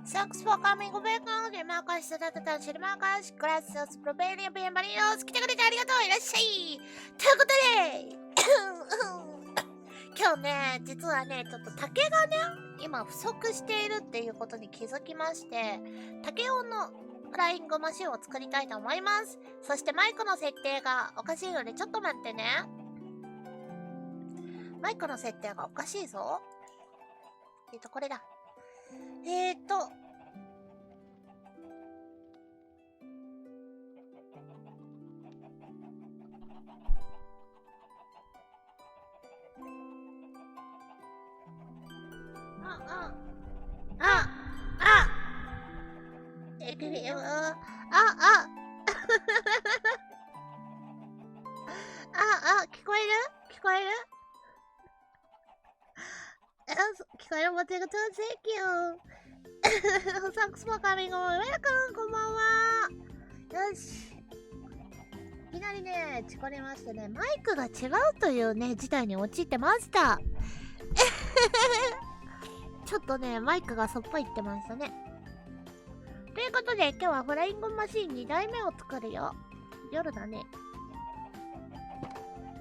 Thanks for coming back on the Marcus Tatatan Shiri Marcus Gracias Propelia Bienvenidos 来てくれてありがとういらっしゃいということで今日ね、実はね、ちょっと竹がね、今不足しているっていうことに気づきまして、竹用のフライングマシンを作りたいと思います。そしてマイクの設定がおかしいのでちょっと待ってね。マイクの設定がおかしいぞ。これだ。聞こえる聞こえる聞こえるもてると、Thank you! Thanks for coming on! Welcome! こんばんはよし。いきなりね、チコりましてね、マイクが違うというね、事態に陥ってました。ちょっとね、マイクがそっぽいってましたね。ということで、今日はフライングマシン2台目を作るよ。夜だね。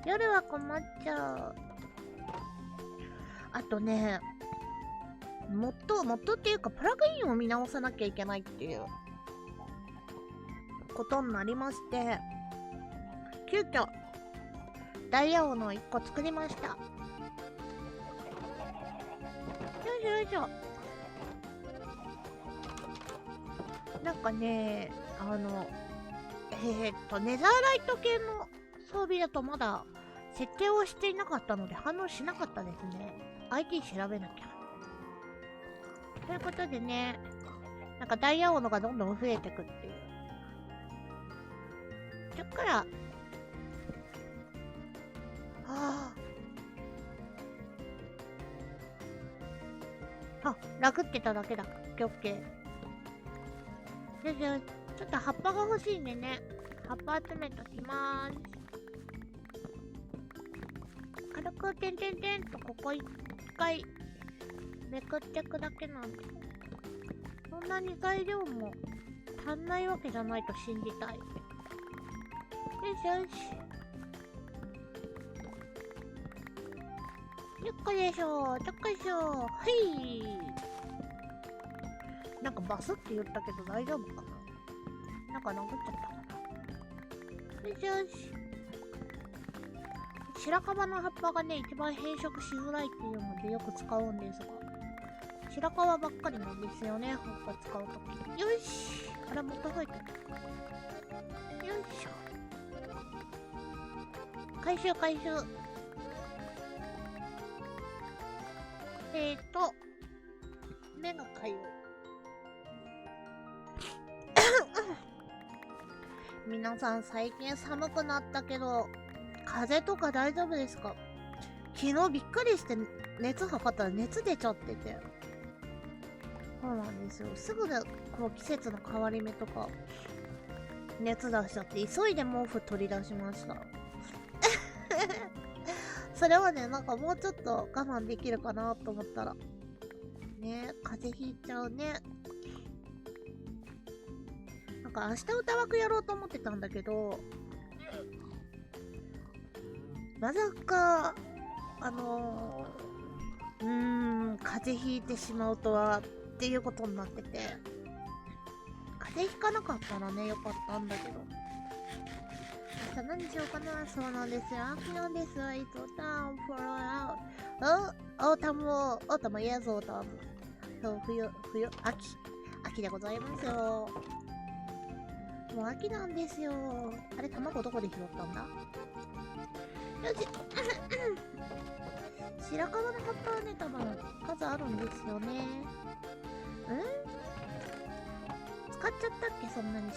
夜は困っちゃう。あとね、モッドっていうか、プラグインを見直さなきゃいけないっていうことになりまして、急遽、ダイヤ王の1個作りました。よいしょよいしょ。なんかね、ネザーライト系の装備だとまだ設定をしていなかったので反応しなかったですね。ID 調べなきゃ。ということでね、なんかダイヤ王のがどんどん増えてくっていう。そっから、ラグってただけだ。オッケー。よしよし、ちょっと葉っぱが欲しいんでね。葉っぱ集めときまーす。軽くてんてんてんとここ一回めくってくだけなんで。そんなに材料も足んないわけじゃないと信じたい。よしよし。よっこでしょ、ちょっこいしょ。はい。なんかバスって言ったけど大丈夫かな。なんか殴っちゃったかな。よしよし。白樺の葉っぱがね、一番変色しづらいっていうのでよく使うんですが、白樺ばっかりなんですよね、葉っぱ使うとき。よし。あれ、もっと入ってる。よいしょ。回収回収。目がかゆい。皆さん最近寒くなったけど、風邪とか大丈夫ですか？昨日びっくりして熱測ったら熱出ちゃってて。そうなんですよ。すぐでこう季節の変わり目とか熱出しちゃって急いで毛布取り出しました。それはね、なんかもうちょっと我慢できるかなと思ったらね、風邪ひいちゃうね。なんか明日歌枠やろうと思ってたんだけど、まさか風邪ひいてしまうとはっていうことになってて、風邪ひかなかったらねよかったんだけど、明日何しようかな。そうなんですよ、秋なんですよ。It's time for out。オータム、Yes、オータム。そう、冬、秋でございますよ。もう秋なんですよ。あれ、卵どこで拾ったんだ？よし。白樺の葉っぱはね、多分数あるんですよね。使っちゃったっけ、そんなにし。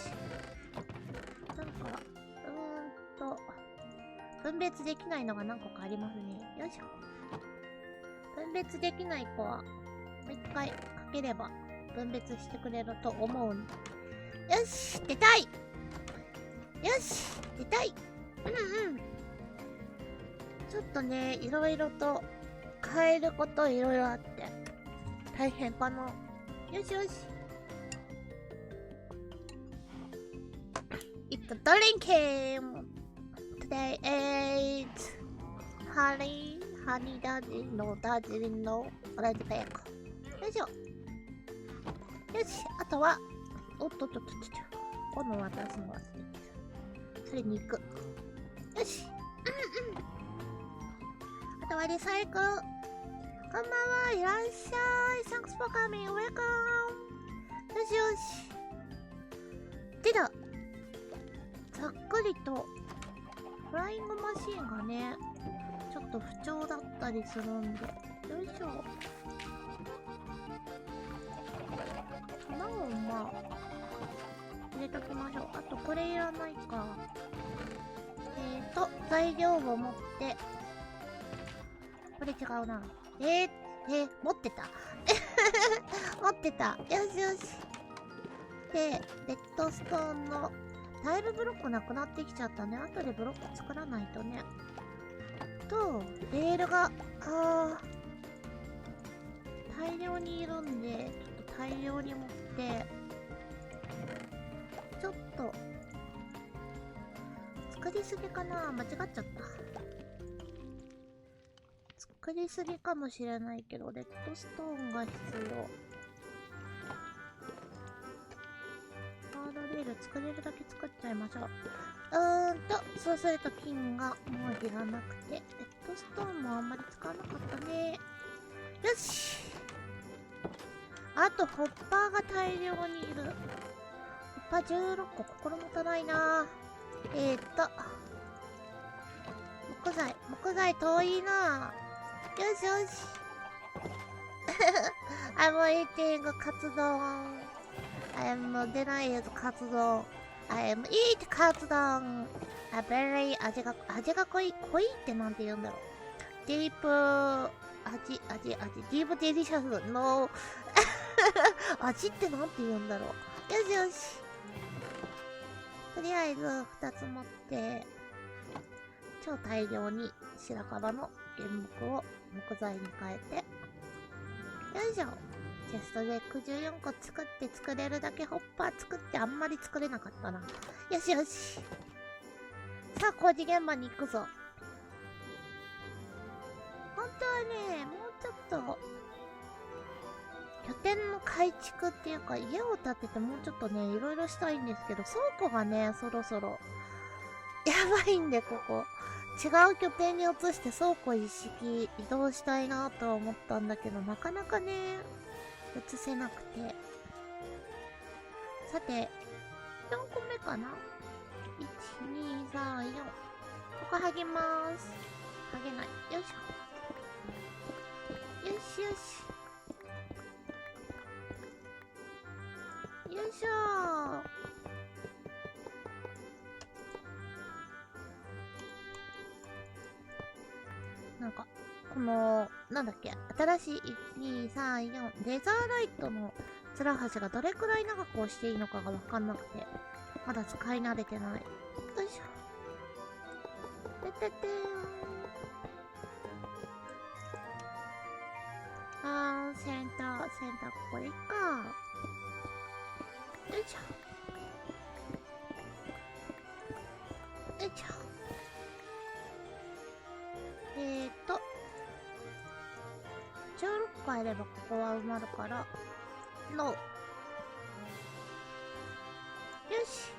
なんか、分別できないのが何個かありますね。よいしょ。分別できない子は、もう一回かければ分別してくれると思う。よし、出たい。よし、出たい。ちょっとね、いろいろと変えることいろいろあって大変かな。よしよし。drinking! Today is honeyダージリンのオレンジペーカー。よいしょ。よし、あとは、おっとっとっとっと、この渡すの忘れてる。それに行く。よし。あとはリサイクル。こんばんは、いらっしゃい。Thanks for coming, welcome. よしよし。でだ。ざっくりと、フライングマシーンがね、ちょっと不調だったりするんで。よいしょ。卵をまあ、入れときましょう。あとこれいらないか。材料を持って、これ違うな。持ってた持ってた。よしよし。で、レッドストーンのタイルブロックなくなってきちゃったね。後でブロック作らないとね。レールが、大量にいるんで、ちょっと大量に持って、ちょっと、作りすぎかな？間違っちゃった。作りすぎかもしれないけど、レッドストーンが必要。ハードレール作れるだけ作っちゃいましょう。そうすると金がもういらなくて、レッドストーンもあんまり使わなかったね。よし！あと、ホッパーが大量にいる。ホッパー16個心もたないな。木材遠いな。よしよし。I'm eating カツ丼。I'm denying カツ丼。I'm eat カツ丼。very 味が濃いってなんて言うんだろう。deep ディリシャスの味ってなんて言うんだろう。よしよし。とりあえず2つ持って、超大量に白樺の原木を木材に変えて、よいしょ。チェストで14個作れるだけホッパー作ってあんまり作れなかったな。よしよし。さあ、工事現場に行くぞ。本当はね、もうちょっと、拠点の改築っていうか、家を建ててもうちょっとね、いろいろしたいんですけど、倉庫がね、そろそろ、やばいんで、ここ。違う拠点に移して倉庫一式移動したいなとは思ったんだけど、なかなかね、移せなくて。さて、4個目かな？ 1、2、3、4。ここ剥げまーす。剥げない。よいしょ。よしよし。よいしょー。なんか、この、なんだっけ、新しい1、2、3、4、レザーライトのつらはしがどれくらい長く押していいのかがわかんなくて、まだ使い慣れてない。よいしょ。てててーん。センター、ここでいいか。よいしょ。よいしょ。16個あればここは埋まるから、の。よし。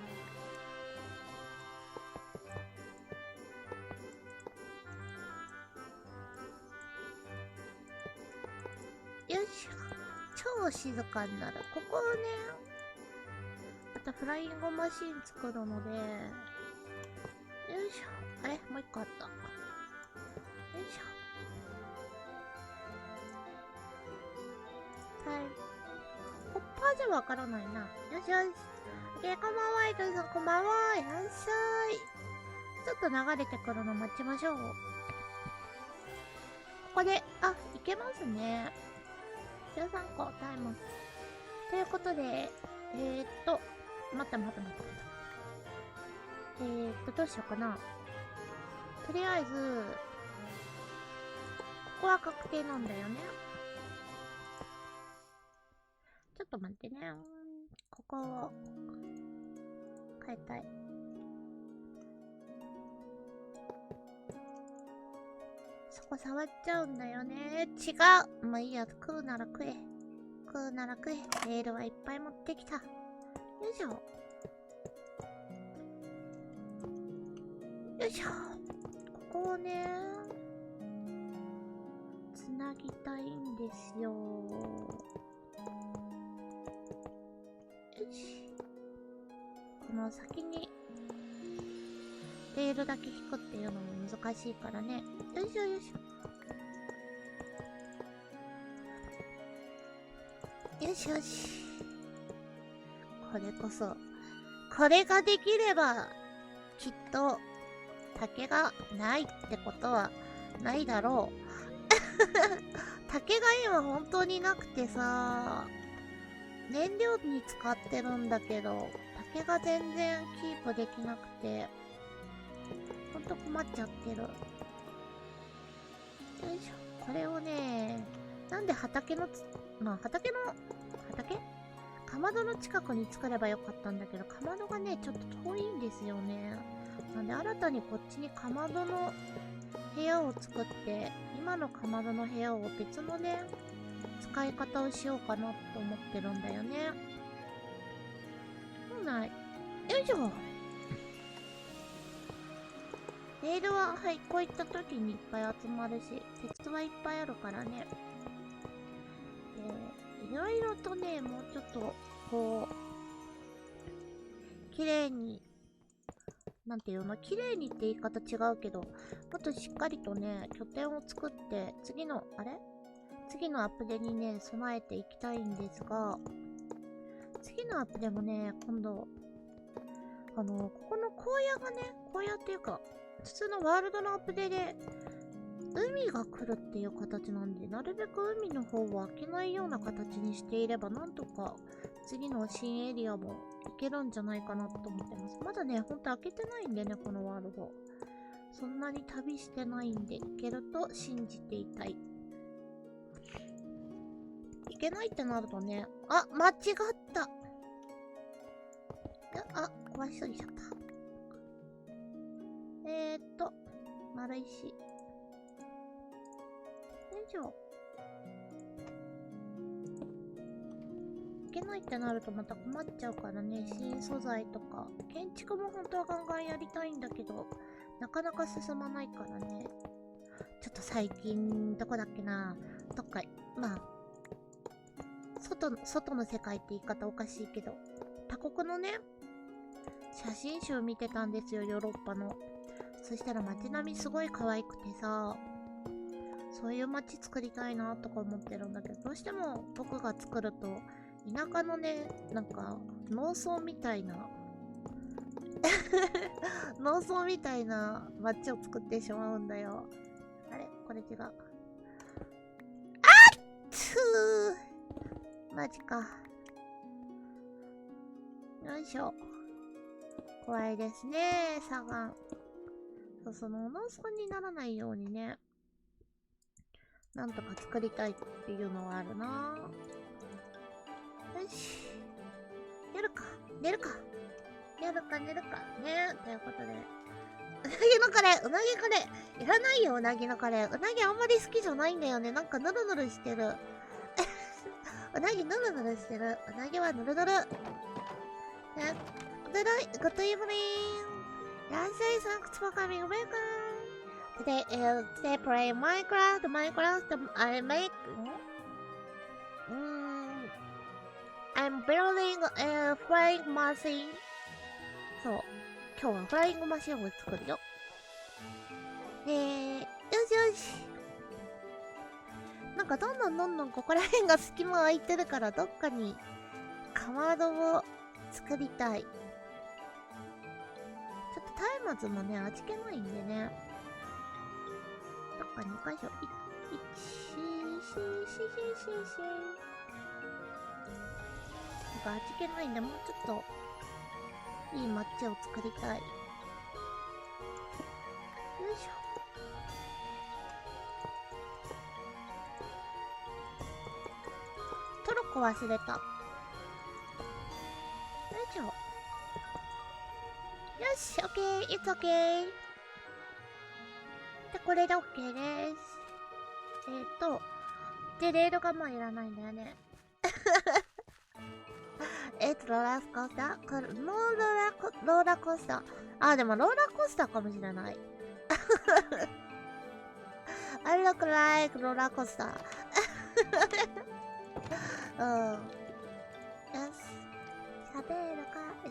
よし。超静かになる。ここをね、またフライングマシン作るので、よいしょ。あれもう一個あった。よいしょ。はい。ホッパーじゃわからないな。よしよし。こんばんは、イトさん、こんばんは。いらっしゃい。ちょっと流れてくるの待ちましょう。ここで、いけますね。13個、タイム。ということで、待った。どうしようかな。とりあえず、ここは確定なんだよね。ちょっと待ってね。ここを変えたい。こ触っちゃうんだよね。違う。まあいいや、食うなら食え。食うなら食え。レールはいっぱい持ってきた。よいしょ。よいしょ。ここをね、つなぎたいんですよ。よし。この先にレールだけ引くっていうのも難しいからね。よいしょよいしょ。よしよし。これこそ。これができれば、きっと、竹がないってことはないだろう。竹が今本当になくてさ、燃料に使ってるんだけど、竹が全然キープできなくて、ほんと困っちゃってる。よいしょ。これをね、なんで畑かまどの近くに作ればよかったんだけど、かまどがね、ちょっと遠いんですよね。なんで新たにこっちにかまどの部屋を作って、今のかまどの部屋を別のね、使い方をしようかなと思ってるんだよね。そうない。よいしょ。レールは、はい、こういった時にいっぱい集まるし、鉄はいっぱいあるからね。いろいろとね、もうちょっと、こう、綺麗に、なんていうの、綺麗にって言い方違うけど、もっとしっかりとね、拠点を作って、次のアップデにね、備えていきたいんですが、次のアップデもね、今度、ここの荒野がね、荒野っていうか、普通のワールドのアップデで、海が来るっていう形なんで、なるべく海の方を開けないような形にしていれば、なんとか次の新エリアも行けるんじゃないかなと思ってます。まだね、ほんと開けてないんでね、このワールド。そんなに旅してないんで、行けると信じていたい。行けないってなるとね、あ、間違った。あ、壊しすぎちゃった。丸石。よいしょ。いけないってなるとまた困っちゃうからね、新素材とか。建築も本当はガンガンやりたいんだけど、なかなか進まないからね。ちょっと最近、どこだっけな。どっか、まあ、外の世界って言い方おかしいけど、他国のね、写真集見てたんですよ、ヨーロッパの。そしたら街並みすごい可愛くてさ、そういう街作りたいなとか思ってるんだけど、どうしても僕が作ると、田舎のね、なんか、農村みたいな農村みたいな街を作ってしまうんだよ。あれこれ違う。あっつーマジか。よいしょ。怖いですね、砂岩。そう、その農村にならないようにね、なんとか作りたいっていうのはあるな。よし。寝るか。寝るかね。ということで。うなぎのカレーいらないよ、うなぎのカレー。うなぎあんまり好きじゃないんだよね。なんかヌルヌルしてる。うなぎヌルヌルしてる。うなぎはヌルヌル。Good evening. Yasei, thanks for coming. Welcome. Today play Minecraft. I make. I'm building a flying machine. そう。今日はフライングマシンを作るよ。よしよし。なんかどんどんここら辺が隙間空いてるからどっかにかまどを作りたい。ちょっと松明もね、味気ないんでね。どっか2箇所。なんか味気ないんで、もうちょっといい街を作りたい。よいしょ。トルコ忘れた。よいしょ。よし、オッケー、it's OK。で、これで OK です。で、レールがもういらないんだよね。ローラーコースターもうローラーコースター。あ、でもローラーコースターかもしれない。I look like ローラーコースター。うん。よし。喋るかして。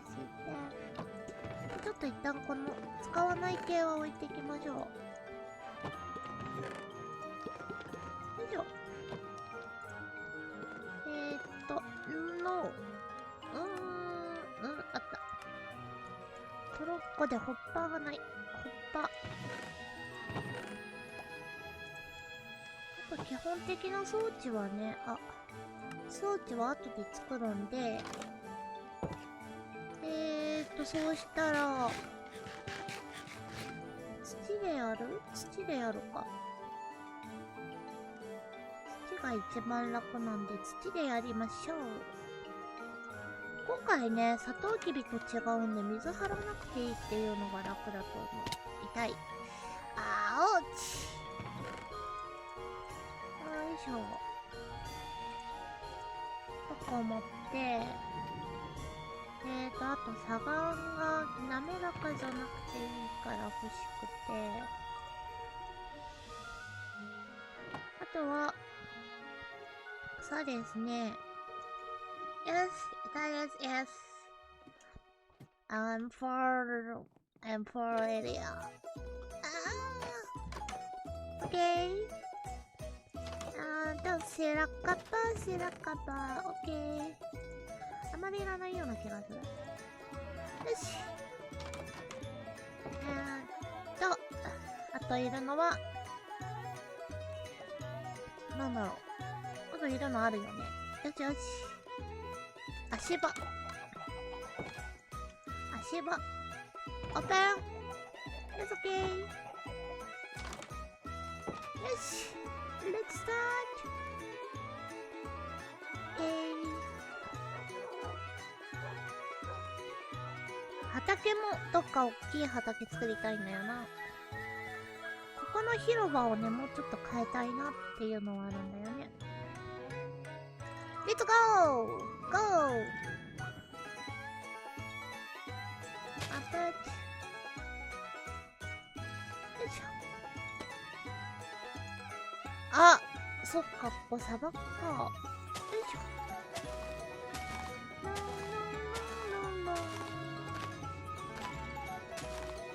ちょっと一旦この使わない系は置いていきましょう。よいしょ。あった。トロッコでホッパーがない。ホッパー。あと基本的な装置はね、装置は後で作るんで、そうしたら、土でやるか。土が一番楽なんで土でやりましょう。今回ね、サトウキビと違うんで水張らなくていいっていうのが楽だと思う。痛い。あーおうち。よいしょ。ここ持って、あと砂岩が滑らかじゃなくていいから欲しくて、あとは、そうですね。Yes, that is yes. I'm for area. Okay. 白樺 OK。あまりいらないような気がする。よし。あといるのは、なんだろう。あといるのあるよね。よしよし。足場。オープン。It's okay。よし。Let's start。畑もどっか大きい畑作りたいんだよな。ここの広場をね、もうちょっと変えたいなっていうのはあるんだよね。Let's go! Go! アタッチ。よいしょ。あ、そっか、ここ砂漠か。よいしょ。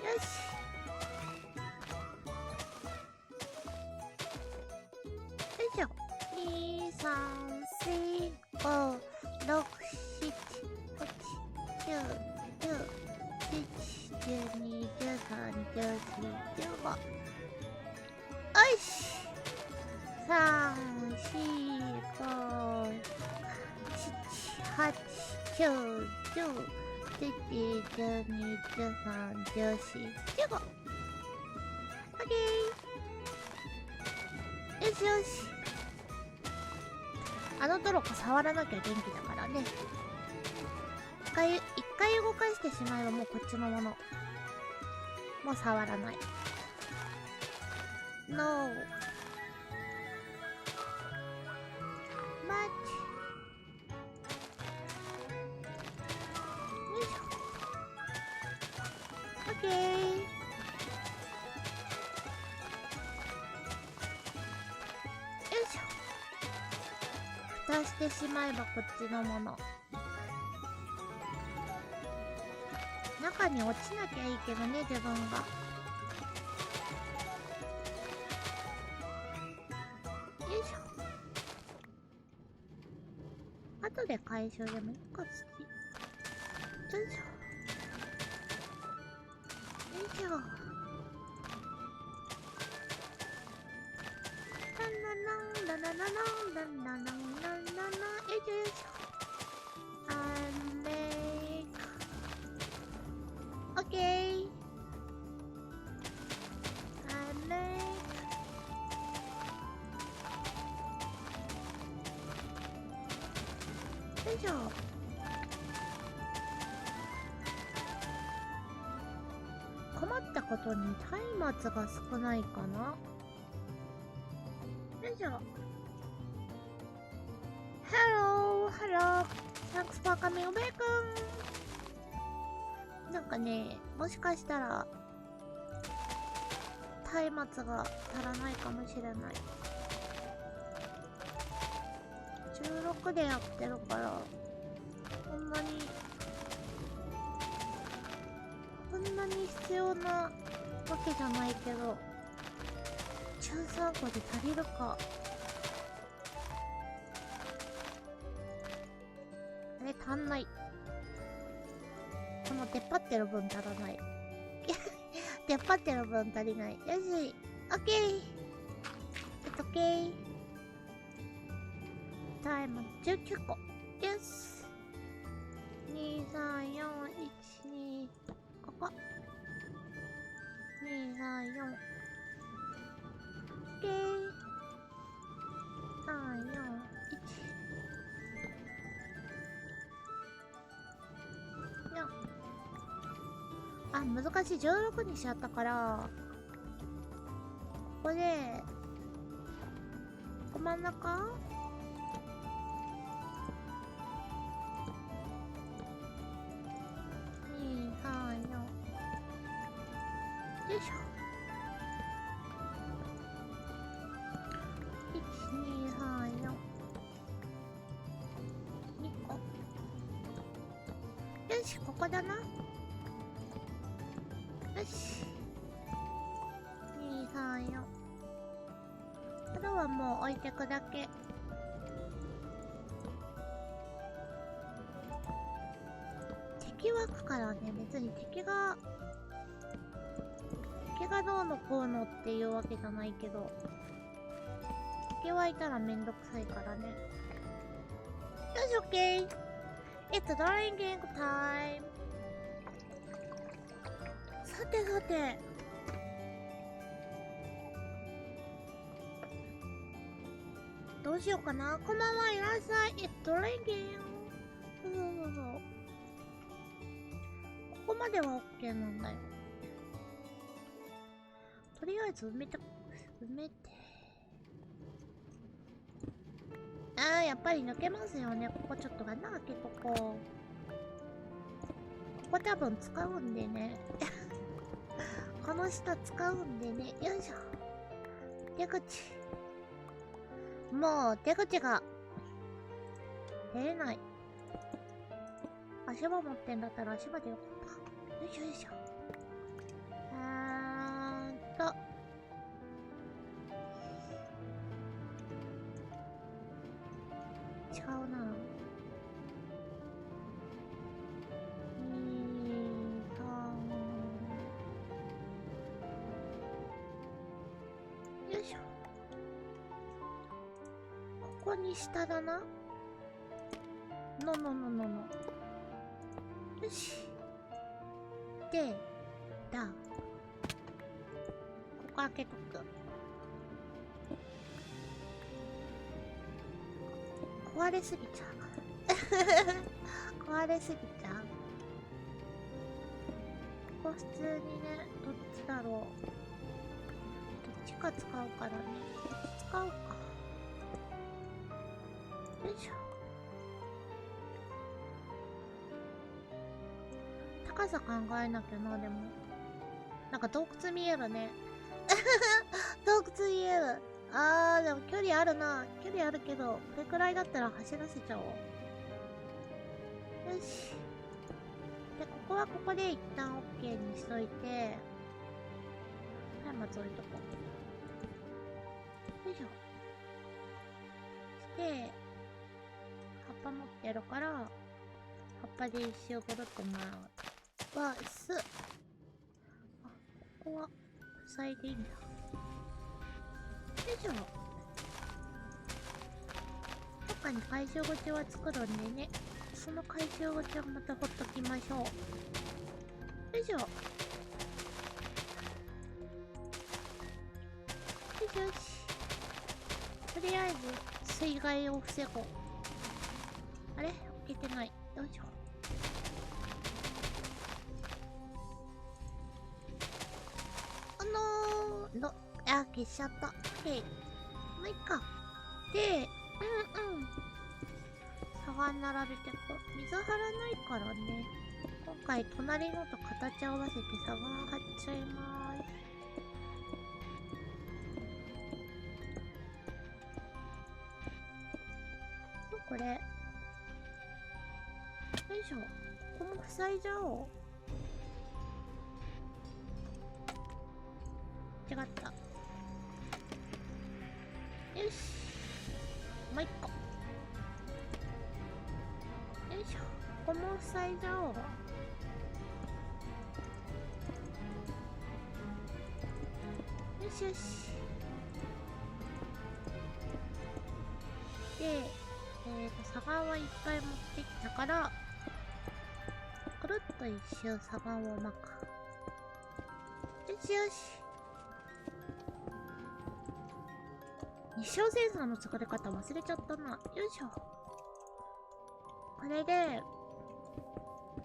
よし。よいしょ。2、3、4、5、6、7、8、9、10、11、12、13、14、15。よし。3、4、5、7、8、9、10、11、12、13、14、15。オッケー。よしよし。あのトロッコ触らなきゃ元気だからね。一回動かしてしまえばもうこっちのもの。もう触らない。No。マッチ。よいしょ。オッケー。よいしょ。蓋してしまえばこっちのもの。中に落ちなきゃいいけどね、自分が。よいしょ。後で回収でもいいか、土。よいしょ。よいしょ。ランラララランランランランランランランラン。よいしょよいしょ。Okay. Make よいしょ。困ったことに松明が少ないかな。よいいしょ。Hello, hello. Thanks for coming back. なんかね、もしかしたら松明が足らないかもしれない。16でやってるからこんなに必要なわけじゃないけど、13個で足りるか。あれ足んない。この出っ張ってる分足らない。出っ張ってる分足りない。よし、オッケー。オッケー。タイム19個。よし。2、3、4、1、2、ここ。2、3、4。オッケー。3、4、1。あ、難しい。16にしちゃったから、ここで、真ん中2、3、4。よいしょ。1、2、3、4。2個。よし、ここだな。よし。2、3、4。あとはもう置いてくだけ。敵湧くからね、別に敵がどうのこうのっていうわけじゃないけど、敵湧いたらめんどくさいからね。よし、オッケー。It's drinking time。さてさて。どうしようかな。こんばんは、いらっしゃい。It's drinking。そう。ここまでは OK なんだよ。とりあえず埋めて。あー、やっぱり抜けますよね。ここちょっと穴開けとこう。ここ多分使うんでね。この下使うんでね。よいしょ。出口。もう出口が出れない。足場持ってんだったら足場でよかった。よいしょよいしょ。違うな。よいしょ。ここに下だな。の。よし。で、だ。ここ開けとく。壊れすぎちゃう。壊れすぎちゃう。ここ普通にね、どっちだろう。どっちか使うからね。使うか。よいしょ。高さ考えなきゃな、でも。なんか洞窟見えるね。洞窟見える。あー、でも距離あるな。距離あるけど、これくらいだったら走らせちゃおう。よし。で、ここはここで一旦 OK にしといて、松明置いとこう。よいしょ。して、葉っぱ持ってるから、葉っぱで一周ぐるっと回る。バス。あ、ここは塞いでいいんだ。よいしょ。どっかに回収口は作るんでね。その回収口はまたほっときましょう。よいしょ。よしよし。とりあえず水害を防ごう。あれ？開けてない。よいしょ。消しちゃった。オッケー。まあ、いっか。で、差が並べて水張らないからね。今回、隣のと形合わせて差が張っちゃいまーす。これ。よいしょ。ここも塞いじゃおう。違った。よし。もう一個。よいしょ。ここも塞いじゃおう。よしよし。で、砂岩はいっぱい持ってきたから、くるっと一周砂岩を巻く。よしよし。日照センサーの作り方忘れちゃったな。よいしょ。これで、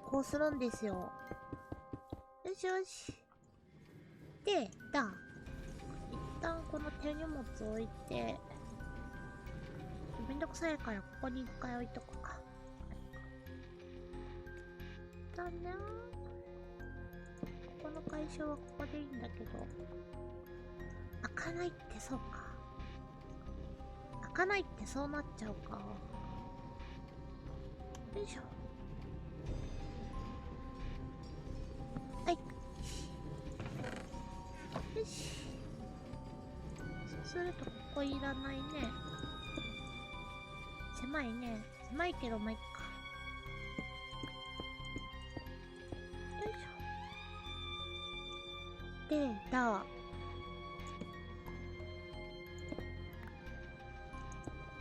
こうするんですよ。よしよし。で、一旦この手荷物置いて、めんどくさいからここに一回置いとくか。だね。ここの解消はここでいいんだけど。開かないってそうか。開かないってそうなっちゃうか。よいしょ。はい。よし。そうするとここいらないね。狭いね。狭いけどまあ、いっか。よいしょ。で、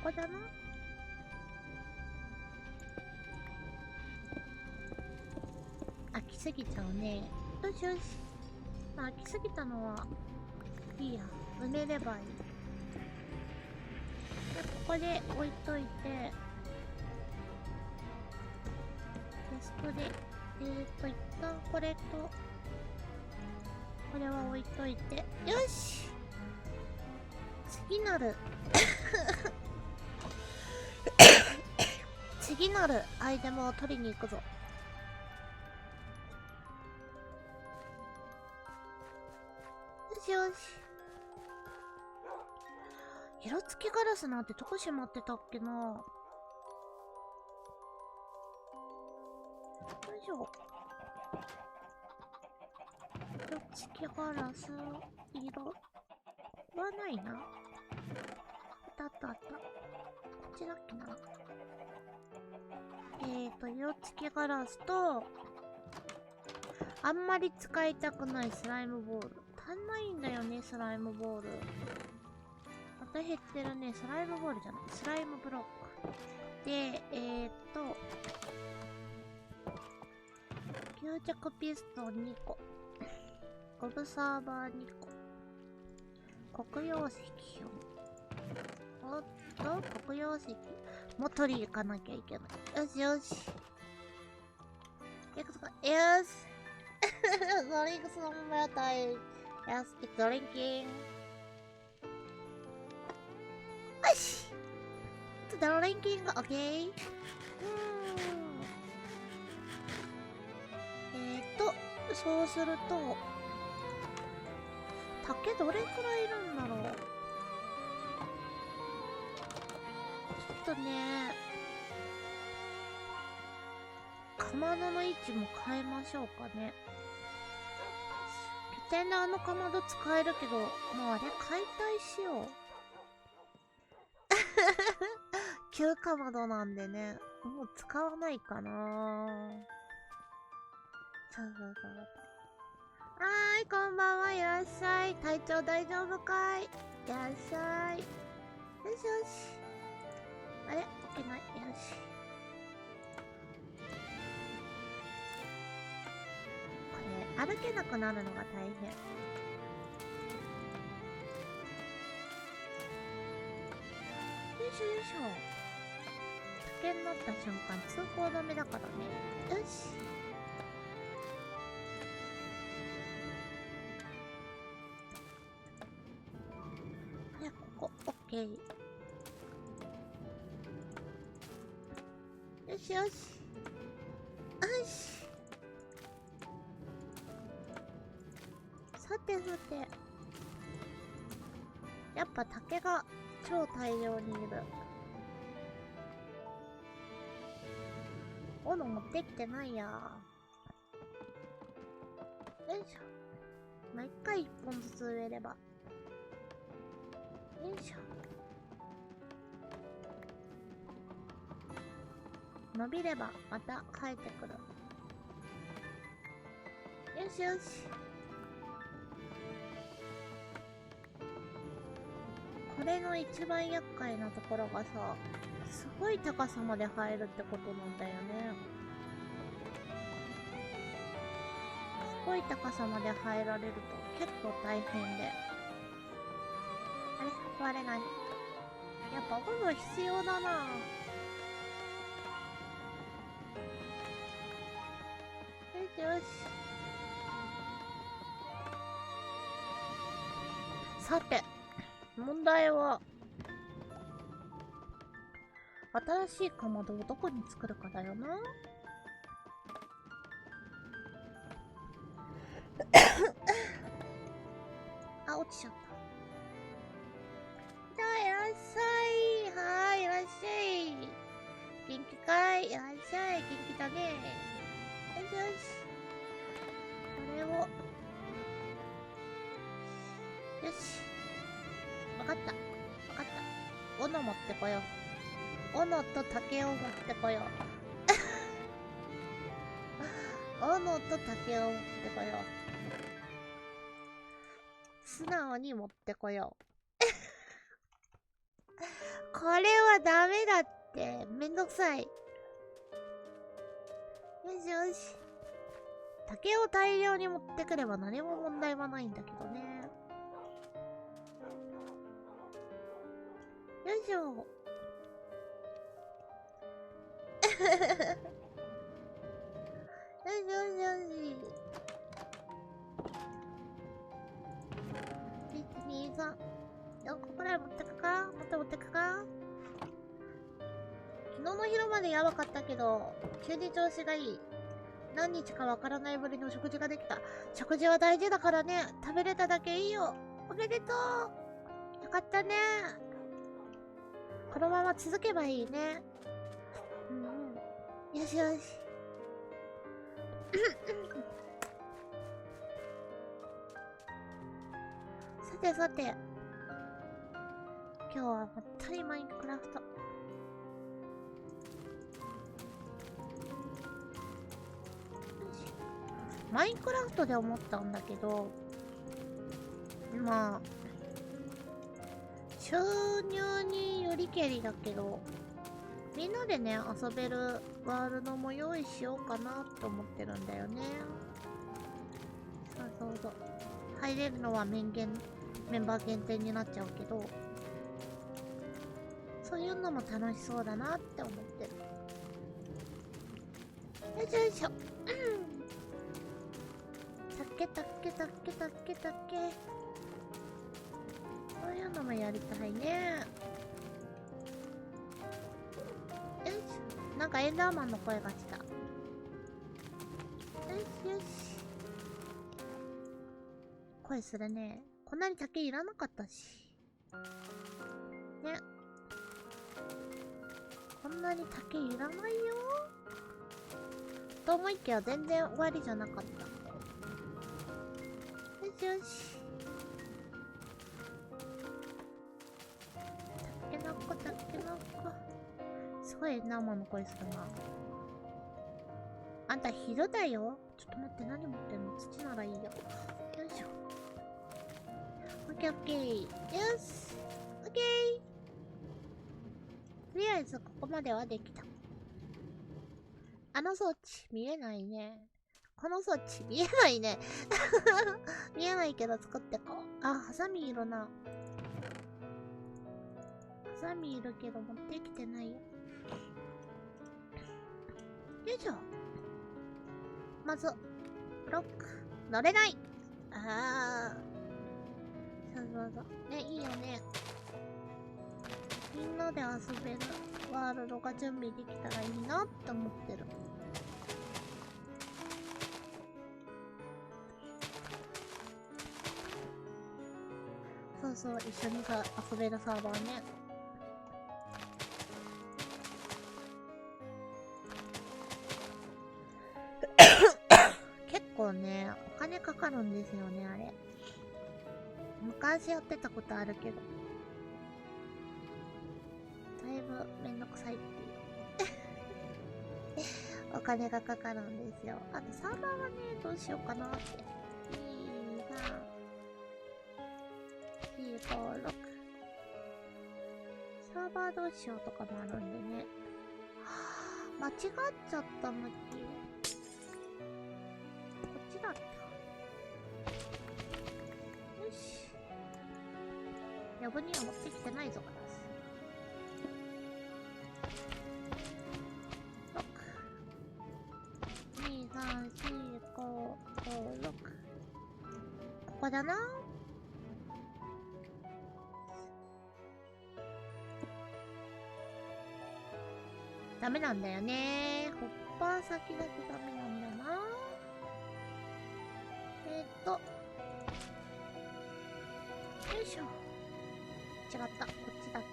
ここだな。飽きすぎちゃうね。よしよし。まあ、飽きすぎたのはいいや。埋めればいい。で、ここで置いといて、テストで、一旦これと、これは置いといて、よし次なる、次なるアイテムを取りに行くぞ。よしよし。色付きガラスなんてどこしまってたっけな。よいしょ。色付きガラス、色はないな。あったあったあった。こっちだっけな。色付きガラスと、あんまり使いたくないスライムボール。足んないんだよね、スライムボール。また減ってるね。スライムボールじゃない。スライムブロック。で、吸着ピストン2個。ゴブサーバー2個。黒曜石おっと、黒曜石も取り行かなきゃいけない。よしよし。よしDrink some water. Yes, it's drinking. よし It's drinking, okay? そうすると、竹どれくらいいるんだろう。ちょっとね、かまどの位置も変えましょうかね。拠点であのかまど使えるけど、もうあれ解体しよう。旧かまどなんでね、もう使わないかな。そう。こんばんは、いらっしゃい。体調大丈夫かい？いらっしゃい。よしよし。あれ？置けない。よし。これ、歩けなくなるのが大変。よいしょよいしょ。竹になった瞬間、通行止めだからね。よし。あれ、ここ、オッケー。よしよし。よし。さてさて。やっぱ竹が超大量にいる。斧持ってきてないや。よいしょ。まあ、一回一本ずつ植えれば。よいしょ。伸びればまた生えてくる。よしよし。これの一番厄介なところがさ、すごい高さまで生えるってことなんだよね。すごい高さまで生えられると結構大変で。あれ割れない。やっぱ斧必要だな。よしよし。さて、問題は、新しいかまどをどこに作るかだよな。あ、落ちちゃった。じゃあ、いらっしゃい。はーい、いらっしゃい。元気かい？いらっしゃい。元気だね。よしよし。これを。よし。わかった。わかった。斧持ってこよう。斧と竹を持ってこよう。斧と竹を持ってこよう。素直に持ってこよう。これはダメだって。めんどくさい。よしよし。竹を大量に持ってくれば何も問題はないんだけどね。よいしょ。よしよしよし。1、2、3。ここらい持ってくか？持ってくか？昨日の昼までやばかったけど、急に調子がいい。何日かわからないぶりの食事ができた。食事は大事だからね。食べれただけいいよ。おめでとう。よかったね。このまま続けばいいね。うん。よしよし。さてさて。今日はまったりマインクラフト。マインクラフトで思ったんだけど、まあ、収入によりけりだけど、みんなでね、遊べるワールドも用意しようかなって思ってるんだよね。そう。入れるのはメンバー限定になっちゃうけど、そういうのも楽しそうだなって思ってる。よいしょよいしょ。たっけ。そういうのもやりたいね。よし。なんかエンダーマンの声がした。よしよし。声するね。こんなに竹いらなかったし。ね。こんなに竹いらないよ。と思いきや全然終わりじゃなかった。よしよし。たけのこ。すごい生の声するな。あんた昼だよ。ちょっと待って、何持ってんの？土ならいいよ。よいしょ。オッケーオッケー。よし。オッケー。とりあえずここまではできた。あの装置見えないね。この装置見えないね。見えないけど作ってこう。あ、ハサミいるな。ハサミいるけど持ってきてないよ。よいしょ。まず、ブロック。乗れない。そう。ね、いいよね。みんなで遊べるワールドが準備できたらいいなって思ってる。そうそう、一緒にさ遊べるサーバーね。結構ね、お金かかるんですよね、あれ。昔やってたことあるけど、だいぶめんどくさいっていうお金がかかるんですよ。あとサーバーはね、どうしようかなって。2、3、4、5、6。サーバーどうしようとかもあるんでね。間違っちゃった向き。こっちだった。よし。呼ぶには持ってきてないぞ、ガラス。6。2、3、4、5、5、6。ここだな。ダメなんだよね。ホッパー先だとダメなんだな。よいしょ。違った。こっちだった。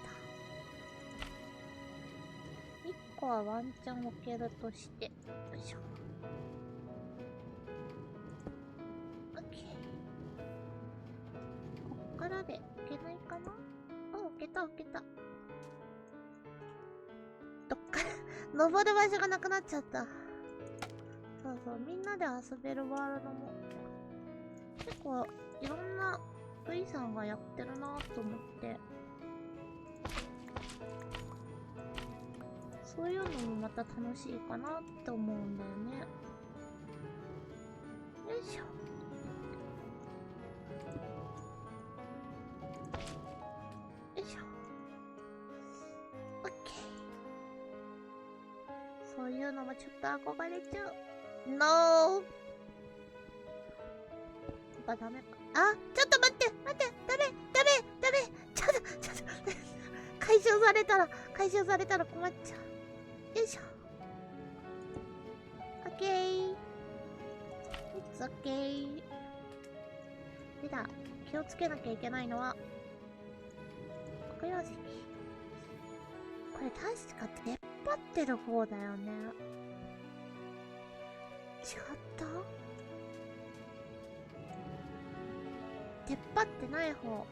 1個はワンチャン置けるとして。よいしょ。オッケー。こっからで置けないかな。あ、置けた置けた。どっから登る場所がなくなっちゃった。そうそう、みんなで遊べるワールドも結構いろんな V さんがやってるなと思って、そういうのもまた楽しいかなって思うんだよね。よいしょ。よいしょ。オッケー。そういうのもちょっと憧れちゃう。ノー。ダメか。あ、ちょっと待って、ダメ、ちょっと、回収されたら困っちゃう。よいしょ。オッケー。It's okay。でだ、気をつけなきゃいけないのは、黒曜石。これ確か出っ張ってる方だよね。違った？出っ張ってない方。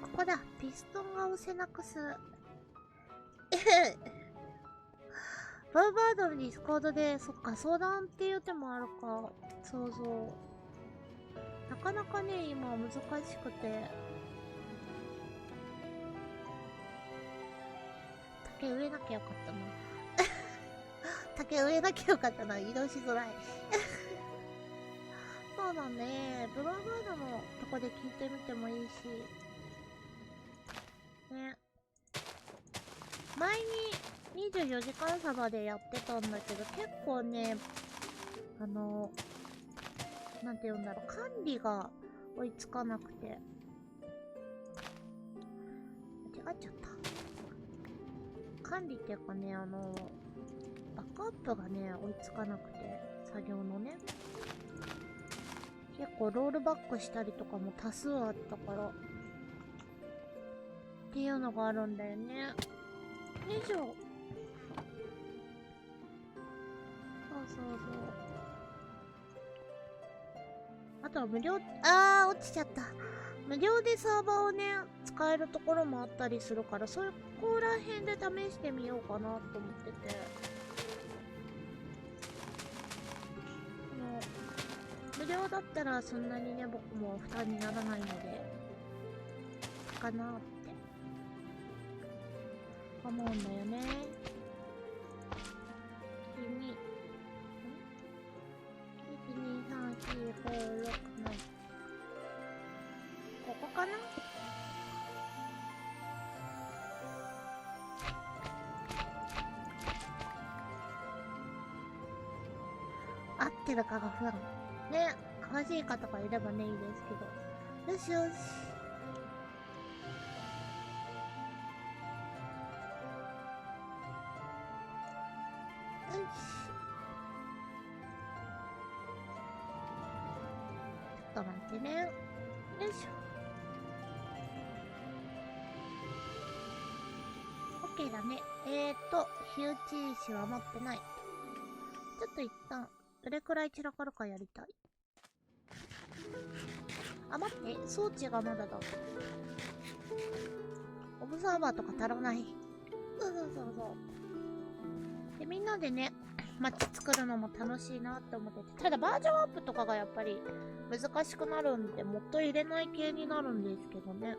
ここだ。ピストンが押せなくす。バーバードのディスコードで、そっか、相談っていう手もあるか。そうそう。なかなかね、今難しくて。竹植えなきゃよかったな。竹植えなきゃよかったな。移動しづらい。そうだね。ブローバードのとこで聞いてみてもいいし。ね。前に24時間サバでやってたんだけど、結構ね、なんて言うんだろう、管理が追いつかなくて。間違っちゃった。管理っていうかね、バックアップがね、追いつかなくて、作業のね。結構ロールバックしたりとかも多数あったから。っていうのがあるんだよね。よいしょ。そうそうそう。あとは無料、落ちちゃった。無料でサーバーをね、使えるところもあったりするから、そこら辺で試してみようかなと思ってて。無料だったらそんなにね、僕も負担にならないので、かなって思うんだよね。1、2、3、4、5、6、7。ここかな？合ってるかが不安。ね、詳しい方がいればね、いいですけど。よしよし。ったなんてね。よいしょ。OK だね。火打ち石は持ってない。ちょっと一旦、どれくらい散らかるかやりたい。あ、待って、装置がまだだ。オブザーバーとか足らない。そうそうそうそう。で、みんなでね、街作るのも楽しいなって思ってて。ただバージョンアップとかがやっぱり難しくなるんで、もっと入れない系になるんですけどね。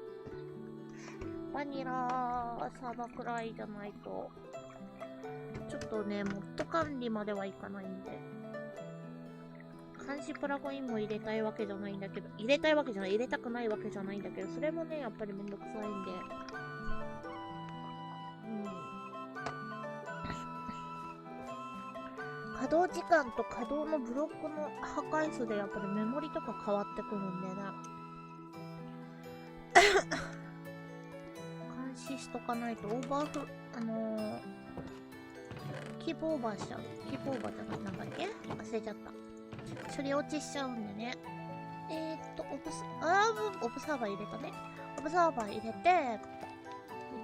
バニラサーバーくらいじゃないと、ちょっとね、モッド管理まではいかないんで。監視プラグインも入れたいわけじゃないんだけど、入れたくないわけじゃないんだけど、それもね、やっぱりめんどくさいんで。稼働時間と稼働のブロックの破壊数でやっぱりメモリとか変わってくるんでね。監視しとかないとオーバーフ、キープオーバーしちゃう。キープオーバーじゃない、なんだっけ忘れちゃった。処理落ちしちゃうんでね。オブサーバー入れたね。オブサーバー入れて、リ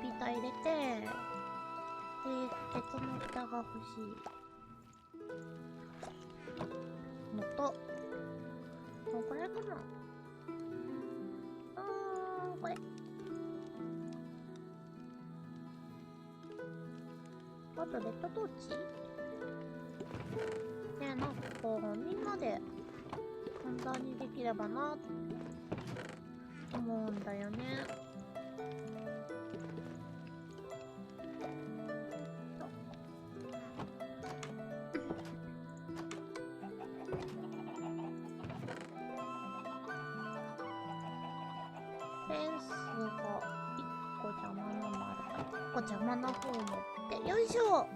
ピーター入れて、鉄の蓋が欲しい。のと、もうこれかな。これ。あとレッドトーチで、なんかこう、みんなで簡単にできればなと思うんだよね。フェンスが1個邪魔なのあるから、1個邪魔な方を持って、よいしょ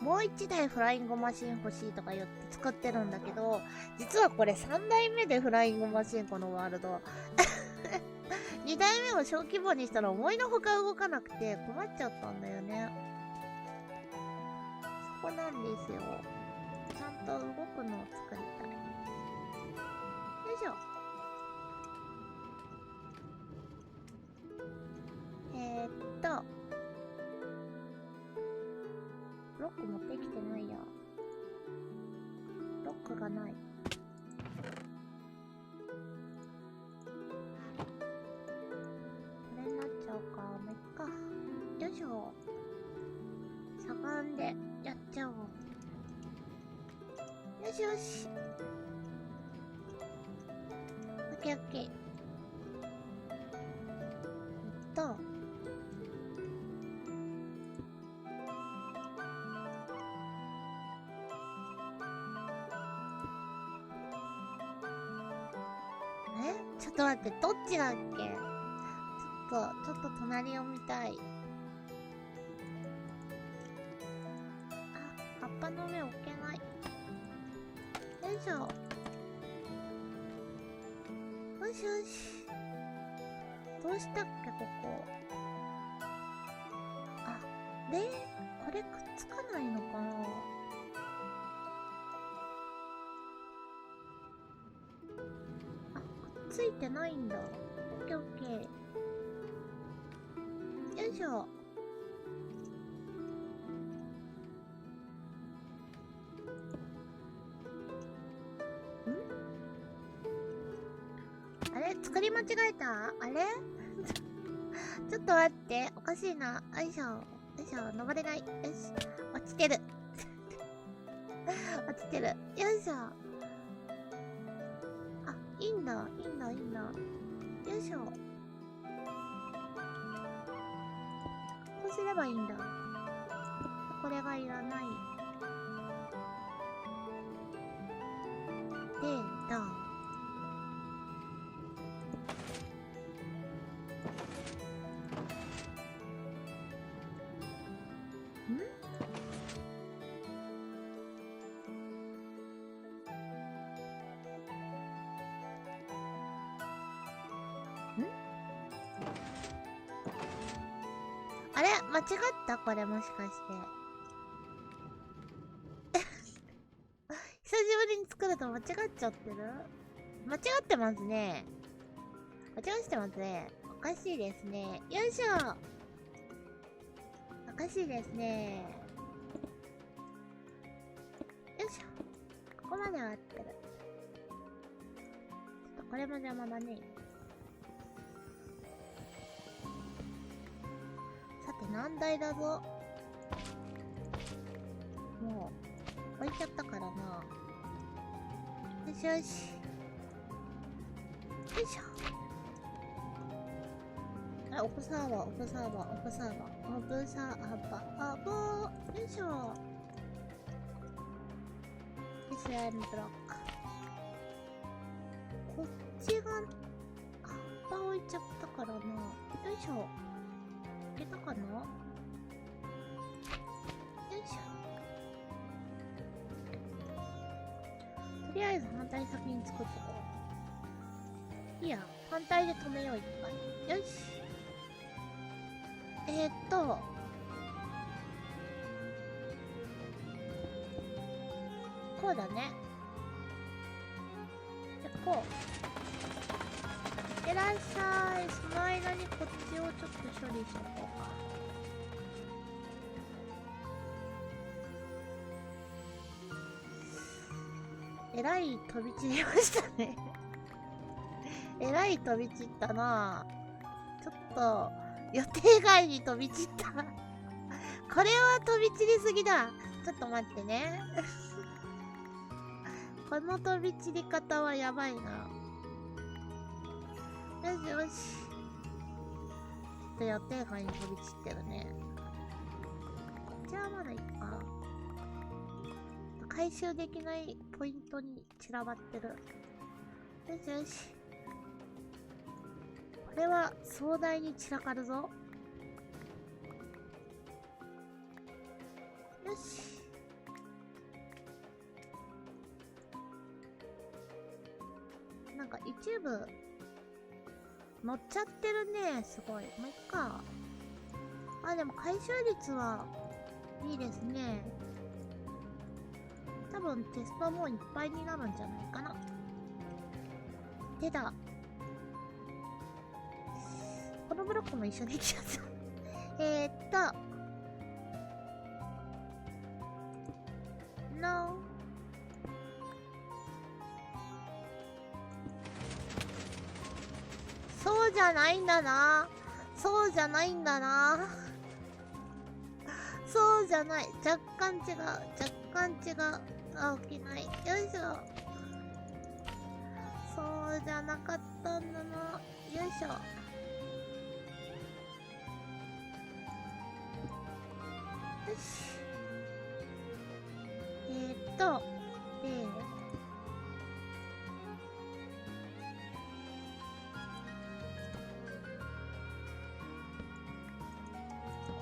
もう1台フライングマシン欲しいとか言って作ってるんだけど、実はこれ3台目でフライングマシン、このワールド。2台目を小規模にしたら思いのほか動かなくて困っちゃったんだよね。そこなんですよ。ちゃんと動くのを作りたい。よいしょ。ロック持ってきてないや。ロックがない。これになっちゃうか。もういっか。よいしょ。しゃがんでやっちゃおう。よしよし。オッケーオッケー。ちょっと待って、どっちだっけ？ちょっと隣を見たい。あ、葉っぱの上置けない。よいしょ。よしよし。どうしたっけ、ここ。あ、で、これくっつかないのかな？ついてないんだ。オッケーオッケー。よいしょ。あれ作り間違えた？あれちょっと待って。おかしいな。よいしょ。よいしょ。登れない。よし。落ちてる。落ちてる。よいしょ。あ、いいんだ。いいんだ。いいんだ。よいしょ。こうすればいいんだ。これがいらない。で、あれ間違ったこれもしかして。ぶりに作ると間違っちゃってる？間違ってますね。間違ってますね。おかしいですね。よいしょ。おかしいですね。よいしょ。ここまでは合ってる。ちょっとこれも邪魔だね。さて、難題だぞ。もう、置いちゃったからな。よしよし。よいしょ。オブサーバー、オブサーバー、オブサーバー、オブサーバー、よいしょ。This line block。こっちが、葉っぱ置いちゃったからな。よいしょ。いけたかな？よいしょ。とりあえず反対先に作っとこう。いいや、反対で止めよう、一回。よし。こうだね。じゃ、こう。いってらっしゃい。その間にこっちをちょっと処理しとこうか。えらい飛び散りましたね。えらい飛び散ったなぁ。ちょっと、予定外に飛び散った。これは飛び散りすぎだ。ちょっと待ってね。この飛び散り方はやばいな。よしよし。ちょっと予定外に飛び散ってるね。こっちはまだいいか。回収できないポイントに散らばってる。よしよし。これは壮大に散らかるぞ。よし。なんか一部乗っちゃってるね。すごい。もういっか。あ、でも回収率はいいですね。多分テストもういっぱいになるんじゃないかな。手だ。このブロックも一緒に来ちゃった。No。そうじゃないんだな。そうじゃないんだな。そうじゃない。若干違う。若干違う。あ、起きない。よいしょ。そうじゃなかったんだな。よいしょ。よし。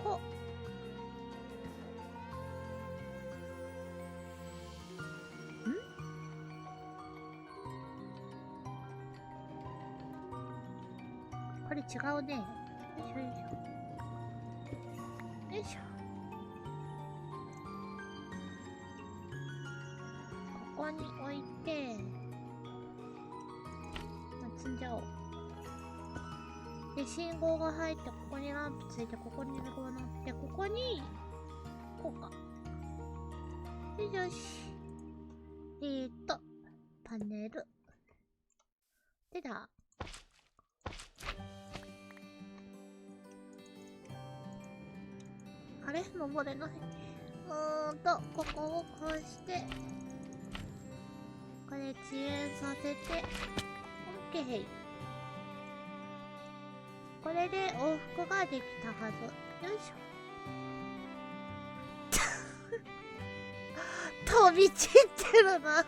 ここれ違うね。よいしょよいしょ。よいしょ。ここに置いて、積んじゃおう。で、信号が入って、ここにランプついて、ここにこうなって、ここに、こうか。よしよし。パネル。でだ。あれ登れない。ここをこうして、これ遅延させて、OK。これで往復ができたはず。よいしょ。飛び散ってるな。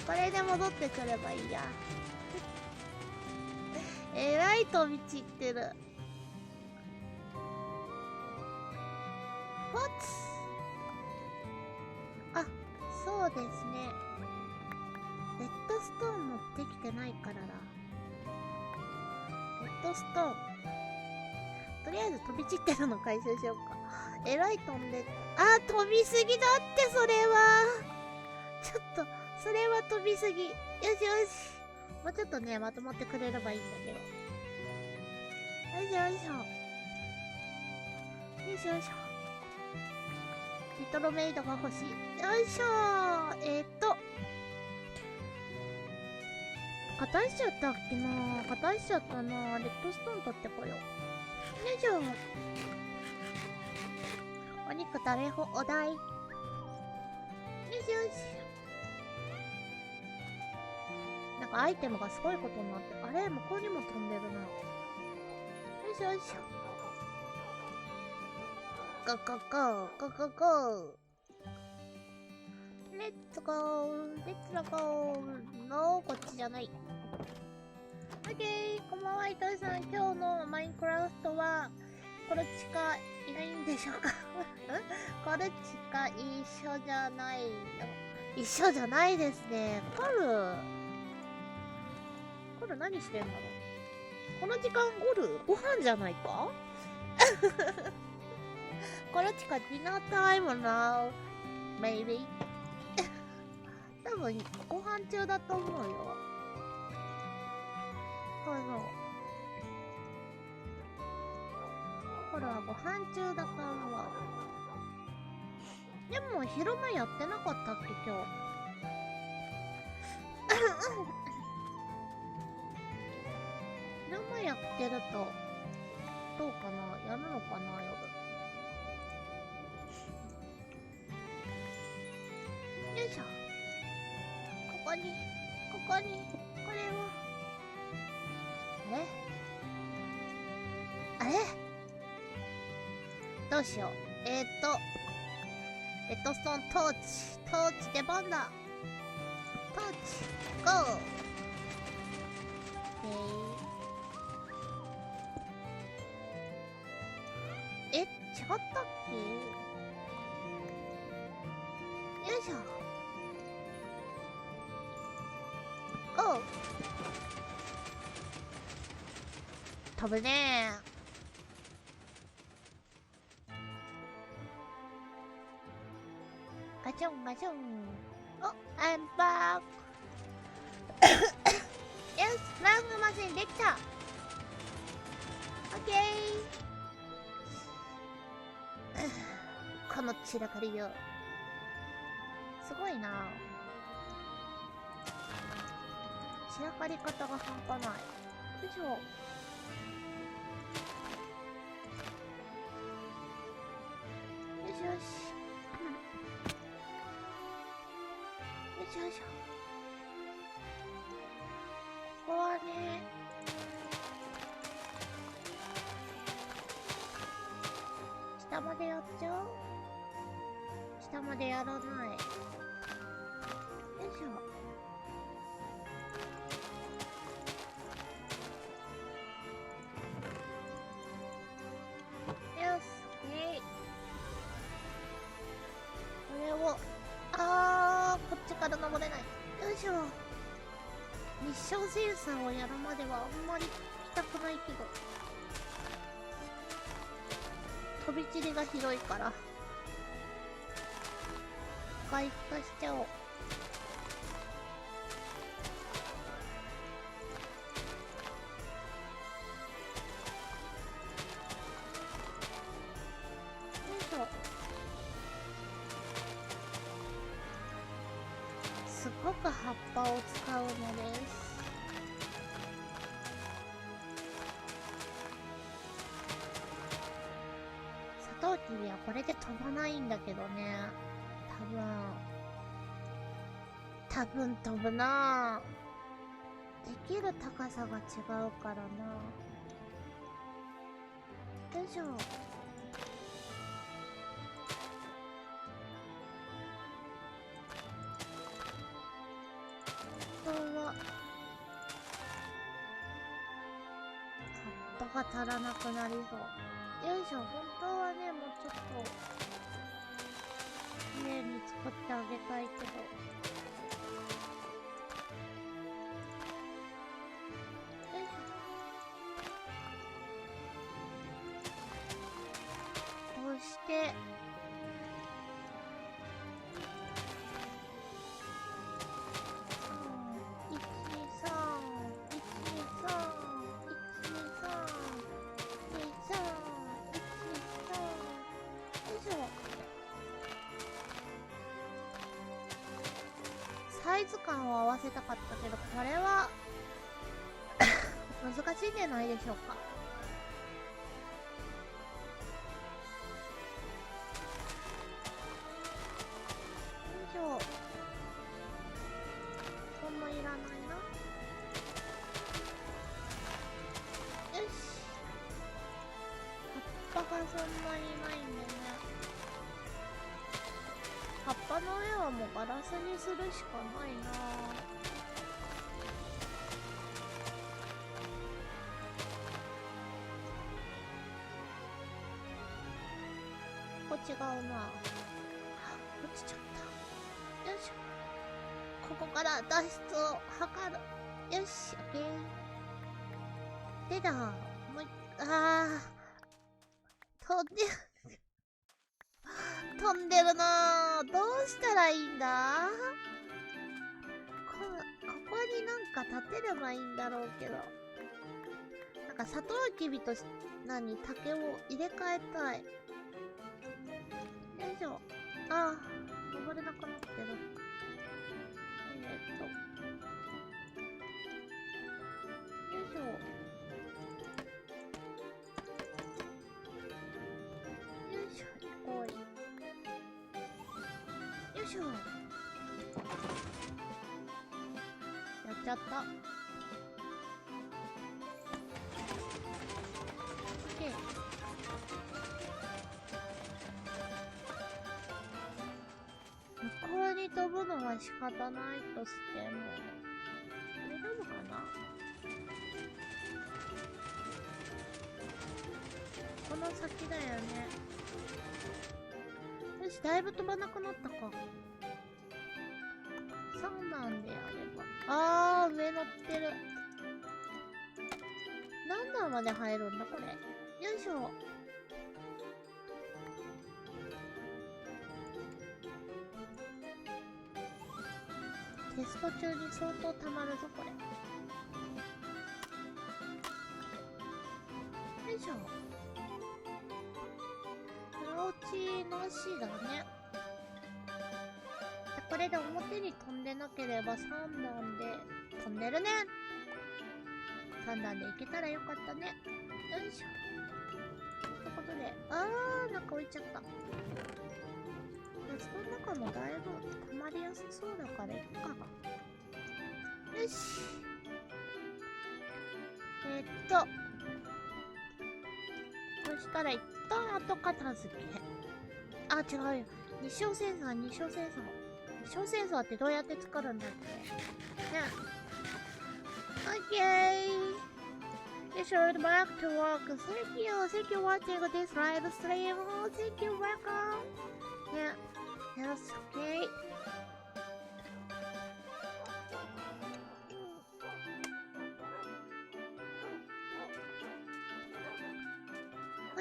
これで戻ってくればいいや。えらい飛び散ってる。What？ あ、そうですね。レッドストーン持ってきてないからだ。レッドストーン。とりあえず飛び散ってるの回収しようか。えらい飛んで、あー、飛びすぎだって、それは。ちょっと、それは飛びすぎ。よしよし。もうちょっとね、まとまってくれればいいんだけど。よいしょよいしょ。よいしょよいしょ。リトルメイドが欲しい。よいしょー。片しちゃったっけなー。片しちゃったなー。レッドストーン取ってこよう。よいしょ。お肉食べ放題。よしよし。なんかアイテムがすごいことになってる。あれ向こうにも飛んでるな。よいしょよいしょ。ゴーゴーゴーゴーゴーゴー。レッツゴーレッツゴー。のー、こっちじゃない。オッケー、こんばんは、伊藤さん。今日のマインクラフトは、コルチカいないんでしょうかコルチカ一緒じゃないの。一緒じゃないですね。コル何してんだろう。この時間ご飯じゃないかコルチカディナータイムな。maybe 多分ご飯中だと思うよ。そうそう。これはご飯中だと思う。でも昼間やってなかったっけ今日。昼間やってるとどうかな、やるのかな夜。よいしょ。ここにこれを。あれどうしよう。レッドストーントーチ出番だ。トーチゴー。違ったっけ。よいしょ。ゴー。飛ぶねー。ガチョンガチョン。お、I'm back よし、ラングマシンできた。オッケーこの散らかりよ。すごいな。散らかり方が半端ない。よいしょ。よしよし。よしよいしょ。ここはね、下までやっちゃう。下までやらない。よいしょ。よし、これを、こっちから登れない。よいしょ。日照センサーをやるまではあんまり来たくないけど、飛び散りがひどいから回復しちゃおう。よいしょ。すごく葉っぱを使うのです。サトウキビはこれで飛ばないんだけどね。多分飛ぶな。できる高さが違うからな。よいしょ。本当は葉っぱが足らなくなりそう。よいしょ。本当はね、もうちょっと綺麗に作ってあげたいけど。こうしてけ。サイズ感を合わせたかったけど、これは難しいんじゃないでしょうか。よいしょ。こんないらないな。よし。葉っぱがそんなにないんでね。葉っぱの上はもうガラスにするしかないな。ここ違うな。落ちちゃった。よいしょ。ここから脱出を図る。よし、オッケー。でだ。もう飛んでる。飛んでるなぁ。どうしたらいいんだ？ここになんか立てればいいんだろうけど。なんかサトウキビと竹を入れ替えたい。よいしょ。ああ、登れなくなってる。よいしょ。よいしょ、行こうい。よいしょ。やっちゃった。OK。向こうに飛ぶのは仕方ないとしても、大丈夫かな？この先だよね。よし、だいぶ飛ばなくなったか。3段であれば。上乗ってる。何段まで入るんだこれ。よいしょ。テスト中に相当溜まるぞこれ。よいしょ。黒落ちなしだね。これで表に飛んでなければ3段で飛んでるね。3段で行けたらよかったね。よいしょ。ということで、なんか置いちゃった。テストの中もだいぶ溜まりやすそうだからいっかな。よし。そしたら一旦後片付け。違うよ。日照センサー。日照センサーってどうやって作るんだっけね。OK! You should back to work. Thank you watching this live stream. Thank you, welcome. Yeah. Yes, okay.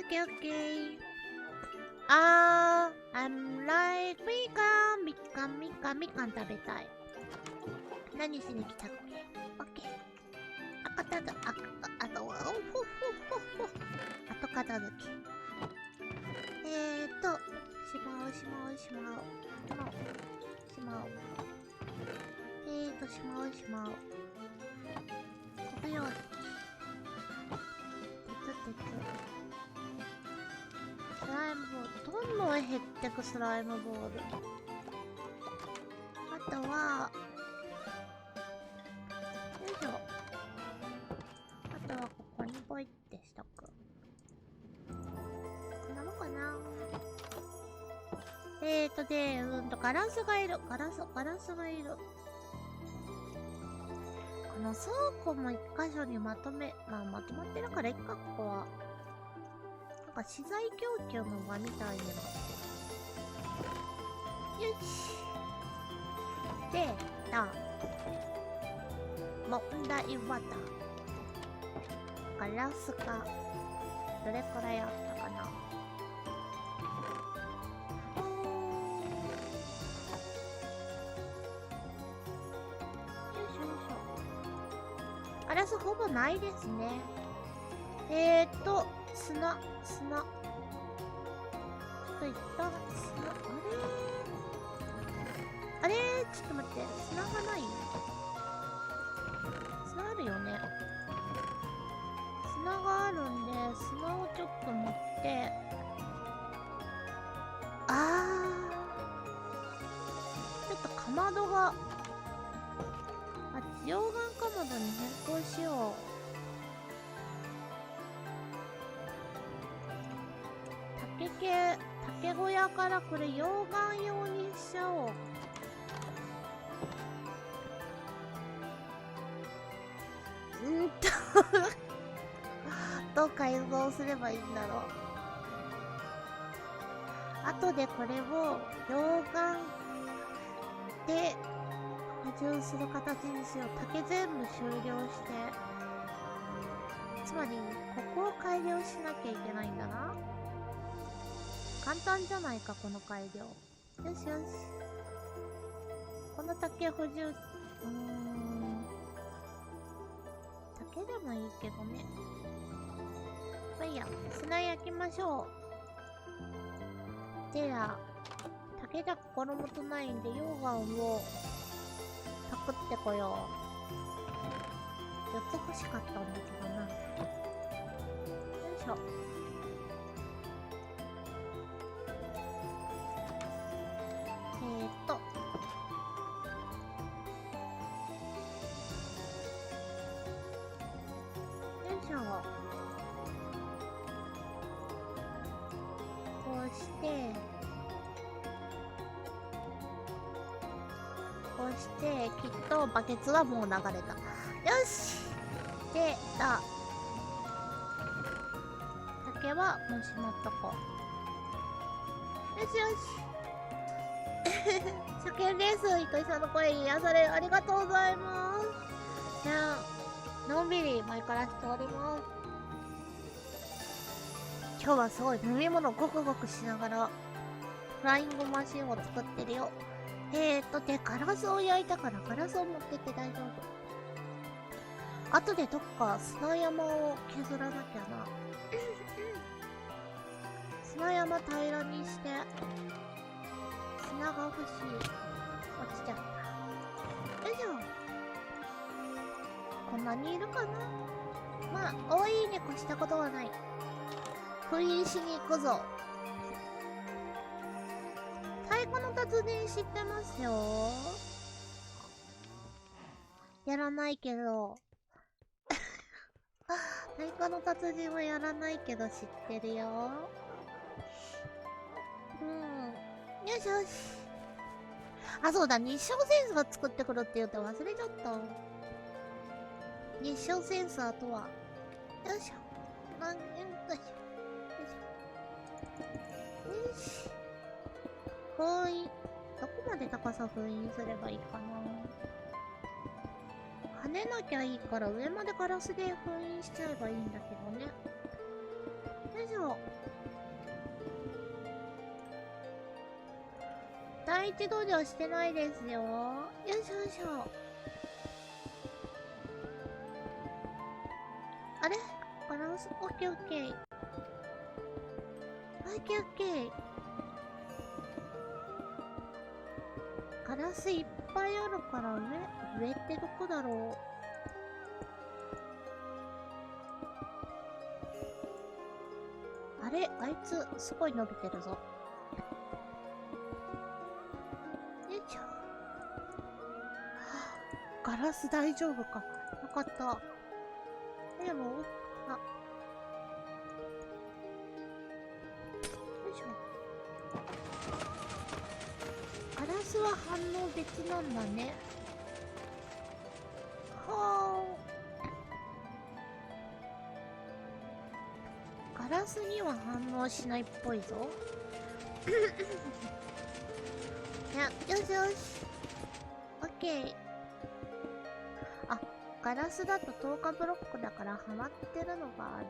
Okay. I'm like, みかん食べたい。何しに来たっけ？ OK。後片付け。しまう。飛ぶように。スライムボール。どんどん減ってくスライムボール。あとは、よいしょ。あとはここにポイってしとく。こんなもんかな。ガラスがいる。この倉庫も一箇所にまとまってるからいっか、ここは。なんか資材供給の場みたいになって。よし。で、問題はガラスか。どれくらいあったかな。スほぼないですね。砂。ちょっと一旦、あれちょっと待って、砂がない？砂あるよね。砂があるんで、砂をちょっと持って、ちょっとかまどが、溶岩かまどに変更しよう。竹小屋からこれ溶岩用にしちゃおう。どう改造すればいいんだろう。後でこれを溶岩で補充する形にしよう。竹全部終了して、つまりここを改良しなきゃいけないんだな。簡単じゃないかこの改良。よしよし、この竹補充、竹でもいいけどね。まあいいや、砂焼きましょう。じゃあ竹じゃ心もとないんで溶岩をパクってこよう。4つ欲しかったんだけどな。よいしょ。よいしょ。こうしてこうしてきっとバケツはもう流れた。よし。で竹はもうしまっとこう。よしよし。初見です。糸井さんの声に癒されありがとうございます。じゃあのんびり前からしております。今日はすごい飲み物ゴクゴクしながらフライングマシンを作ってるよ。でガラスを焼いたからガラスを持ってって大丈夫。後でどっか砂山を削らなきゃな。砂山平らにして砂が欲しい。落ちちゃった。よいしょ。こんなにいるかな。まあ多いに越したことはない。封印しに行くぞ。太鼓の達人知ってますよ。やらないけど太鼓の達人はやらないけど知ってるよ。よしよし。あ、そうだ、日照センサー作ってくるって言って忘れちゃった。日照センサーとは、よいしょ。よし。封印。どこまで高さ封印すればいいかな。跳ねなきゃいいから上までガラスで封印しちゃえばいいんだけどね。よいしょ。第一道場してないですよ。よいしょよいしょ。あれガラス、オッケーオッケー。オッケーオッケー。ガラスいっぱいあるから上ってどこだろう。あれあいつすごい伸びてるぞ。よいしょ。ガラス大丈夫か。よかった。でも、よいしょ。ガラスは反応別なんだね。はあ。ガラスには反応しないっぽいぞ。よしよし。オッケー。あ、ガラスだと10日ブロックだからはまってるのがある。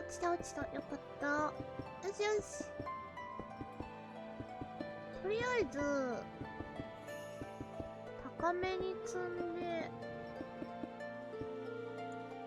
落ちた落ちた。よかった。よしよし。とりあえず高めに積んで、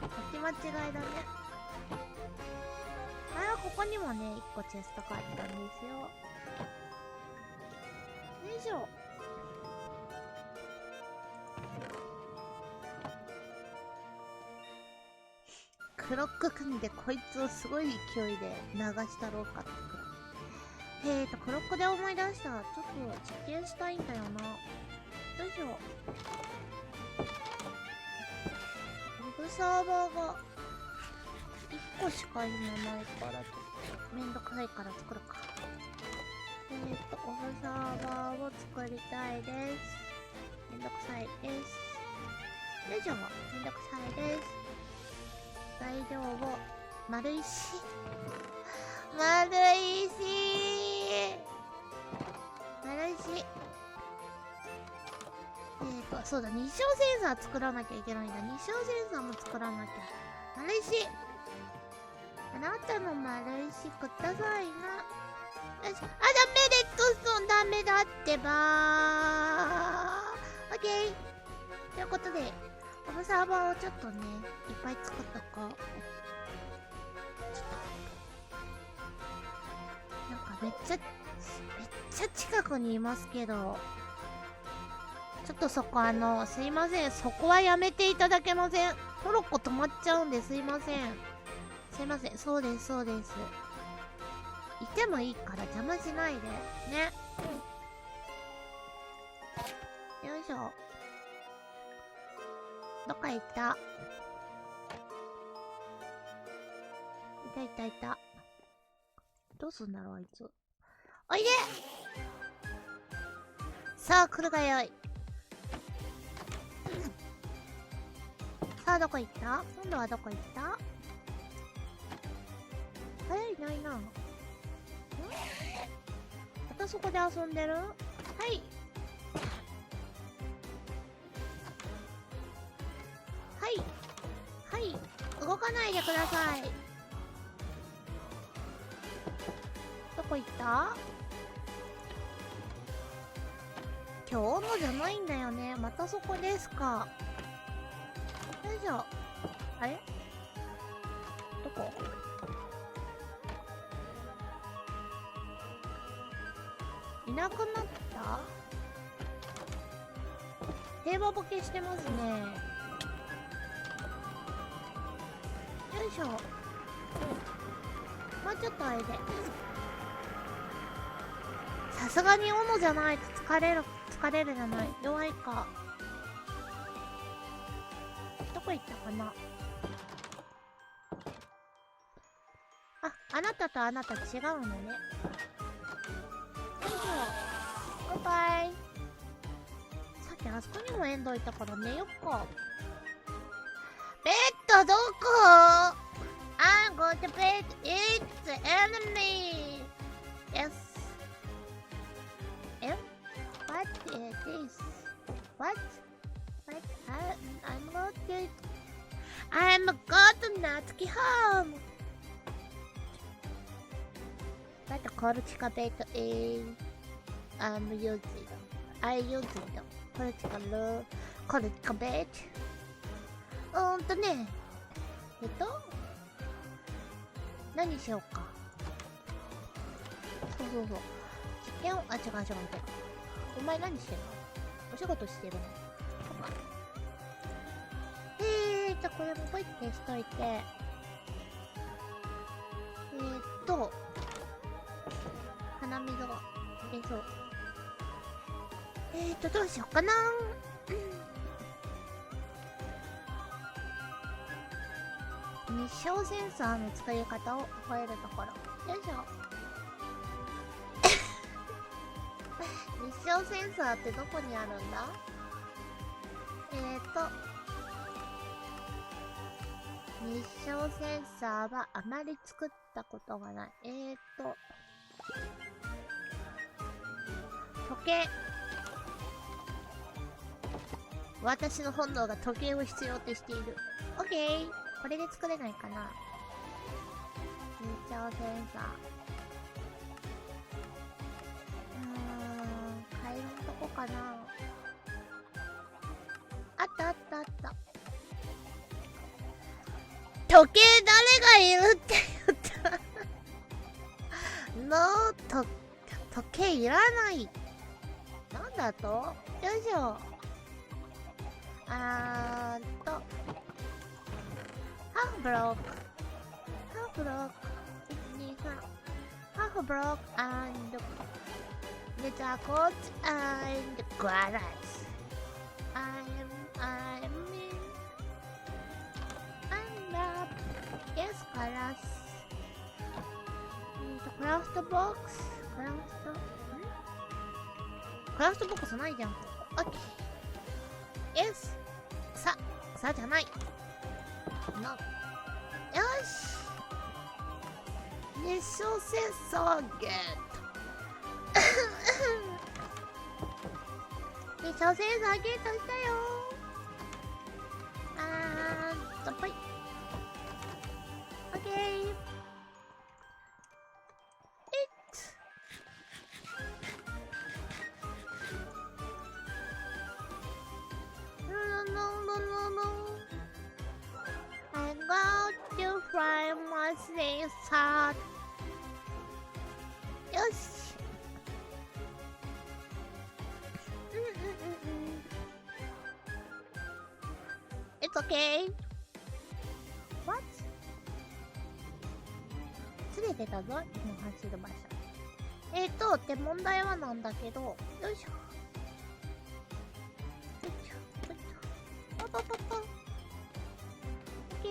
間違いだね。ここにもね、1個チェストがあったんですよ。よいしょ。クロック組んでこいつをすごい勢いで流したろうかってくらい。クロックで思い出した。ちょっと実験したいんだよな。よいしょ。ウェブサーバーが1個しか今ないからちょっとめんどくさいから作るか。オフサーバーを作りたいです。めんどくさいです。よいしょ。めんどくさいです。材料を丸石そうだ、日照センサー作らなきゃいけないんだ。日照センサーも作らなきゃ。丸石あなたの丸石くださいな。よし。ダメダメだってばー。オッケー。ということで、オブサーバーをちょっとね、いっぱい作っとこう。なんかめっちゃ近くにいますけど、ちょっとそこすいません。そこはやめていただけません。トロッコ止まっちゃうんですいません。すいません。そうです。いてもいいから邪魔しないで。ね。よいしょ。どっか行った。いた。どうすんだろう、あいつ。おいで！さあ、来るがよい。さあ、どこ行った？今度はどこ行った？いないな。またそこで遊んでる？はい。動かないでください。どこ行った？今日のじゃないんだよね。またそこですか。よいしょ。あれ？どこ？いなくなった？平和ボケしてますね。よいしょ。もうちょっとあれで。さすがに斧じゃないと疲れるじゃない。弱いか。どこ行ったかな。あなたとあなた違うのね。よいしょ。バイバイ。さっきあそこにもエンドいたから寝よっか。ベッドどこ？ I'm going to bed. It's the enemy. Yes. What is this? What? I'm not good. I'm going not to get home. What cortical bed is I'm using? I use it. Cortical bed. ね。何しようか。そう。実験を、違う。お前何してんの？お仕事してるの？これもポイってしといて。鼻水が出そう。どうしようかな。日照センサーの使い方を覚えるところ。よいしょ。日照センサーってどこにあるんだ？日照センサーはあまり作ったことがない。時計。私の本能が時計を必要としている。オッケー。これで作れないかな。日照センサー。回路のとこかな。あった。時計誰がいるって言ったの時計いらない。なんだと？よいしょ。ハーフブロック。ハーフブロックレザーコートグララス。I'm in Yes, ガラス。クラフトボックス。クラフトボックスないじゃん。オッケー。Yes。さじゃない。No。よし。熱唱センサーゲット。熱唱センサーゲットしたよ。ぽい。オッケー。I'm going to fly my sensor. よし。It's okay. What? 連れてたぞ、今走る場所。って問題はなんだけど、よいしょ。パパ。オッケー。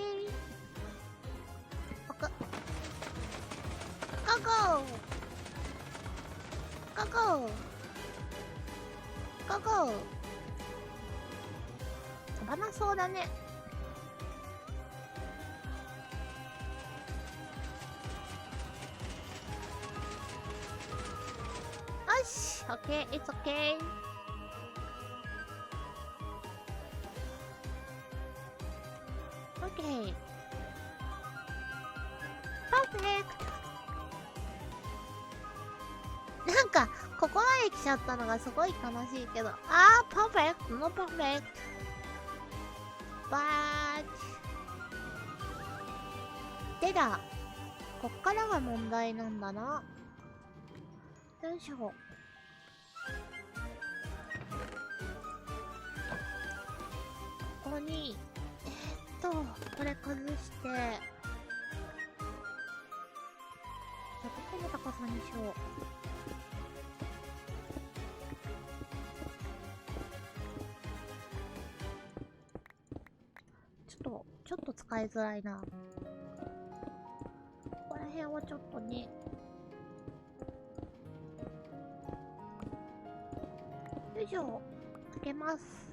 ゴー。飛ばなそうだね。よし、オッケー、it's okay。オッケー。パーフェクト。なんか、ここまで来ちゃったのがすごい悲しいけど。パーフェクト、ノーパーフェクト。バーチ。でだ。こっからが問題なんだな。よいしょ。ここに、これ外して、じゃあどこの高さにしよう。ちょっと使いづらいな。ここら辺をちょっとね。よいしょ。開けます。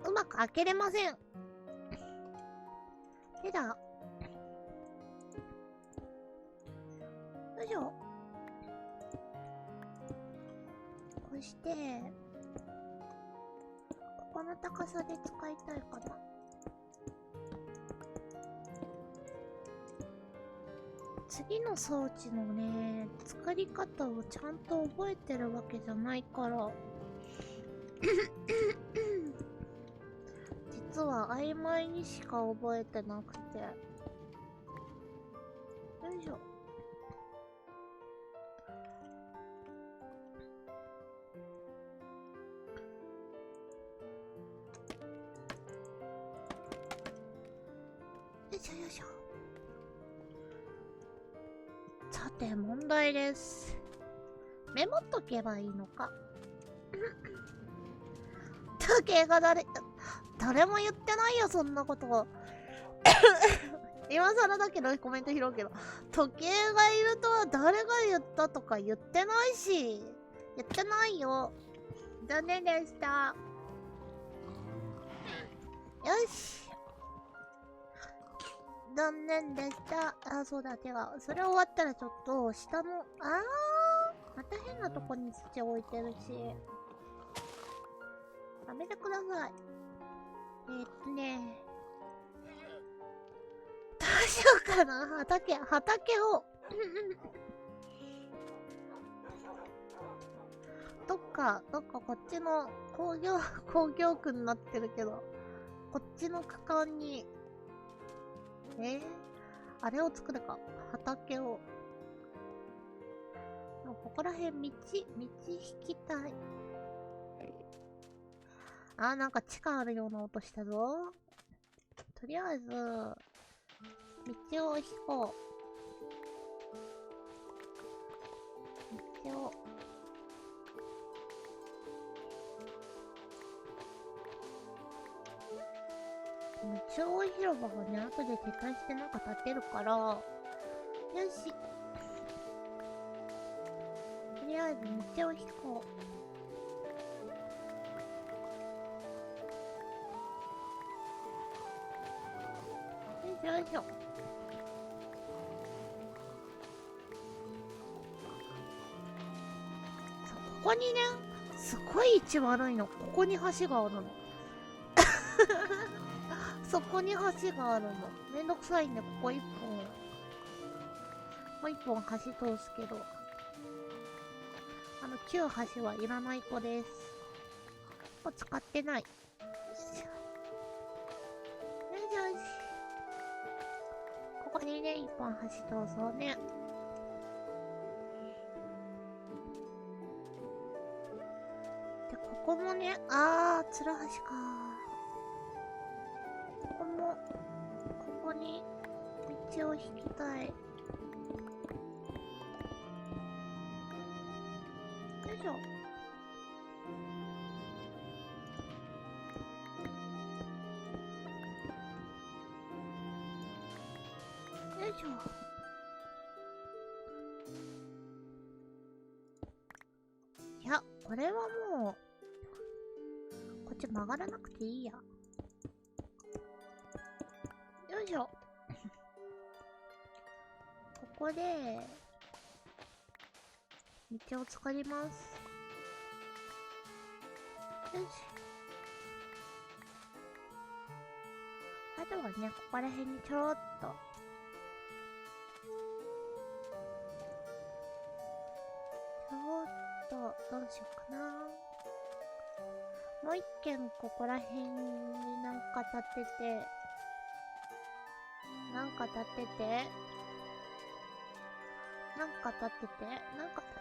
うまく開けれません。でだ。よいしょ。こうして、ここの高さで使いたいかな。次の装置のね、作り方をちゃんと覚えてるわけじゃないから実は曖昧にしか覚えてなくて。よいしょ。よいしょ。さて問題です。メモっとけばいいのか時計が誰も言ってないよ、そんなこと今更だけどコメント拾うけど、時計がいるとは誰が言ったとか言ってないし。言ってないよ。残念でした。よし。残念でした。そうだ、違う。それ終わったらちょっと、下の、また変なとこに土置いてるし。やめてください。どうしようかな。畑を。どっかこっちの工業区になってるけど、こっちの区間に、あれを作るか。畑を。ここら辺道引きたい。なんか地下あるような音したぞ。とりあえず、道を引こう。道を。中央広場がね、後で撤退してなんか建てるから、よし。とりあえず道を引こう。よいしょよいしょ。そう、ここにね、すごい位置悪いの。ここに橋があるの。そこに橋があるの。めんどくさいんで、ここ一本。もう一本橋通すけど。旧橋はいらない子です。もう使ってない。よいしょ。よいしょ。ここにね、一本橋通そうね。で、ここもね、つる橋か。ここに道を引きたい。よいしょ。よいしょ。いや、これはもう、こっち曲がらなくていいや。よいしょ。ここで、道を作ります。よし。あとはね、ここら辺にちょろっと。どうしようかな。もう一軒ここら辺になんか建てて、なんか建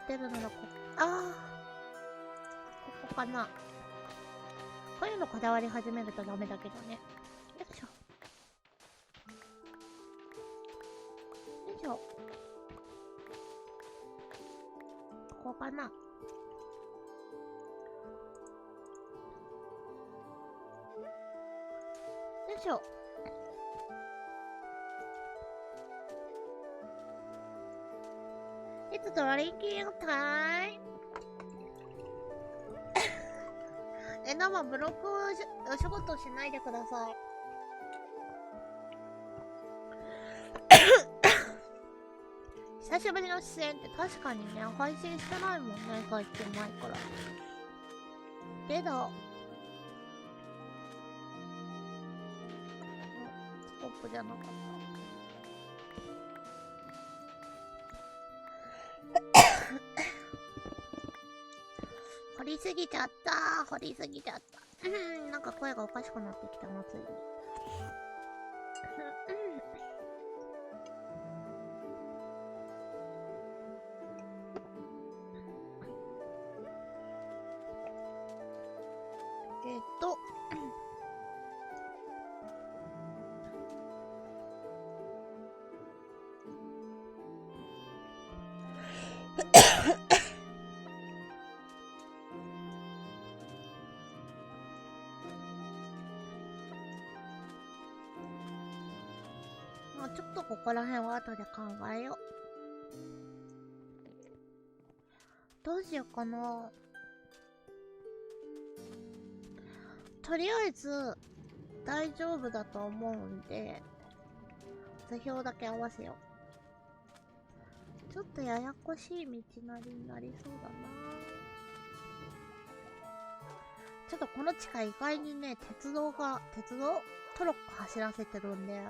てるのがここかな。こういうのこだわり始めるとダメだけどね。よいしょ。よいしょ。ここかな。よいしょ。It's drinking time. 生ブロックお仕事しないでください。久しぶりの出演って確かにね、配信してないもんね、最近前から。けど、スコップじゃなかった。掘りすぎちゃった。なんか声がおかしくなってきたな、ついに。まあちょっとここら辺は後で考えよう。どうしようかな。とりあえず大丈夫だと思うんで、座標だけ合わせよう。ちょっとややこしい道なりになりそうだな。ちょっとこの地下意外にね、鉄道トロッコ走らせてるんで、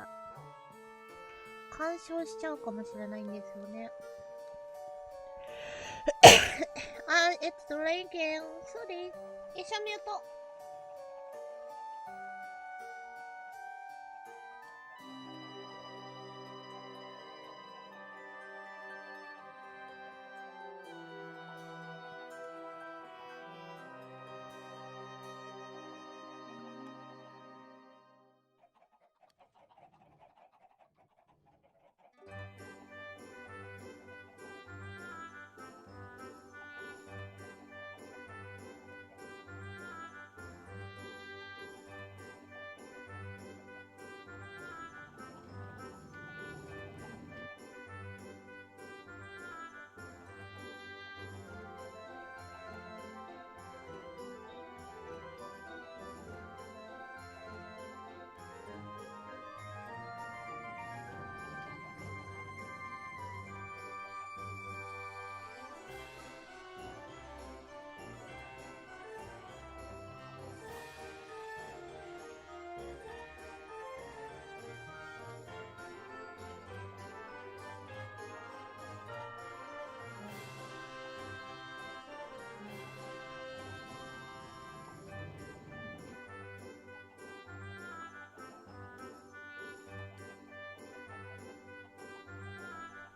干渉しちゃうかもしれないんですよね。It's drinking. Sorry. 一緒ミュート。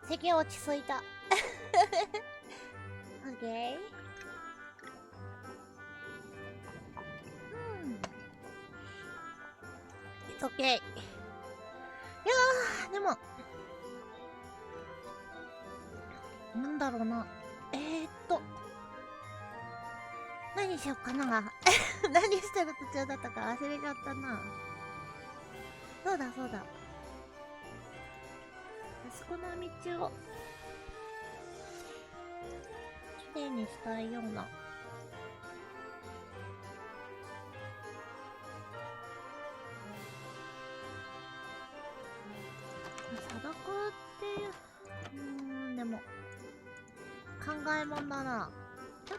席落ち着いた。オッケー。It's okay。いやー、でも、なんだろうな。何しよっかな。何してる途中だったか忘れちゃったな。そうだそうだ。あそこの道をきれいにしたいような。貞子ってでも考えもんだな。ち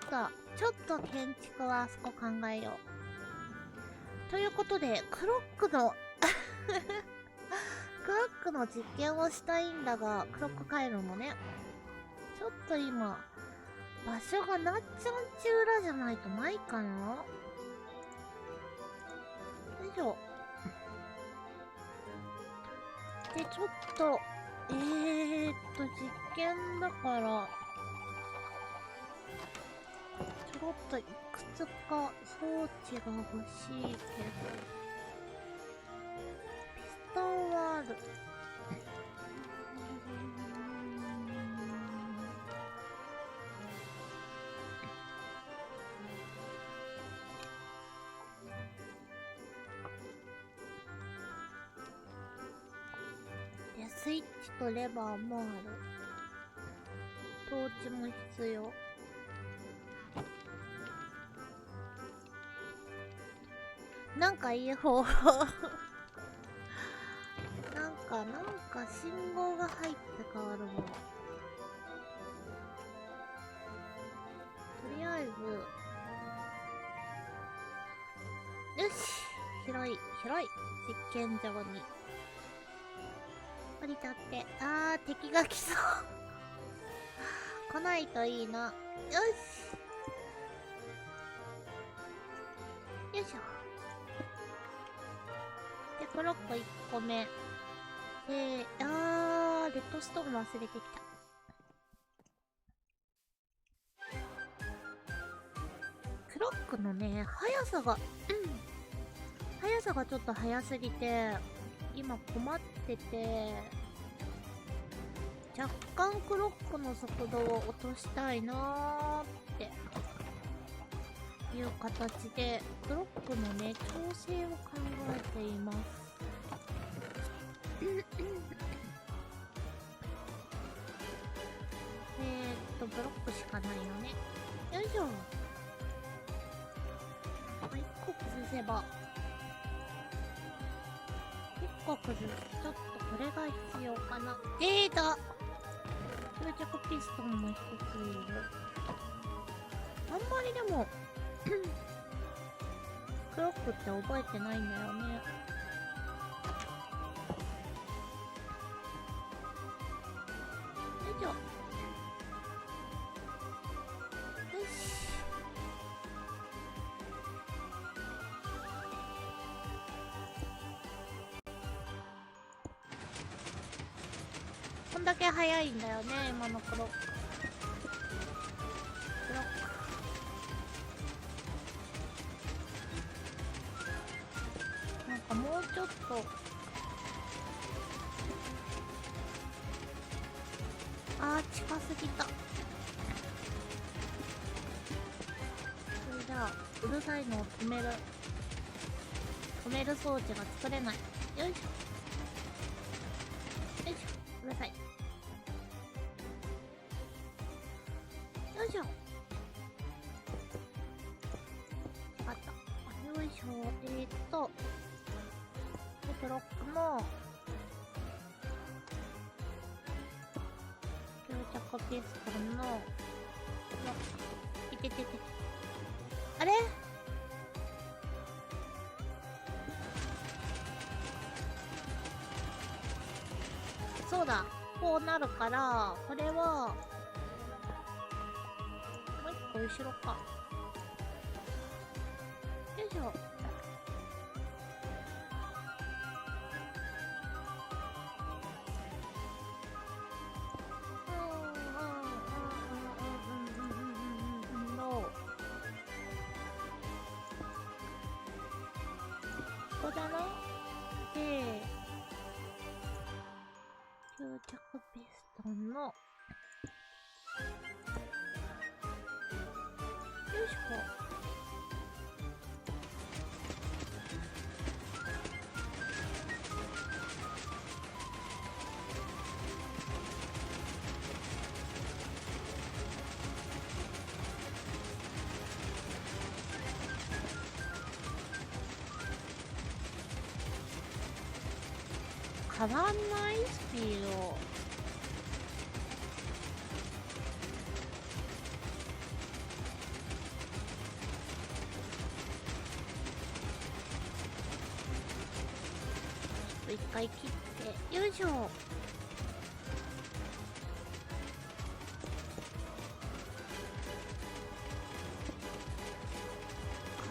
ょっと建築はあそこ考えよう。ということでクロックのクロックの実験をしたいんだが、クロック回路のね、ちょっと今場所がなっちゃんち裏じゃないとないかな。よいしょ。で、ちょっと実験だからちょろっといくつか装置が欲しいけど、ピストンはある。で、スイッチとレバーもある。トーチも必要。なんかいい方法なんか信号が入って変わるもの。とりあえずよし、広い実験場に降り立って。敵が来そう来ないといいな。よしよいしょ。で、クロック1個目。で、レッドストーン忘れてきた。クロックのね、速さがちょっと速すぎて、今困ってて、若干クロックの速度を落としたいなーっていう形で、クロックのね、調整を考えています。ブロックしかないよね。よいしょ。1個崩せば。1個崩す。ちょっとこれが必要かな。データ吸着ピストンも1ついる。あんまりでもクロックって覚えてないんだよね。よいしょ。よいしこんだけ早いんだよね、今のクロック。クロック。なんかもうちょっと。あー、近すぎた。それじゃあ、うるさいのを止める装置が作れない。よいしょ。よいしょ。うるさい。よいしょ。あった。よいしょ。で、ブロックの、吸着ピストルの、いててて。あれ？そうだ。こうなるから、これは、もう一個後ろか。よいしょ。ここじゃない？で、吸着ピストンの、よいしょ。変わんないスピード。一回切って、よいしょ。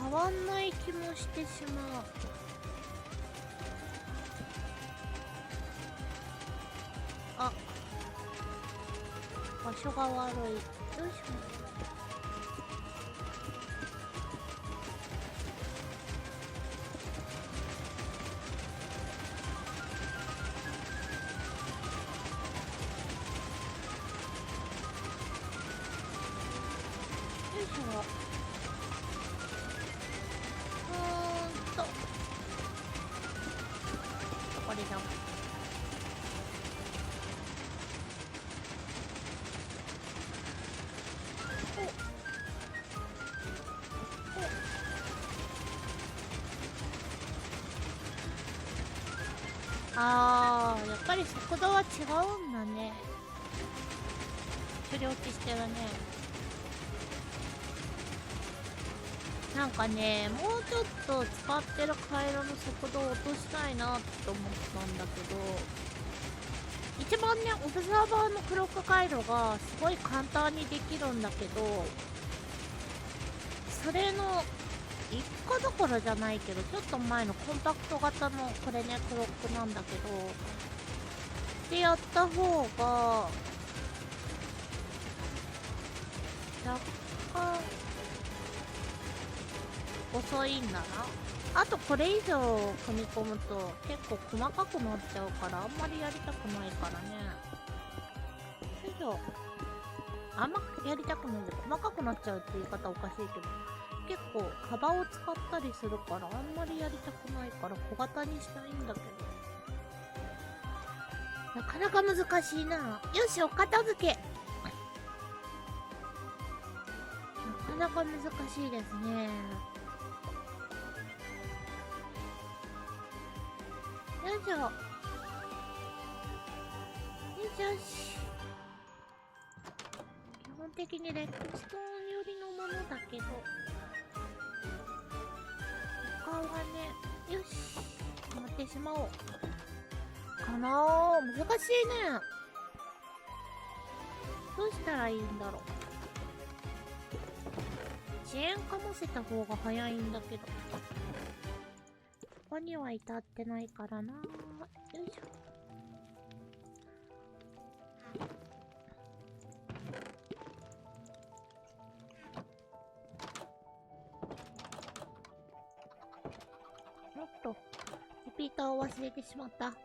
変わんない気もしてしまう。あ、場所が悪い。よいしょ。よいしょ。これだ。あー、やっぱり速度は違うんだね。処理落ちしてるね。なんかね、もうちょっと使ってる回路の速度を落としたいなって思ったんだけど、一番ね、オブザーバーのクロック回路がすごい簡単にできるんだけど、それの1個どころじゃないけど、ちょっと前のコンパクト型のこれね、クロックなんだけど、でやった方が、若干、遅いんだな。あとこれ以上組み込むと結構細かくなっちゃうからあんまりやりたくないからね。よいしょ。あんまやりたくないんで細かくなっちゃうって言い方おかしいけど、結構幅を使ったりするからあんまりやりたくないから小型にしたいんだけど、なかなか難しいな。よし、お片付け。なかなか難しいですね。よいしょ。よしよし。基本的にレッドストーン寄りのものだけど、他はね、よし。止まってしまおう。かなー、難しいね。どうしたらいいんだろう。遅延かませた方が早いんだけど。ここには至ってないからな。よいしょ。おっと、リピーターを忘れてしまった。こ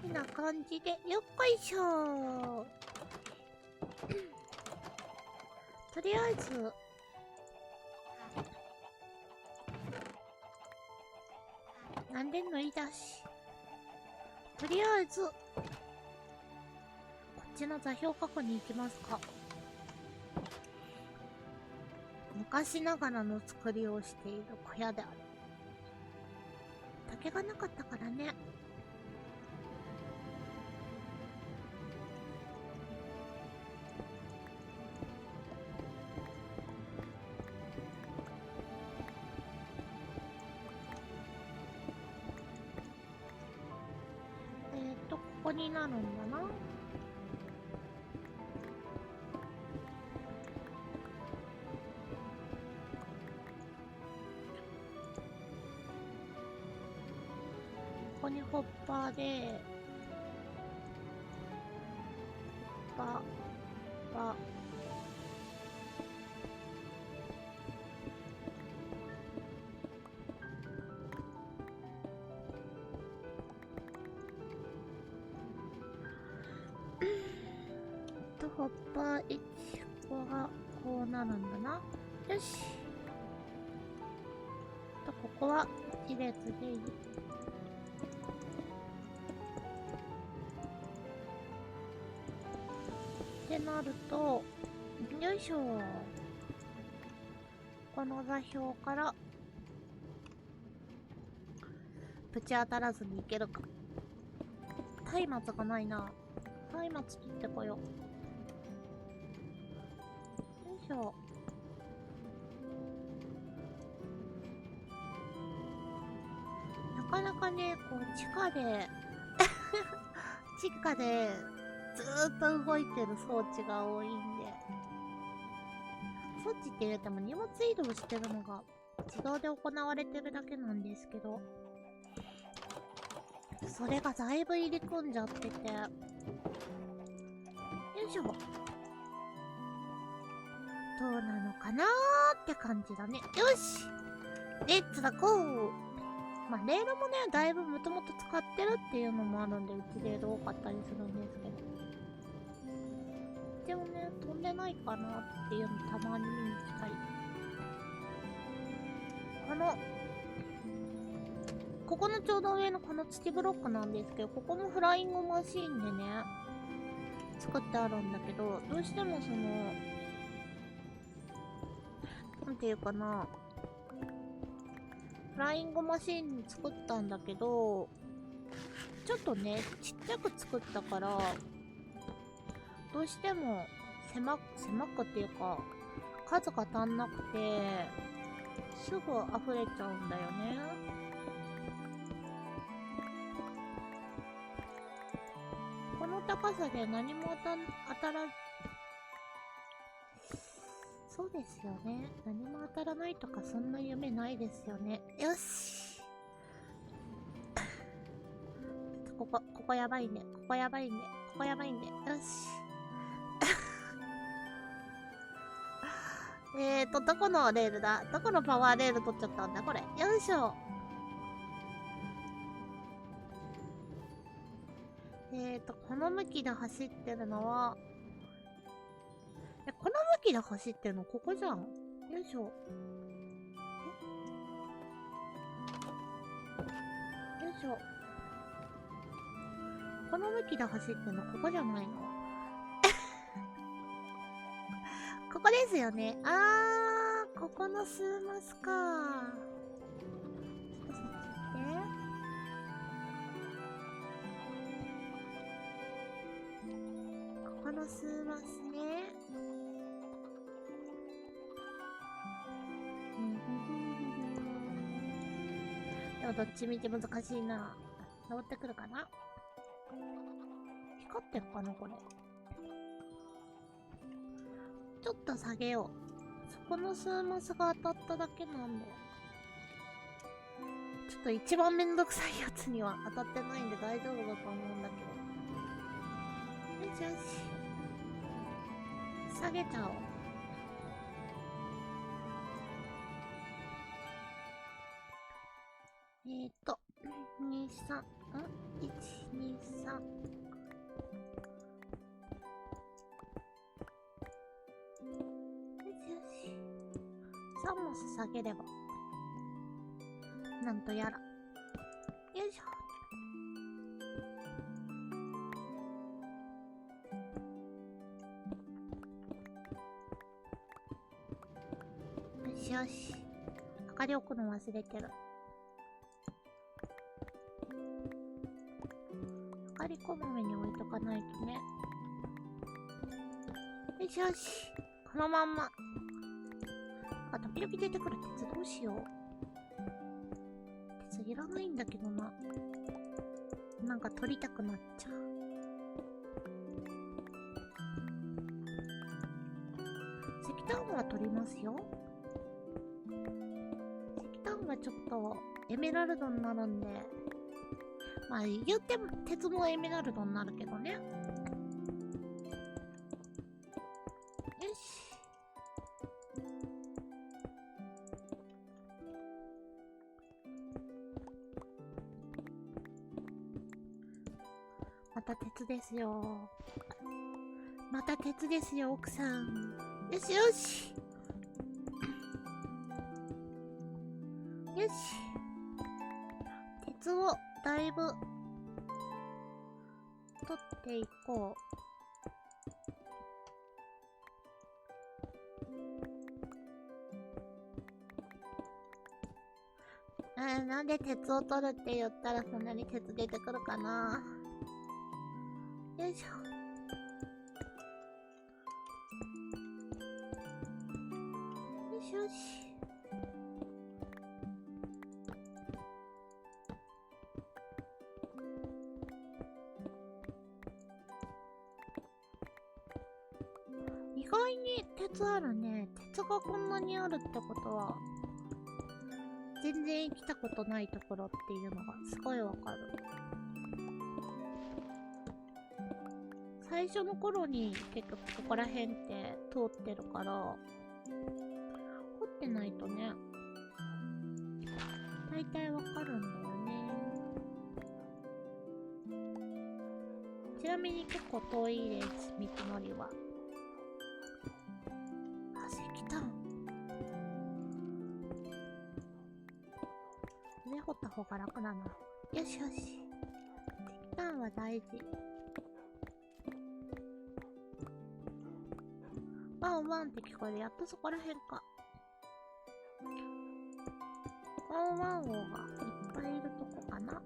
んな感じで、よっこいしょ。とりあえず、なんで脱いだし。とりあえず、こっちの座標確認行きますか。昔ながらの作りをしている小屋である。竹がなかったからね。ここになるんだな。ここにホッパーで、バ、バ、ホッパー1、ここがこうなるんだな。よし。ここは1列でいい。ってなると、よいしょ。この座標からぶち当たらずにいけるか。松明がないな。松明取ってこよう。よいしょ。なかなかね、こう地下で地下でずーっと動いてる装置が多いんで、装置って言っても荷物移動してるのが自動で行われてるだけなんですけど、それがだいぶ入り組んじゃってて、よいしょ。どうなのかなーって感じだね。よし、レッツだゴー。まあ、レールもね、だいぶもともと使ってるっていうのもあるんで、うちレール多かったりするんですけど。でもね、飛んでないかなっていうのたまに見に来たり。ここのちょうど上のこの土ブロックなんですけど、ここもフライングマシーンでね、作ってあるんだけど、どうしてもその、なんていうかな、フライングマシーン作ったんだけど、ちょっとね、ちっちゃく作ったから、どうしても狭くっていうか、数が足んなくて、すぐ溢れちゃうんだよね。この高さで何も当たら、そうですよね。何も当たらないとかそんな夢ないですよね。よし。ここやばいね。ここやばいね。ここやばいね。よし。どこのレールだ？どこのパワーレール取っちゃったんだこれ。よいしょ。この向きで走ってるのは、この向きで走ってるのここじゃん。よいしょ。よいしょ。この向きで走ってるのここじゃないのここですよね。ここのスーマスか。ちょっとそっち行って。ここのスーマスね。でもどっちみち難しいな。登ってくるかな？光ってるかなこれ。ちょっと下げよう。そこのスーマスが当たっただけなんだよ。ちょっと一番めんどくさいやつには当たってないんで大丈夫だと思うんだけど。しよし。下げちゃおう。2、3、1、2、3。よしよし。3も捧げれば。なんとやら。よいしょ。よしよし。明かり置くの忘れてる。明かりこまめに置いとかないとね。よしよし。このまんま。あ、時々出てくる鉄どうしよう。鉄いらないんだけどな。なんか取りたくなっちゃう。石炭は取りますよ。石炭はちょっとエメラルドになるんで、まあ言っても鉄もエメラルドになるけどね。よし。また鉄ですよ。また鉄ですよ、奥さん。よしよし。よし。鉄をだいぶ取っていこう。なんで鉄を取るって言ったらそんなに鉄出てくるかな。よいしょ。よしよし。意外に鉄あるね。鉄がこんなにあるってことは全然来たことないところっていうのがすごいわかる。最初の頃に結局ここら辺って通ってるから掘ってないとね大体わかるんだよね。ちなみに結構遠いです、道のりは。あ、石炭上掘った方が楽だな。よしよし。石炭は大事。ワンワンって聞こえる。やっとそこらへんか。ワンワン王がいっぱいいるとこかな。よ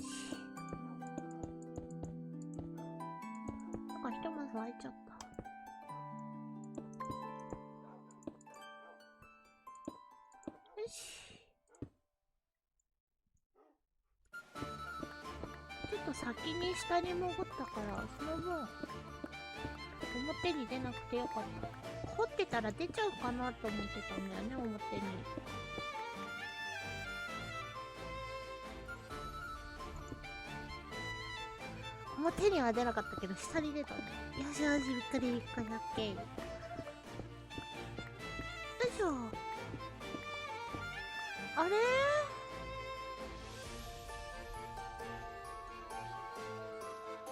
し。なんかひとまず開いちゃった。よし。ちょっと先に下に潜ったからその分表に出なくてよかった。掘ってたら出ちゃうかなと思ってたんだよね、表に。表には出なかったけど下に出たね。よしよし、びっくりびっくり。オッケー。よいしょ。あれ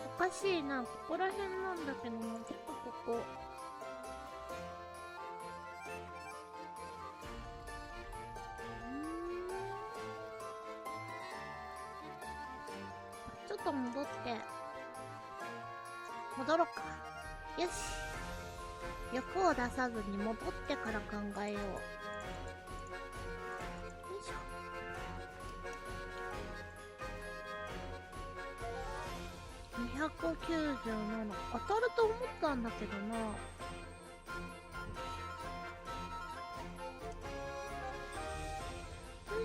おかしいな。ここら辺なんだけどな。ちょっとここ。ちょっと戻って戻ろうか。よし。欲を出さずに戻ってから考えよう。よいしょ。297。当たると思ったんだけどな。よ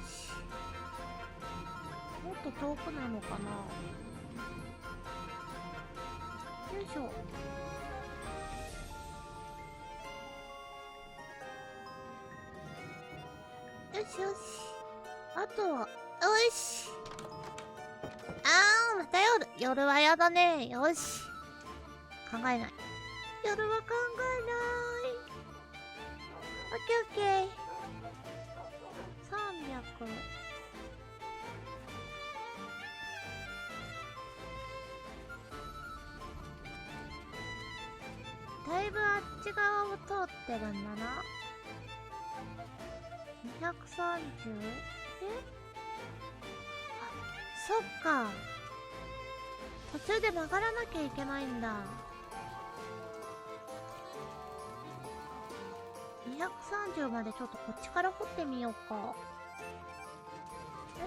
し。もっと遠くなのかな。よいしょ。よしよし。あとは、よし。また夜。夜はやだね。よし。考えない。夜は考えない。オッケーオッケー。300。だいぶあっち側を通ってるんだな。230？ そっか。途中で曲がらなきゃいけないんだ。230までちょっとこっちから掘ってみようか。よ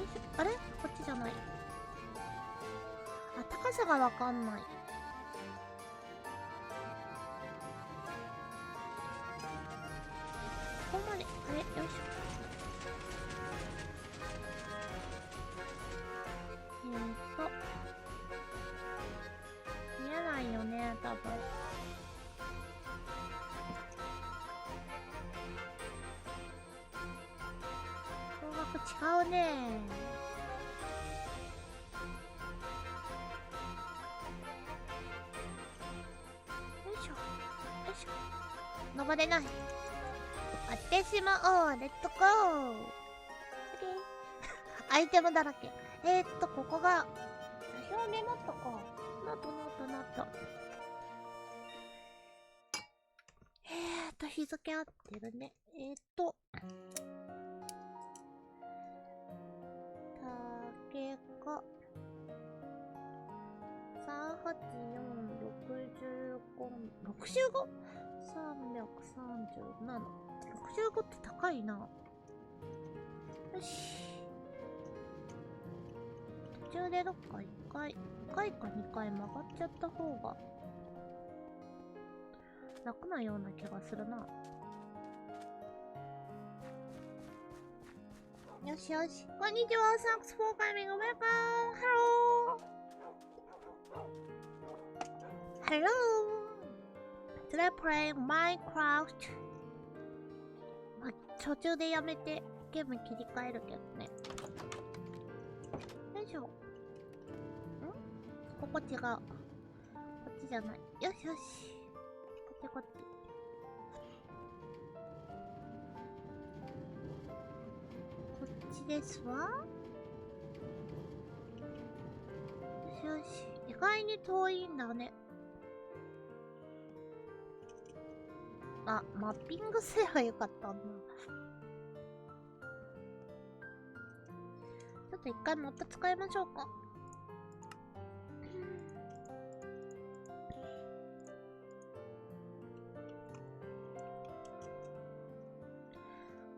いしょ。あれこっちじゃない。あ、高さがわかんない。ここまで。あれよいしょ。見えないよね、多分。方角違うね。よいしょ。よいしょ。登れない。私もレッツゴー。アイテムだらけ。ここが、座標メモっとこう。ノート。日付合ってるね。竹か。38465？337。65って高いな。よし。途中でどっか1回か2回曲がっちゃった方が楽なような気がするな。よしよし。こんにちは。Thanks for coming. Welcome. Hello. Today playing Minecraft. 途中でやめてゲーム切り替えるけどね。よいしょ。ここ違う。こっちじゃない。よしよし。こっち。こっちですわ。よしよし。意外に遠いんだね。あ、マッピングすればよかったんだ。ちょっと一回マップ使いましょうか。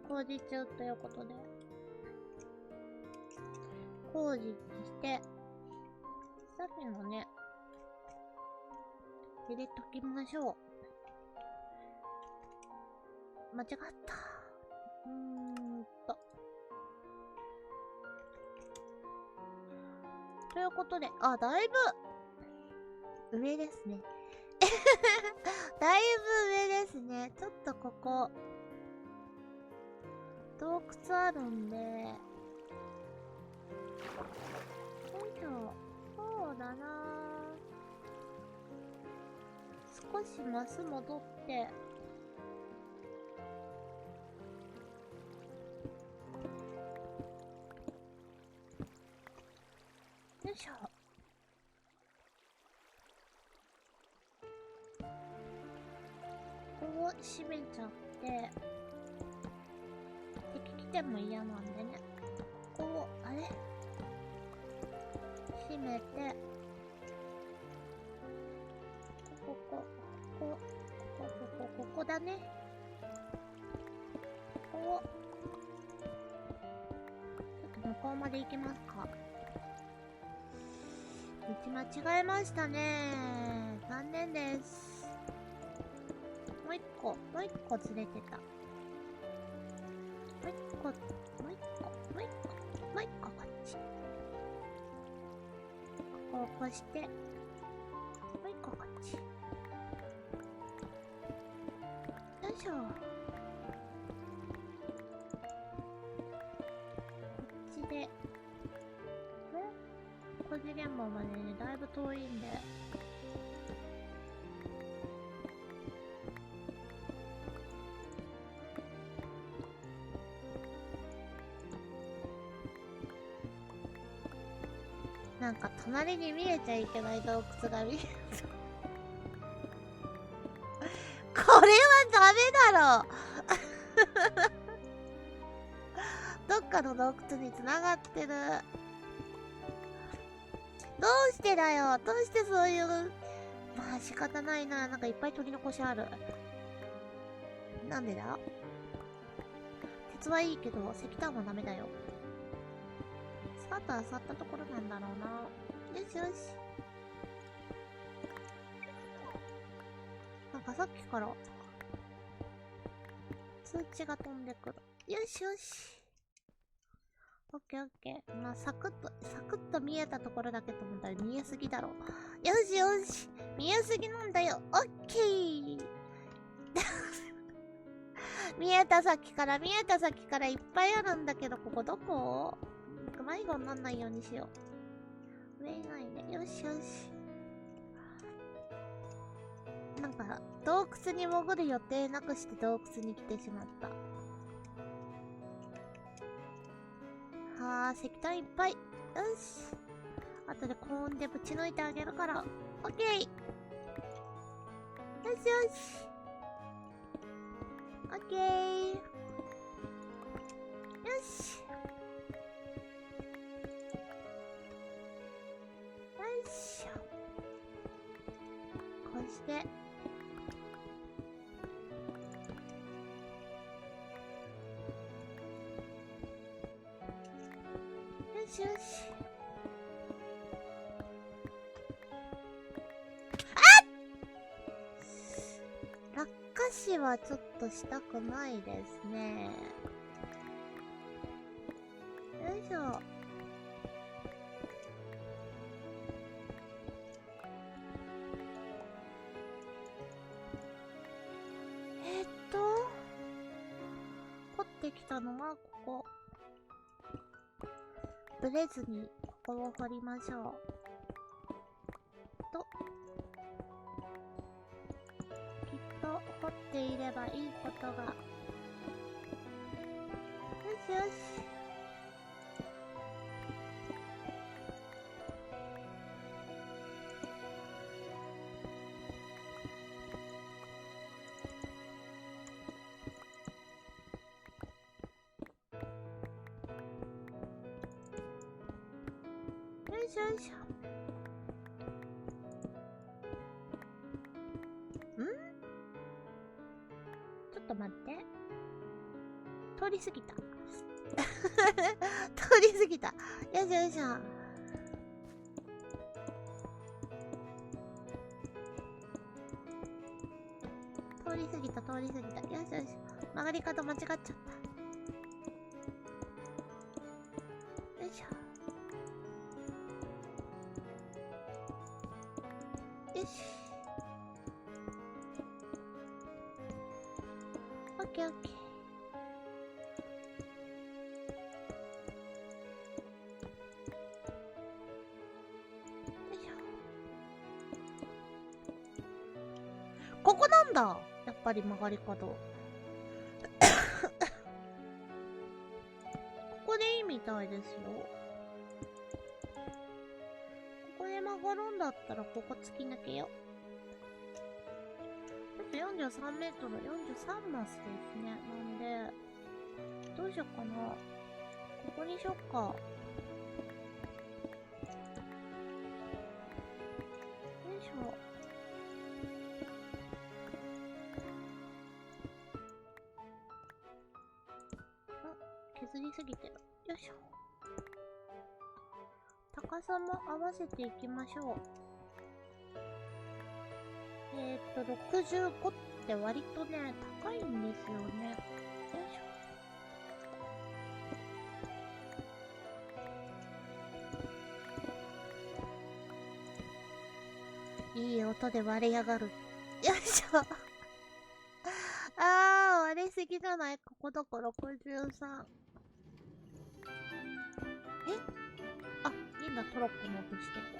工事中ということで。工事にして、さっきのね、入れときましょう。間違った。ということで、だいぶ上ですね。だいぶ上ですね。ちょっとここ、洞窟あるんで、よいしょ。そうだな。少しマス戻って、よいしょ。ここを閉めちゃって、敵来ても嫌なんでね。ここを、あれ閉めて、ここだね。ここを、ちょっと向こうまで行きますか。道間違えましたね。残念です。もう一個ずれてた。もう一個こっち。ここをこして、もう一個こっち。よいしょ。こっちで、工事現場までね、だいぶ遠いんで、なんか隣に見えちゃいけない洞窟が見える。これはダメだろ。どっかの洞窟に繋がってる。どうしてだよ。どうしてそういう。まあ仕方ないな。なんかいっぱい取り残しある。なんでだ？鉄はいいけど石炭はダメだよ。スカートは去ったところなんだろうな。よしよし。なんかさっきから通知が飛んでくる。よしよし。オッケーオッケー。まあサクッと見えたところだけと思ったら見えすぎだろ。よしよし。見えすぎなんだよ。オッケー。見えた先からいっぱいあるんだけど、ここどこ？迷子になんないようにしよう。上以外で。よしよし。なんか、洞窟に潜る予定なくして洞窟に来てしまった。はあ、石炭いっぱい。よし。後で高温でぶち抜いてあげるから。オッケー。よしよし。オッケー。よし。よいしょ。こうして。よしよし。落下死はちょっとしたくないですね。よいしょ。掘ってきたのはここ。ブレずにここを掘りましょう。と。きっと掘っていればいいことが。よしよし。よいしょよいしょ。ちょっと待って。通り過ぎた。通り過ぎた。よいしょよいしょ。通り過ぎた。よいしょよいしょ。曲がり方間違っちゃった。よいしょ。よし。オッケーオッケー。ここなんだ。やっぱり曲がり角。ここでいいみたいですよ。ここで曲がるんだったらここ突き抜けよ。43メートル、43マスですね。なんで、どうしよっかな。ここにしよっか。よいしょ。削りすぎてる。よいしょ。高さも合わせていきましょう。65って割とね、高いんですよね。よいしょ。いい音で割れやがる。よいしょ。割れすぎじゃない？ここどこ63。みんなトロッコも落としてて。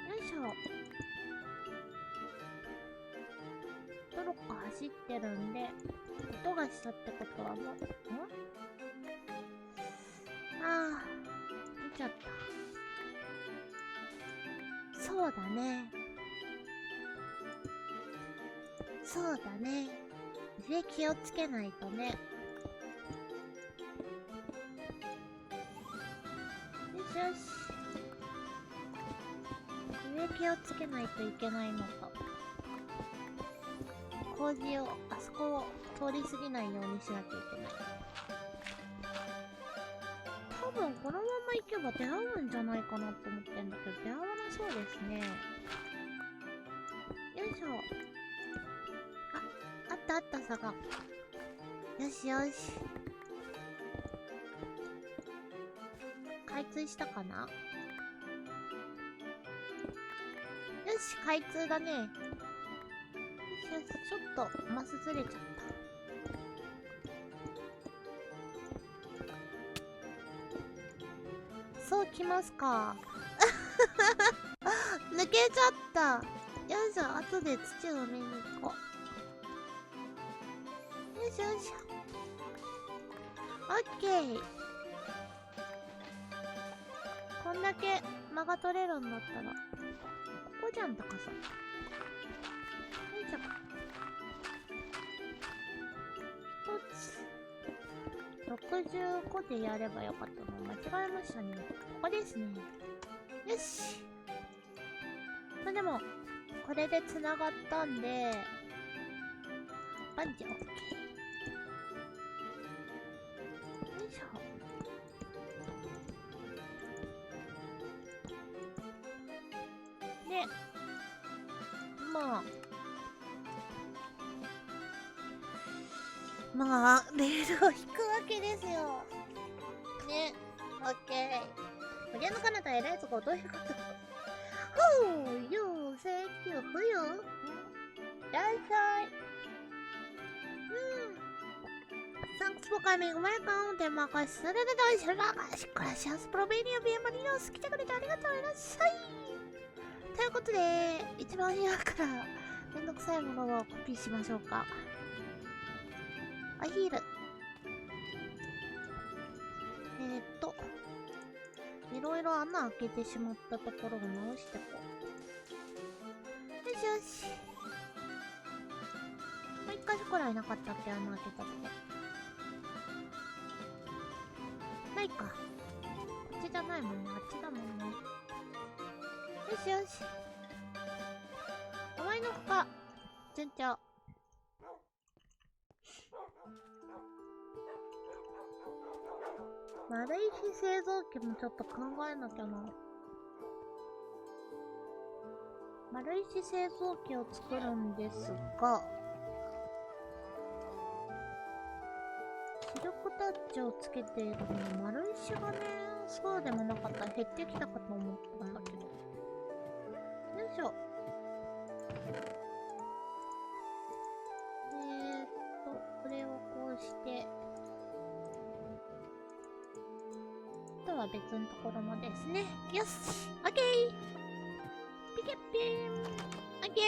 よいしょ。トロッコ走ってるんで、音がしたってことはもう、出ちゃった。そうだね。そうだね。上気をつけないとね。よしよし。上気をつけないといけないのと、工事を、あそこを通り過ぎないようにしなきゃいけない。多分このまま行けば出会うんじゃないかなと思ってんだけど、出会わなそうですね。よいしょ。あったあった差が。よしよし。開通したかな。よし、開通だね。よしよし、ちょっとマスずれちゃった。そうきますか。抜けちゃった。よいしょ、後で土を埋めに行こう。よいしょよいしょ。オッケー。こんだけ間が取れるんだったら、ここじゃん、高さ。よいしょ。一つ。65でやればよかったの。間違えましたね。ここですね。よし。まあでも、これで繋がったんで、バンジー OK。よいしょ。で、まあ、レールを引くわけですよ。ね、オッケー。無限の彼方へレッツゴー、どういうことほう、よう、センキュー、ふゆ。いらっしゃい。Thanks for coming, welcome, 手任せするでどいしるばかし、クラシアスプロベニアビエマリノス来てくれてありがとう、いらっしゃい。ということで、一番今からめんどくさいものをコピーしましょうか。アヒール。いろいろ穴開けてしまったところを直してこう。よしよし。もう一箇所くらいなかったっけ、穴開けたとこ。ないか。こっちじゃないもんね。あっちだもんね。よしよし。思いのほか、順調。丸石製造機もちょっと考えなきゃな。丸石製造機を作るんですが、視力タッチをつけているのに丸石がね、そうでもなかったら減ってきたかと思ったんだけど。よいしょ。これをこうして、あとは別のところもですね。よし！オッケー！ピケッピーン！オッケ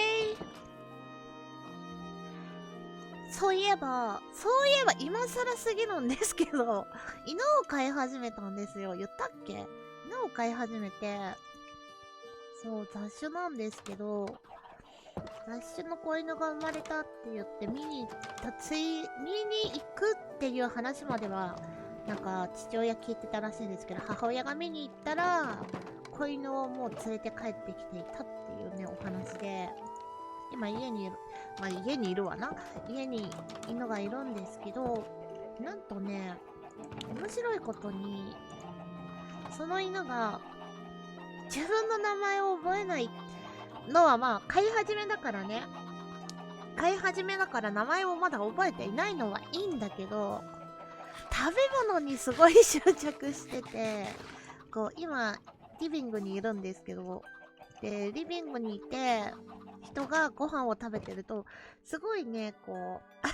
ー！そういえば今更すぎるんですけど、犬を飼い始めたんですよ。言ったっけ？犬を飼い始めて、そう、雑種なんですけど、雑種の子犬が生まれたって言って見に行くっていう話までは、なんか父親聞いてたらしいんですけど、母親が見に行ったら、子犬をもう連れて帰ってきていたっていうね、お話で、今家にいる、まあ家にいるわな。家に犬がいるんですけど、なんとね、面白いことに、その犬が自分の名前を覚えないのはまあ飼い始めだからね。飼い始めだから名前をまだ覚えていないのはいいんだけど、食べ物にすごい執着してて、こう今リビングにいるんですけど、でリビングにいて人がご飯を食べてるとすごいね、こう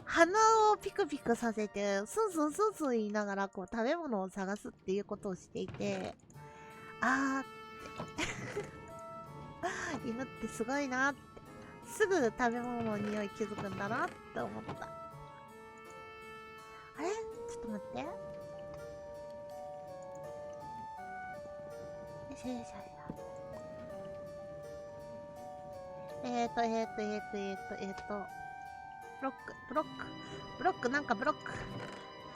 鼻をピクピクさせてスンスンスンスン言いながらこう食べ物を探すっていうことをしていて、あーって犬ってすごいなって、すぐ食べ物の匂い気づくんだなって思った。あれちょっと待って。よいしょよいしょ。ブロック、ブロック、ブロック、なんかブロック、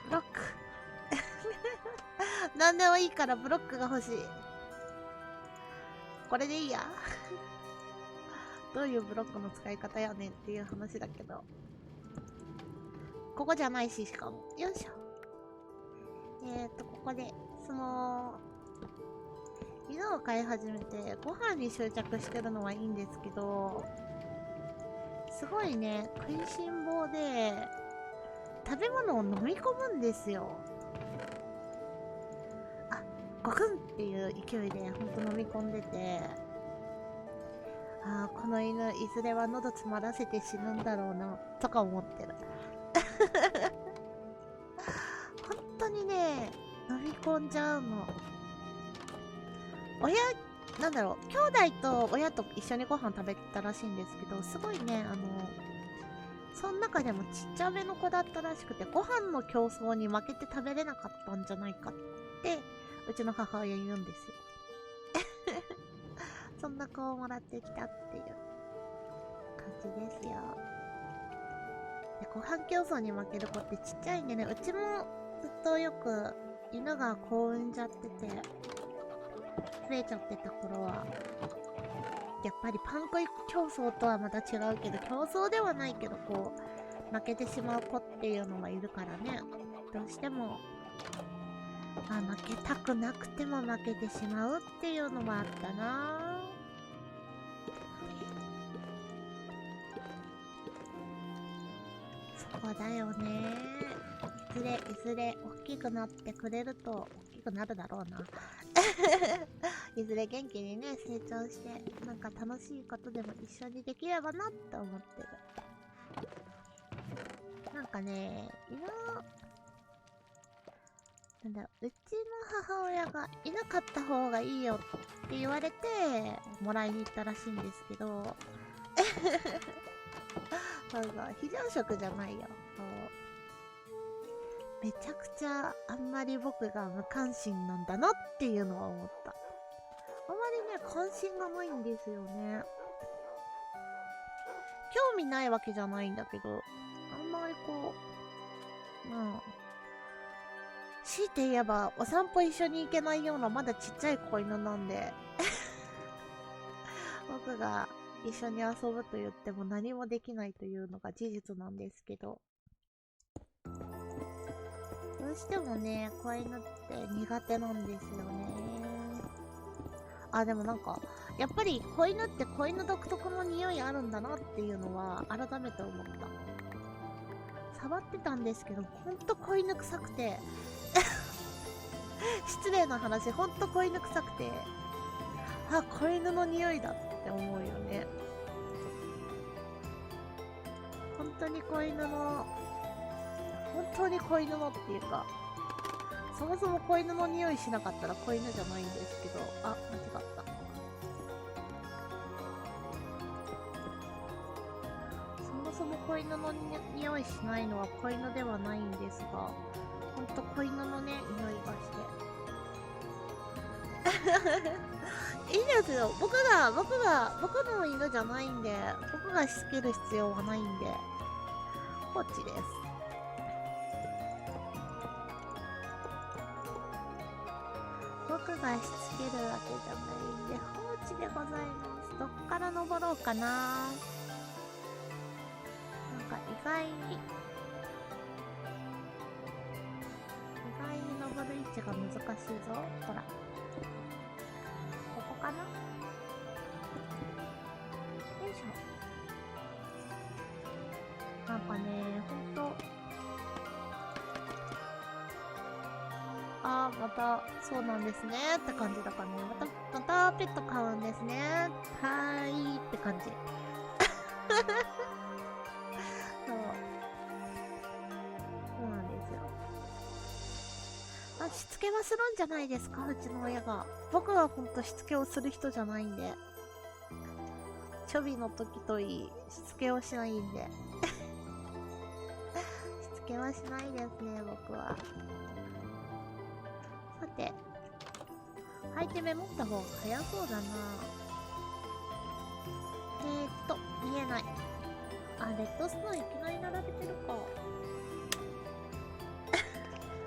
ブロック。なんでもいいからブロックが欲しい。これでいいや。どういうブロックの使い方やねんっていう話だけど。ここじゃないし、しかも。よいしょ。ここで、犬を飼い始めて、ご飯に執着してるのはいいんですけど、すごいね、食いしん坊で、食べ物を飲み込むんですよ。あ、ゴクンっていう勢いでほんと飲み込んでて、ああ、この犬、いずれは喉詰まらせて死ぬんだろうな、とか思ってる。本当にね、飲み込んじゃうの。なんだろう、兄弟と親と一緒にご飯食べてたらしいんですけど、すごいね、その中でもちっちゃめの子だったらしくて、ご飯の競争に負けて食べれなかったんじゃないかって、うちの母親言うんですよ。そんな子をもらってきたっていう感じですよ。で、ご飯競争に負ける子ってちっちゃいんでね、うちもずっとよく犬が子を産んじゃってて、増えちゃってた頃は、やっぱりパン食い競争とはまた違うけど、競争ではないけど、こう、負けてしまう子っていうのはいるからね。どうしても、負けたくなくても負けてしまうっていうのはあったなぁ。そうだよね。いずれ大きくなってくれると、大きくなるだろうな。いずれ元気にね、成長して、なんか楽しいことでも一緒にできればなって思ってる。なんかね、なんだろう、うちの母親が犬飼った方がいいよって言われて、もらいに行ったらしいんですけど、そうそう、非常食じゃないよ。めちゃくちゃあんまり僕が無関心なんだなっていうのは思った。あまりね、関心がないんですよね。興味ないわけじゃないんだけど、あんまりこう、強いて言えばお散歩一緒に行けないようなまだちっちゃい子犬なんで、僕が一緒に遊ぶと言っても何もできないというのが事実なんですけど、どうしてもね、子犬って苦手なんですよね。あ、でもなんか、やっぱり子犬って子犬独特の匂いあるんだなっていうのは改めて思った。触ってたんですけど、ほんと子犬臭くて、失礼な話、ほんと子犬臭くて、あ、子犬の匂いだって思うよね。本当に子犬のっていうか、そもそも子犬の匂いしなかったら子犬じゃないんですけど、あ、間違った。そもそも子犬の匂いしないのは子犬ではないんですが、ほんと子犬のね、匂いがして。いいですよ。僕の犬じゃないんで、僕がしつける必要はないんで、放置です。僕がしつけるわけじゃないんで、放置でございます。どっから登ろうかな。なんか意外に登る位置が難しいぞ。ほら。ここかな？よいしょ。なんかね、ほんと。あー、また、そうなんですねって感じだからね。またペット飼うんですね。はーいって感じ。そう。そうなんですよ。しつけはするんじゃないですか、うちの親が。僕はほんとしつけをする人じゃないんで。ちょびの時といい、しつけをしないんで。しつけはしないですね、僕は。さて、アイテム持った方が早そうだな。見えない。あ、レッドストーンいきなり並べてるか。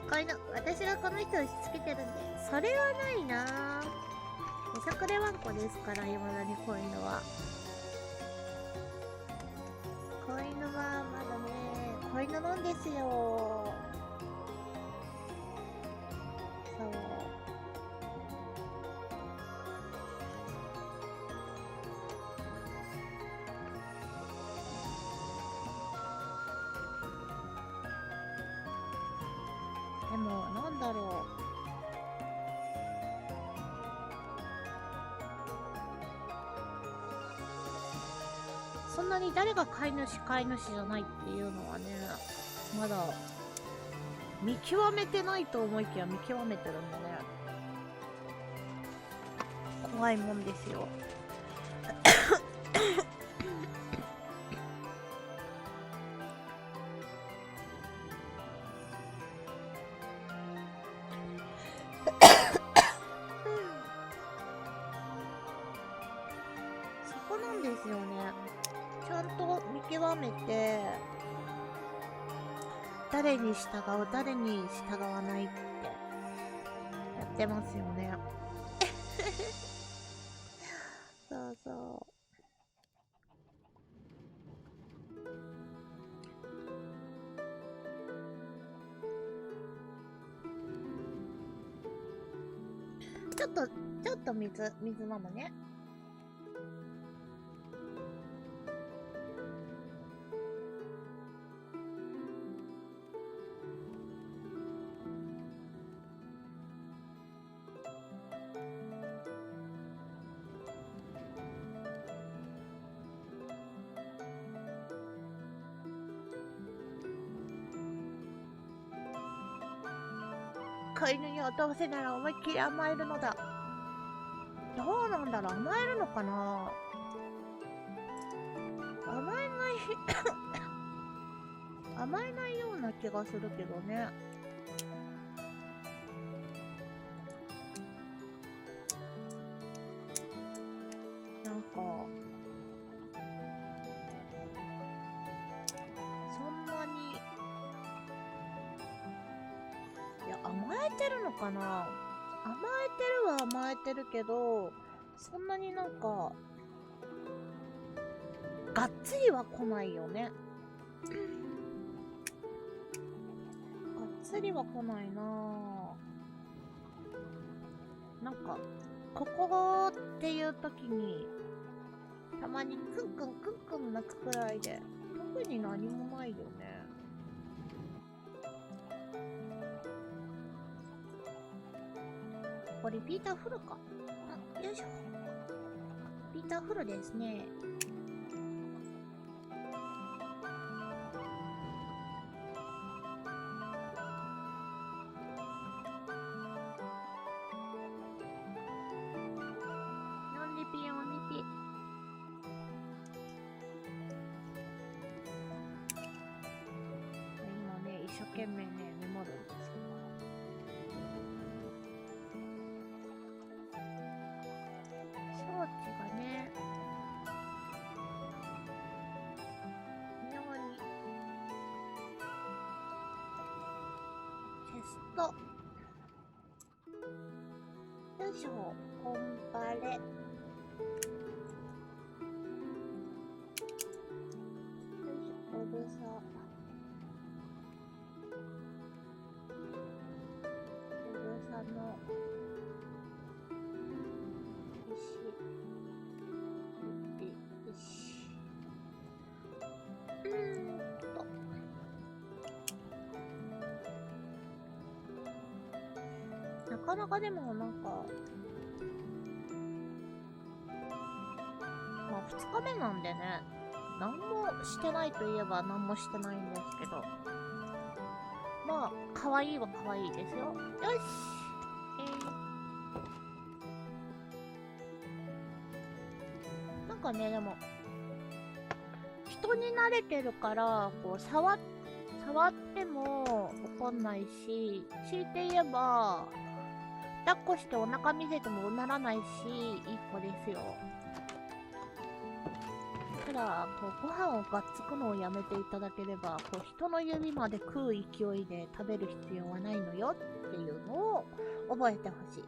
こういうの、私がこの人をしつけてるんで、それはないなぁ。へさくれワンコですから、未だにこういうのは。こういうのは、まだね、こういうのなんですよ。そう。でも、なんだろう。そんなに誰が飼い主じゃないっていうのはね、まだ見極めてないと思いきや見極めてるんでね。怖いもんですよ。そこなんですよね。ちゃんと見極めて、誰に従う、誰に従わないってやってますよね。そうそう。ちょっと水飲むね。飼い犬におどうせなら思いっきり甘えるのだ。どうなんだろう、甘えるのかな。甘えない甘えないような気がするけどね。なんかそんなに、いや、甘えてるのかな。甘えてるは甘えてるけど、そんなになんかがっつりは来ないよね。がっつりは来ないなぁ。なんかここっていう時にたまにクンクンクンクン鳴くくらいで、特に何もないよね。これリピーターフルか。あ、よいしょ。リピーターフルですね。4リピ4リピ。今ね、一生懸命ね、メモるんですけど。装置がね、妙にチェスト。よいしょ、コンパレ。よいしょ、オブサ。オブサの石。よし。なかなかでもなんか、まあ2日目なんでね、何もしてないといえば何もしてないんですけど、まあ可愛いは可愛いですよ。よし、なんかね、でも人に慣れてるからこう触っても怒んないし、強いて言えば抱っこしてお腹見せてもうならないし、いい子ですよ。ただご飯をがっつくのをやめていただければ、人の指まで食う勢いで食べる必要はないのよっていうのを覚えてほしい。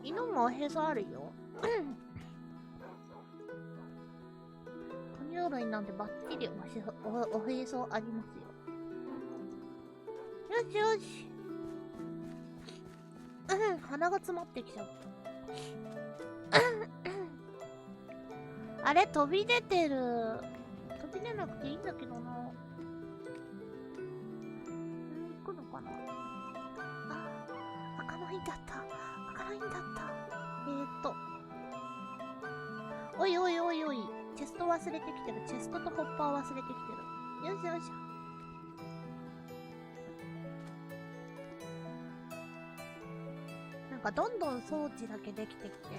犬もおへそあるよ。哺乳類なんてバッチリおへそありますよ。よしよし。鼻が詰まってきちゃった。あれ飛び出てる。飛び出なくていいんだけどな。行くのかな。赤のインだった。赤のインだった。おいおいおいおい。チェスト忘れてきてる。チェストとホッパー忘れてきてる。よしよし。なんかどんどん装置だけできてきて、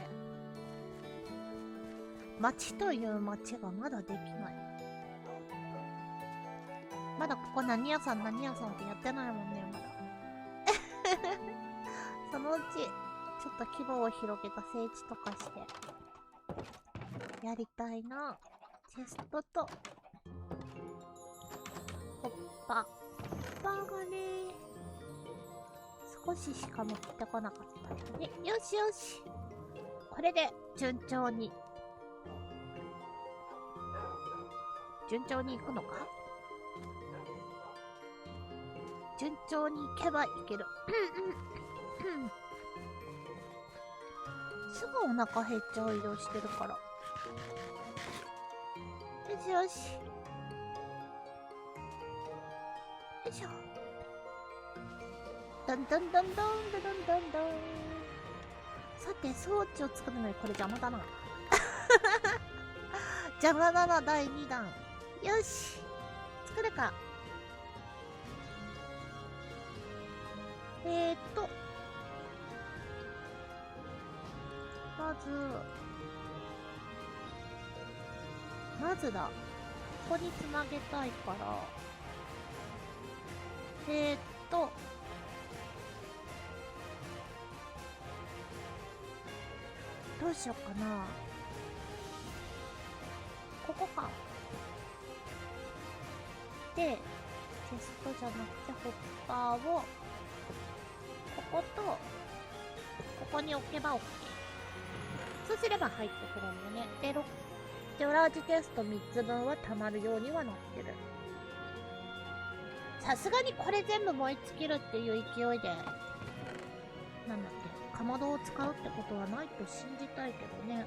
街という街がまだできない。まだここ何屋さん何屋さんってやってないもんね、まだ。そのうち、ちょっと規模を広げた聖地とかして、やりたいな。チェストと、ホッパー。ホッパーがね、少ししか持ってこなかったね。よしよし。これで、順調に行くのか。順調に行けばいける。すぐお腹減っちゃう移動してるから。よしよし。よいしょ。どんどんどんどんどんどんどん。さて、装置を作るのにこれ邪魔だな。邪魔だな、第2弾。よし。作るか。まずだ。ここにつなげたいから。どうしようかな。ここか。で、チェストじゃなくてホッパーを、ここと、ここに置けば OK。そうすれば入ってくるんだね。で、ラージテスト3つ分は溜まるようにはなってる。さすがにこれ全部燃え尽きるっていう勢いで、なんだっけ、かまどを使うってことはないと信じたいけどね。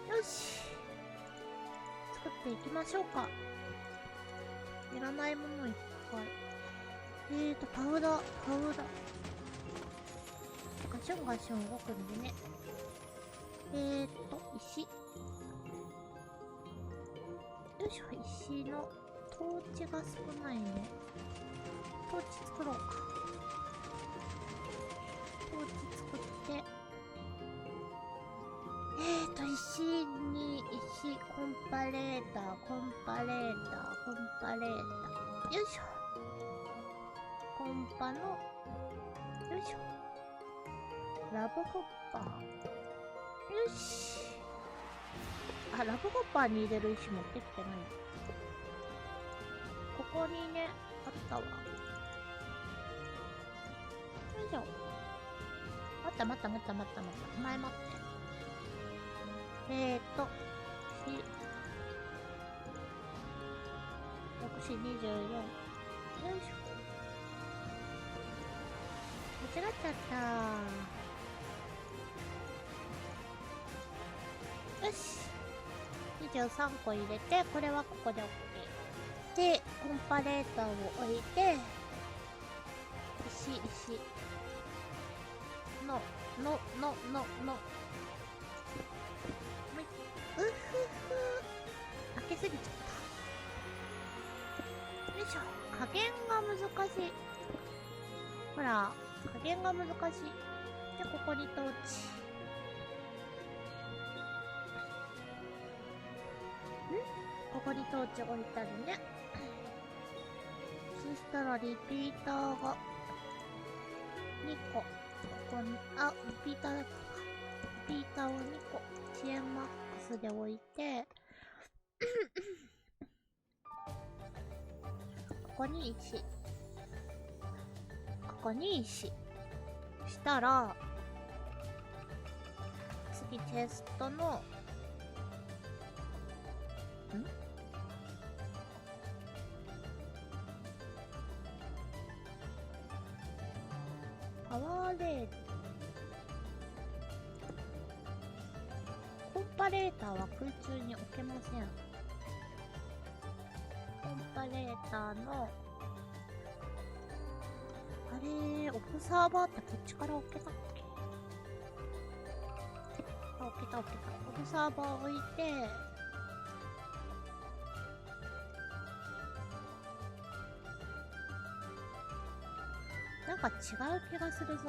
よし。作っていきましょうか。いらないものいっぱい。パウダー。ガションガション動くんでね。石。よいしょ、石のトーチが少ないね。トーチ作ろうか。トーチ作って。石に石、コンパレーター。よいしょ。コンパの、よいしょ。ラブホッパー。よし。あ、ラブホッパーに入れる石持ってきてない。ここにね、あったわ。よいしょ。待った。お前待って。6、4、24。よいしょ。間違っちゃった。よし。23個入れて、これはここで OK。で、コンパレーターを置いて、石。うふふ。開けすぎちゃった。よいしょ。加減が難しい。ほら、加減が難しい。で、ここにトーチ。ここにトーチ置いたりね。そしたらリピーターが2個。ここに、リピーターだったか。ピーターを2個遅延マックスで置いてここに石、ここに石したら、次チェストのパワーレール、コンパレーターは空中に置けません。コンパレーターのあれ、オブザーバーってこっちから置けたっけ？あ、置けた。オブザーバー置いて、なんか違う気がするぞ。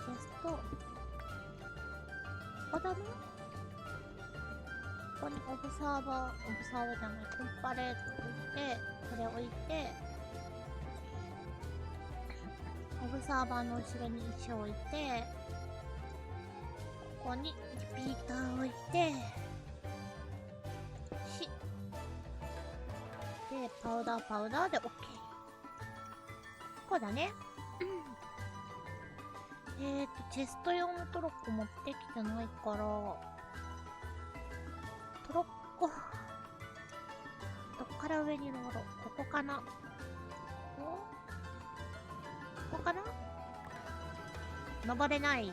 チェスト、ここだな。ここにオブザーバーじゃない、コンパレート置いて、これ置いて、オブザーバーの後ろに石を置いて、ここにリピーターを置いて、で、パウダーで OK。こうだね。チェスト用のトロッコ持ってきてないから、トロッコ、どっから上に登ろう。ここかな。ここかな？登れない。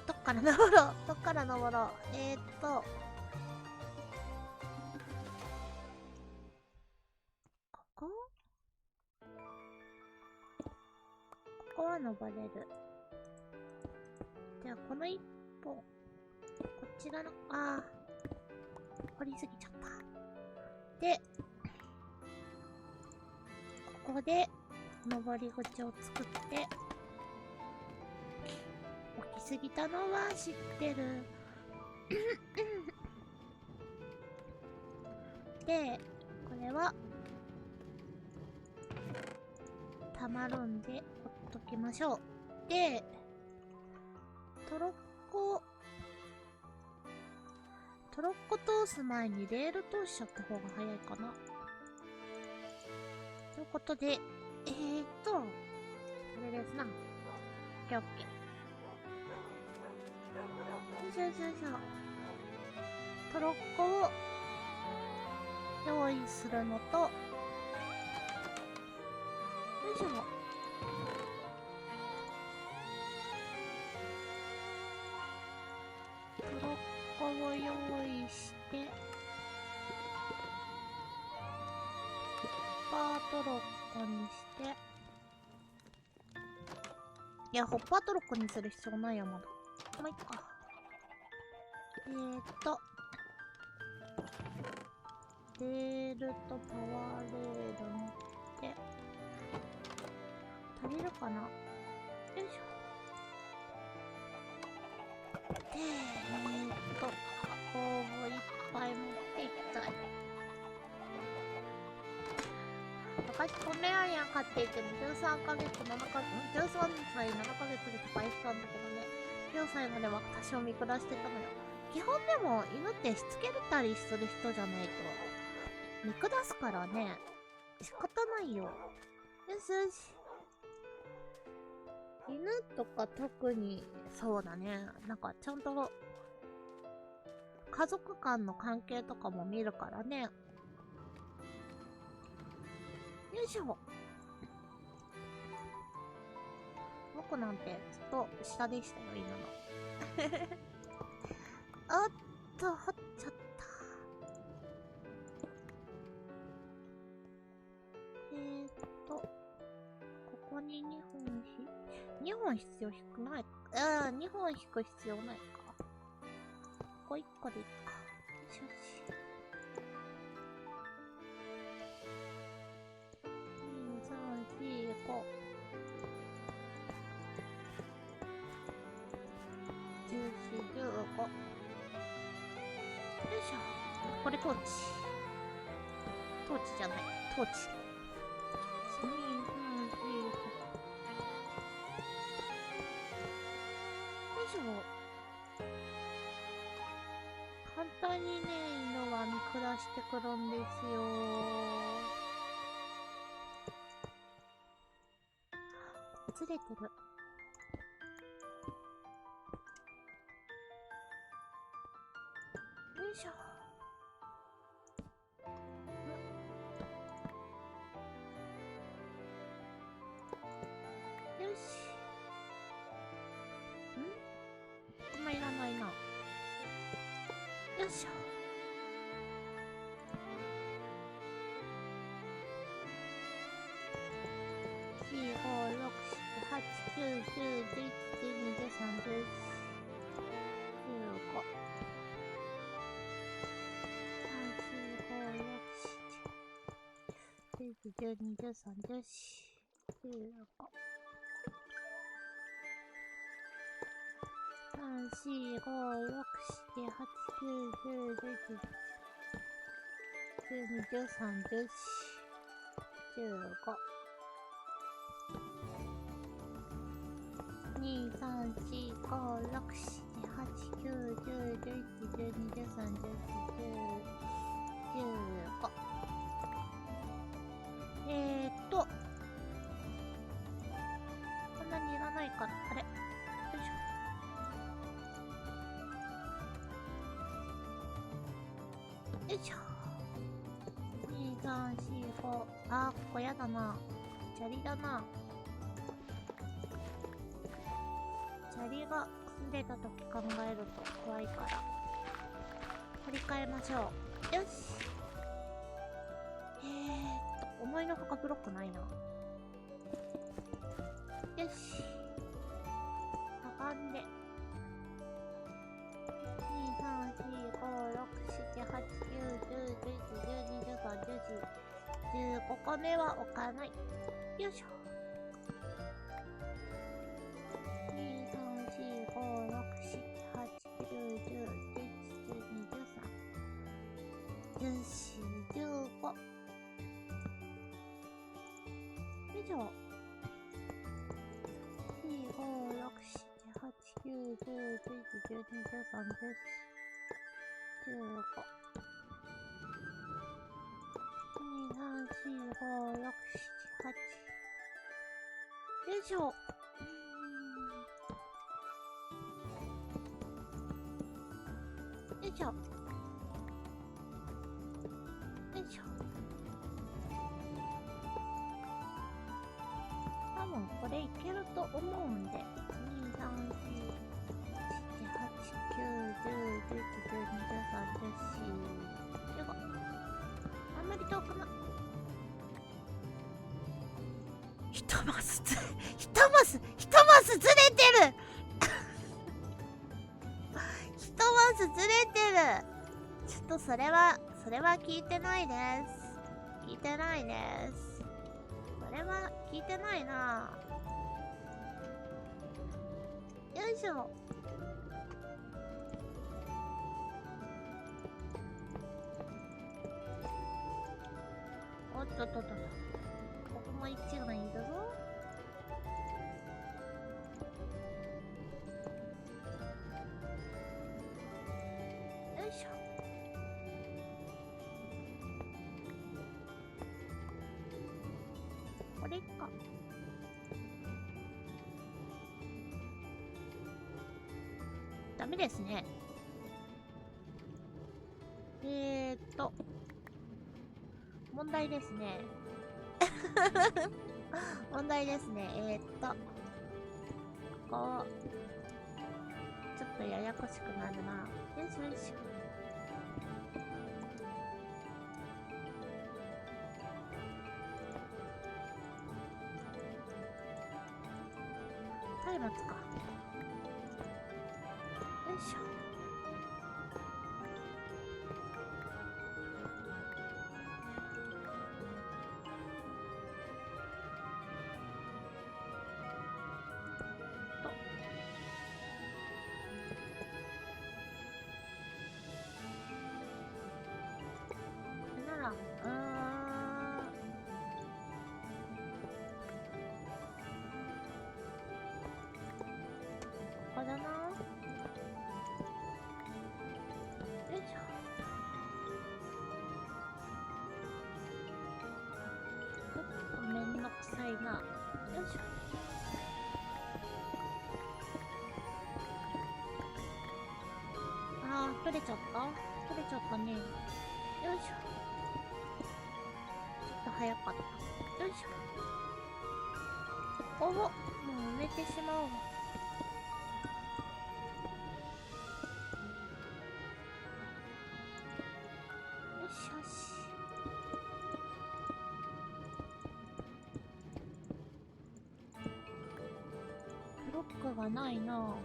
どっから登ろう。ここは登れる。じゃあ、この一本、こちらの、掘りすぎちゃった。で、ここで、登り口を作って、置きすぎたのは知ってる。で、これは、たまるんで、ほっときましょう。で、トロッコ通す前にレール通しちゃった方が早いかな。ということで、これですな。オッケー。よいしょ。トロッコを用意するのと、よいしょ。トロッコを用意して、ホッパートロッコにして、いや、ホッパートロッコにする必要ないよ、まだ。まあ、いっか。レールとパワーレール持って、足りるかな？よいしょ。で、こういっぱい持っていきたい。昔ポメラニアン飼っていても13ヶ月7ヶ月、13歳7ヶ月で他界したんだけどね、9歳までは多少見下してたのよ。基本でも犬ってしつけたりする人じゃないと見下すからね、仕方ないよ。よし。犬とか特にそうだね、なんかちゃんと家族間の関係とかも見るからね。よいしょ。僕なんてずっと下でしたよ、犬の。おっと、掘っちゃった。ここに2本必要低くない？2本引く必要ないか。ここ1個でいいか。よし。2、3、4、5。14、15。よいしょ。これトーチじゃない。トーチ。1、2、3、4、5。にね、犬は見下してくるんですよ。ずれてる。よいしょ。よし。あんまいらないな。よいしょ。4、5、6、7、8、9、10、11、12、13、14、15。12、13、14、15。3、4、5、6、7、8、9、10、11、12、13、14、15。2、3、4、5、6、7、8、9、10、11、12、13、14、15。こんなにいらないかな。あれ？よいしょ。よいしょ。2、3、4、5。あー、ここやだな。砂利だな。砂利が住んでた時考えると怖いから。取り替えましょう。よし。思いのほかブロックないな。よし。しゃがんで。2、3、4、5、6、7、8、9、10、11、12、13、14、15個目は置かない。よいしょ。2、3、4、5、6、7、8、9、10、11、12、13、14、15。よいしょ。4、5、6、7、8、9、10、11、12、13、14、15。2、3、4、5、6、7、8。よいしょ。よいしょ。よいしょ。多分これいけると思うんで。2、3、4、7、8、9、10、11、12、13、14、15。あんまり遠くな。一マスずれてる一マスずれてる。ちょっとそれは聞いてないです。聞いてないです。それは聞いてないな。よいしょ。おっとっとっと。ここも一がいるぞ。よいしょ。これか。ダメですね。問題ですね。問題ですね。ここ、ちょっとややこしくなるな。よいしょよいしょ。松明か。よいしょ。なら、ここだな。よいしょ。取れちゃった？取れちゃったね。よいしょ。ちょっと早かった。よいしょ。おお、もう埋めてしまおう。よしよし。ブロックがないな。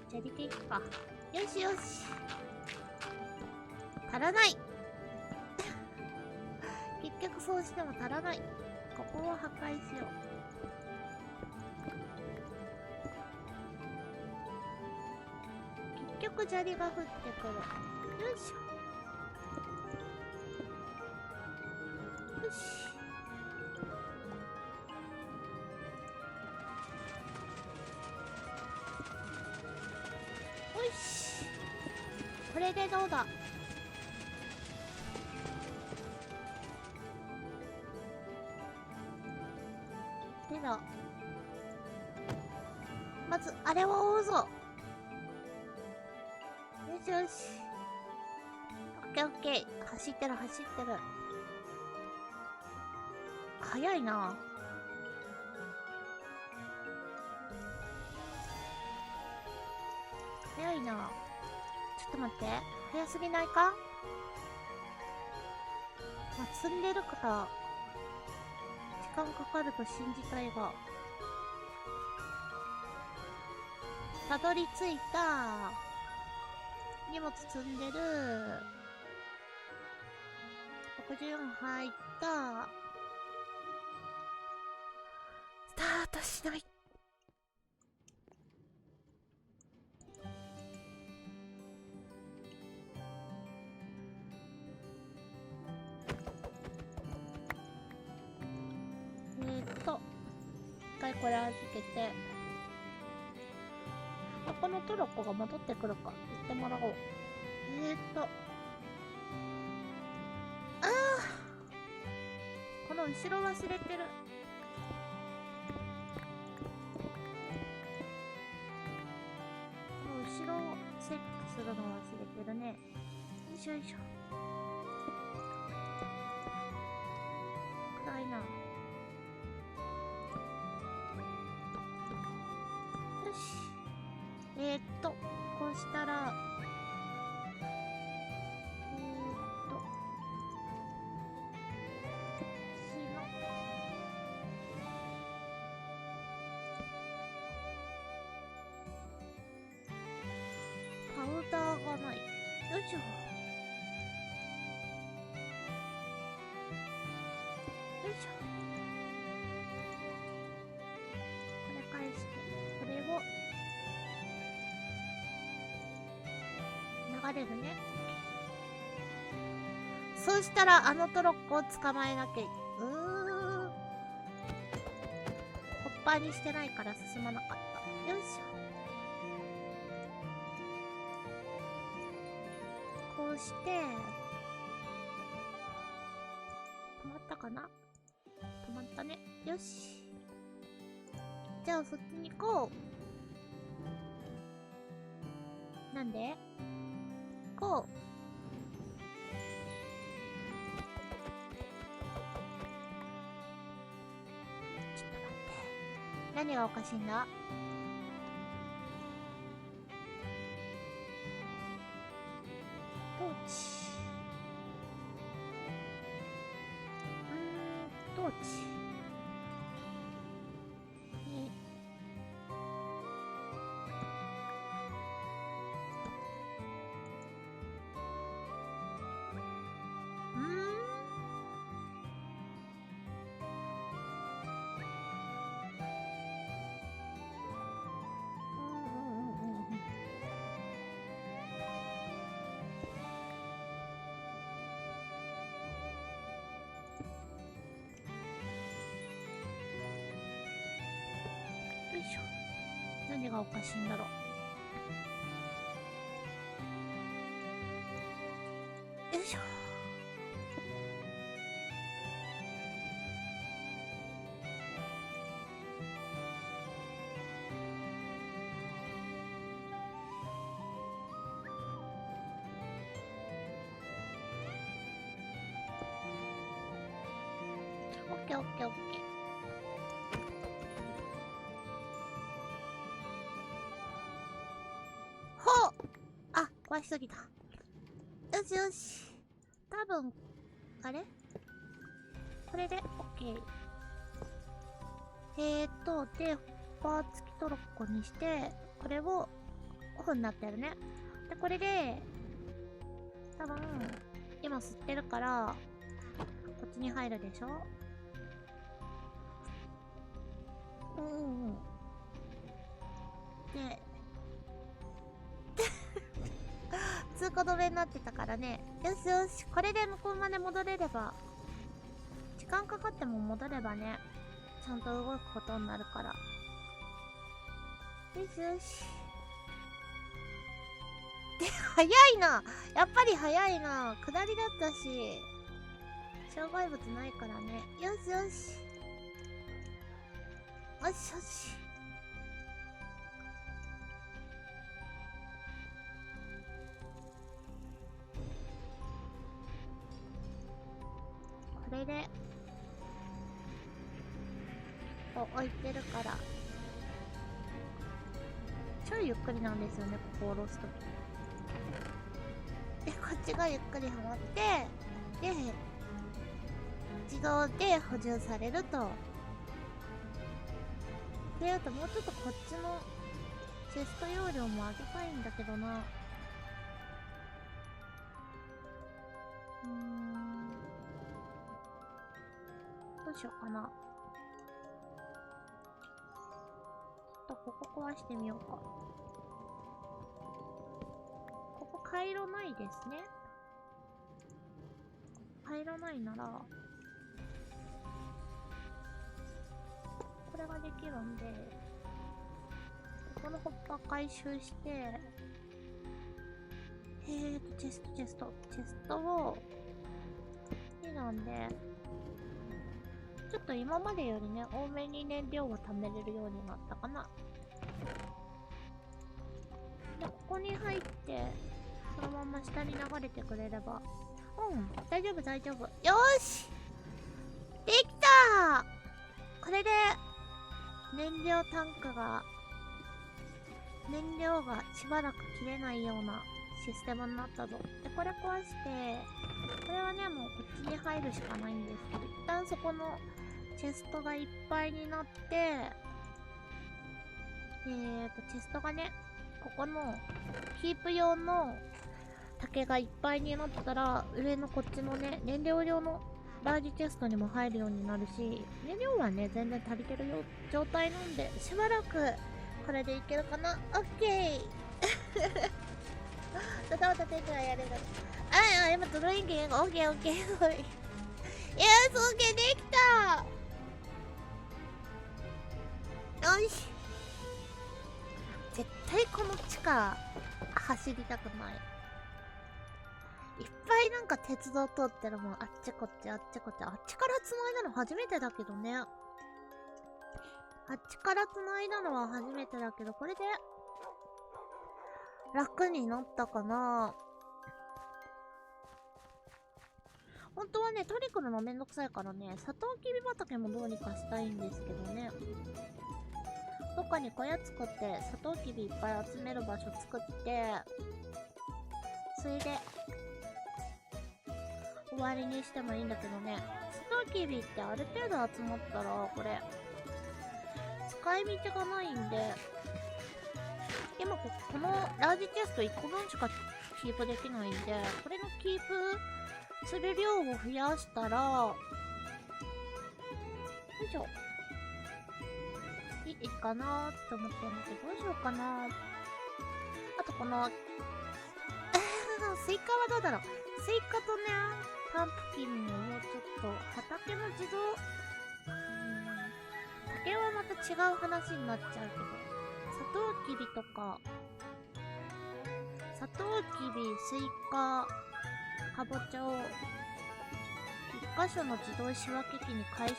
じゃあ入れていくか。よしよし。足らない。結局そうしても足らない。ここを破壊しよう。結局砂利が降ってくる。よいしょ。よし。よし。これでどうだ？でだ。まず、あれを追うぞ。よしよし。オッケーオッケー。走ってる走ってる。早いな。早いな。ちょっと待って。早すぎないか？まあ、積んでるから、時間かかると信じたいが。たどり着いた。荷物積んでる。64入った。スタートしない。一回これ預けて。このトロッコが戻ってくるか。行ってもらおう。この後ろ忘れてる。この後ろをセットするの忘れてるね。よいしょよいしょ。暗いな。よし。こうしたら、パウダーがない。よいしょ。よいしょ。これ返して、これを、流れるね。そうしたら、あのトロッコを捕まえなきゃ。ホッパーにしてないから進まなかった。よいしょ。こうして、止まったかな？止まったね。よし。じゃあそっちに行こう。なんで？こう。ちょっと待って。何がおかしいんだ？トーチ。トーチ。よいしょ。何がおかしいんだろう。よいしょ。ケーオッケーオッケー。ほう、あ、壊しすぎた。よしよし。多分、あれこれで OK。で、バー付きトロッコにして、これをオフになってるね。で、これで、多分、今吸ってるから、こっちに入るでしょ。で、通行止めになってたからね。よしよし、これで向こうまで戻れれば、時間かかっても戻ればね、ちゃんと動くことになるから。よしよし。で、早いな。やっぱり早いな。下りだったし、障害物ないからね。よしよし。よしよし。これで、置いてるから、ちょいゆっくりなんですよね、ここ下ろすとき。で、こっちがゆっくりはまって、で、自動で補充されると。で、あともうちょっとこっちのチェスト容量も上げたいんだけどな。どうしようかな。ちょっとここ壊してみようか。ここ回路ないですね。回路ないなら、これができるんで、このホッパー回収して、チェストを、2なんで、ちょっと今までよりね、多めに燃料を貯めれるようになったかな。で、ここに入って、そのまま下に流れてくれれば。大丈夫大丈夫。よーしできたー。これで、燃料がしばらく切れないようなシステムになったぞ。で、これ壊して、これはね、もうこっちに入るしかないんですけど、一旦そこのチェストがいっぱいになって、チェストがね、ここのキープ用の竹がいっぱいになったら、上のこっちのね、燃料用のラージチェストにも入るようになるし、燃料はね、全然足りてる状態なんで、しばらくこれでいけるかな。オッケードタバタテクはやれる。今ドローイング、オッケーオッケー。イエース、オッケーできた。よし。絶対この地下走りたくない。いっぱいなんか鉄道通ってるもん。あっちこっちあっちこっち。あっちから繋いだの初めてだけどね。あっちから繋いだのは初めてだけど、これで楽になったかな。本当はね、取り来るのめんどくさいからね、サトウキビ畑もどうにかしたいんですけどね。どっかに小屋作って、サトウキビいっぱい集める場所作って、それで、終わりにしてもいいんだけどね。サトウキビってある程度集まったら、これ、使い道がないんで、今このラージチェスト1個分しかキープできないんで、これのキープする量を増やしたら、よいしょ。いいかなーって思ってるんだけど、どうしようかなー。あとこの、スイカはどうだろう。スイカとね、パンプキンをもうちょっと、畑の自動、竹はまた違う話になっちゃうけど、サトウキビとか、サトウキビ、スイカ、かぼちゃを、一箇所の自動仕分け機に回収、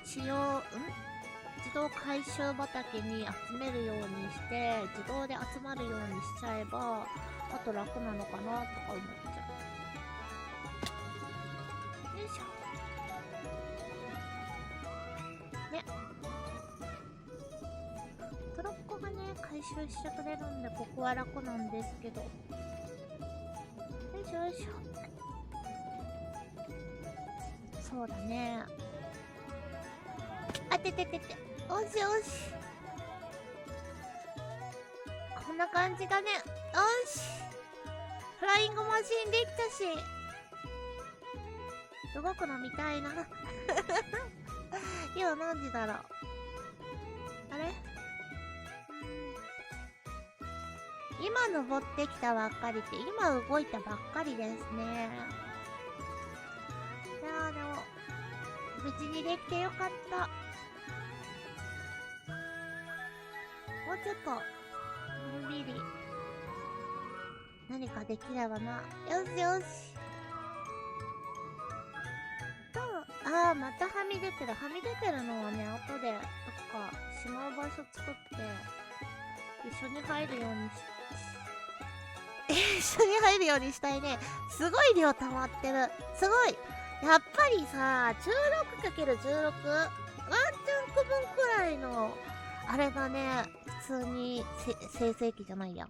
自動回収畑に集めるようにして、自動で集まるようにしちゃえば、あと楽なのかなとか思っちゃう。よいしょ。回収してくれるんで、ここは楽なんですけど。よいしょよいしょ。そうだね。あてててて。おしおし。こんな感じだね。よし。フライングマシンできたし。動くの見たいな。今何時だろう。あれ、今登ってきたばっかりって、今動いたばっかりですね。いやーでも、無事にできてよかった。もうちょっと、のんびり、何かできればな。よしよし。あー、またはみ出てる。はみ出てるのはね、後で、どっか、しまう場所作って、一緒に入るように一緒に入るようにしたいね。すごい量溜まってる。すごい。やっぱりさ、16×16、ワンチャンク分くらいの、あれだね、普通に、生成機じゃないや。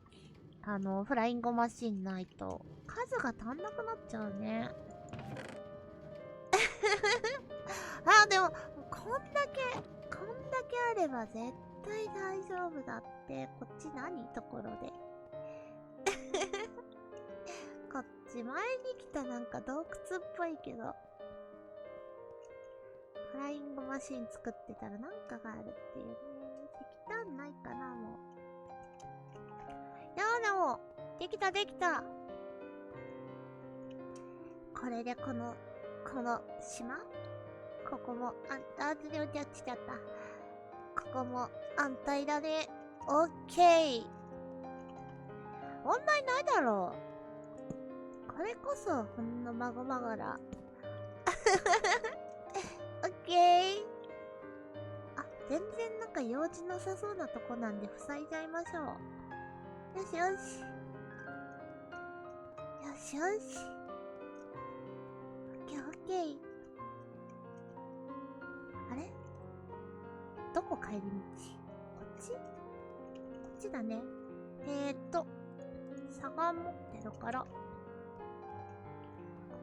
フライングマシンないと、数が足んなくなっちゃうね。あ、でも、こんだけあれば絶対大丈夫だって。こっち何ところで。こっち前に来たなんか洞窟っぽいけど。フライングマシン作ってたらなんかがあるっていうね。石炭ないかな、もう。いやでも、できたできた。これでこの島ここも、ずれ落ちちゃった。ここも安泰だね。オッケー。問題ないだろう。これこそ、ほんのまごまごら。オッケー。あ、全然なんか用事なさそうなとこなんで塞いじゃいましょう。よしよし。よしよし。オッケーオッケー。あれ？どこ帰り道？こっち？こっちだね。差が持ってるから、こ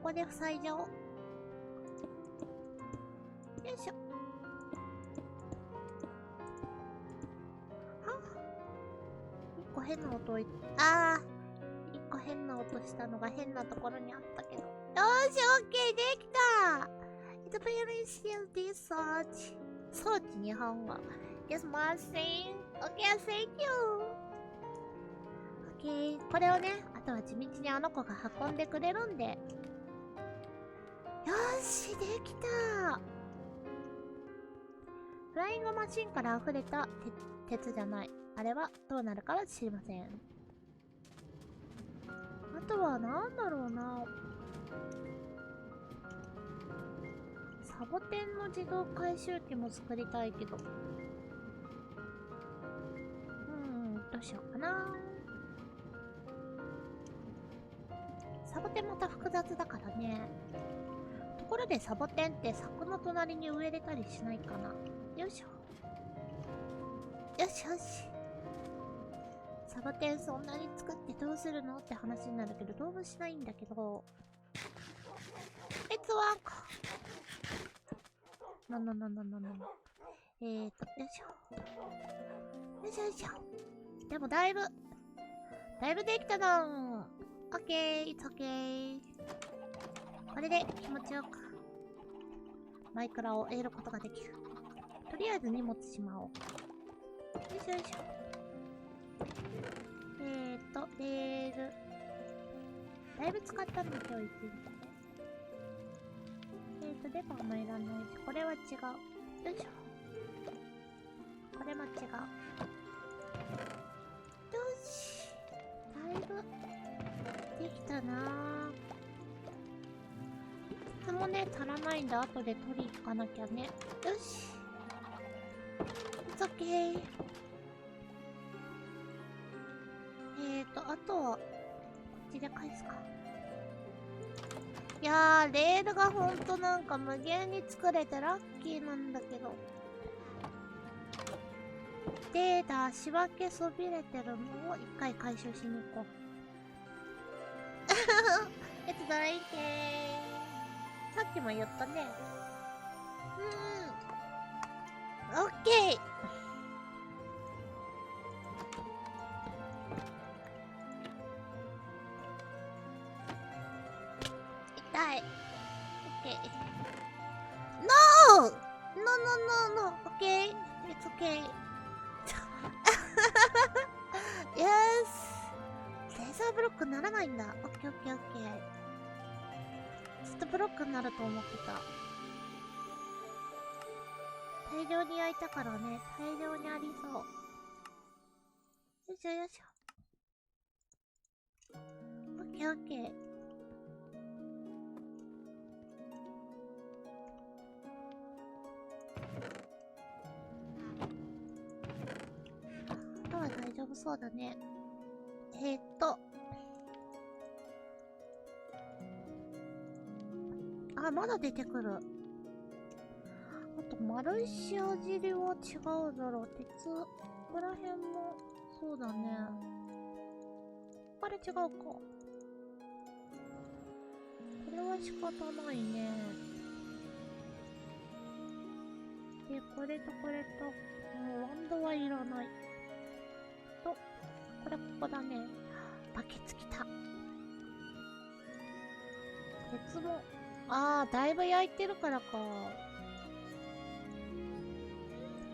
こで塞いじゃおう。よいしょ。は？一個変な音一個変な音したのが変なところにあったけど。よーし、オッケー、できた！ It's very still this search. 装置日本語。Just one thing. Okay, thank you. Okay, これをね、あとは地道にあの子が運んでくれるんで。よーし、できた！フライングマシンから溢れた鉄じゃない。あれはどうなるかは知りません。あとはなんだろうな。サボテンの自動回収機も作りたいけど。どうしようかな。サボテンまた複雑だからね。ところでサボテンって柵の隣に植えれたりしないかな。よいしょ。よしよし。サボテンそんなに作ってどうするのって話になるけど、どうもしないんだけど。Let's walk! よいしょ。よいしょよいしょ。でもだいぶできたな。オッケー、it's okay。これで気持ちよくマイクラを得ることができる。とりあえず荷物しまおう。よいしょよいしょ。レール。だいぶ使ったの今日言ってみたね。レバーもいらないし、これは違う。よいしょ。これも違う。よし。だいぶできたなぁ。筒もね、足らないんで後で取り行かなきゃね。よし。It's okay。あとは、こっちで返すか。いやー、レールがほんとなんか無限に作れてラッキーなんだけど。でだ、仕分けそびれてるのを一回回収しに行こう。いつだいけー。さっきも言ったね。オッケー。痛い。オッケー。No! No, no, no, no. Okay. It's okay. Yes! レーザーブロックならないんだ。オッケーオッケーオッケー。ずっとブロックになると思ってた。大量に焼いたからね、大量にありそう。よいしょよいしょ。オッケーオッケー。あとは大丈夫そうだね。あ、まだ出てくる。あと、マルシア尻は違うだろう。鉄、ここら辺も、そうだね。あれ違うか。これは仕方ないね。で、これとこれと、もうワンドはいらない。と、これここだね。バケツきた。鉄も、だいぶ焼いてるからか。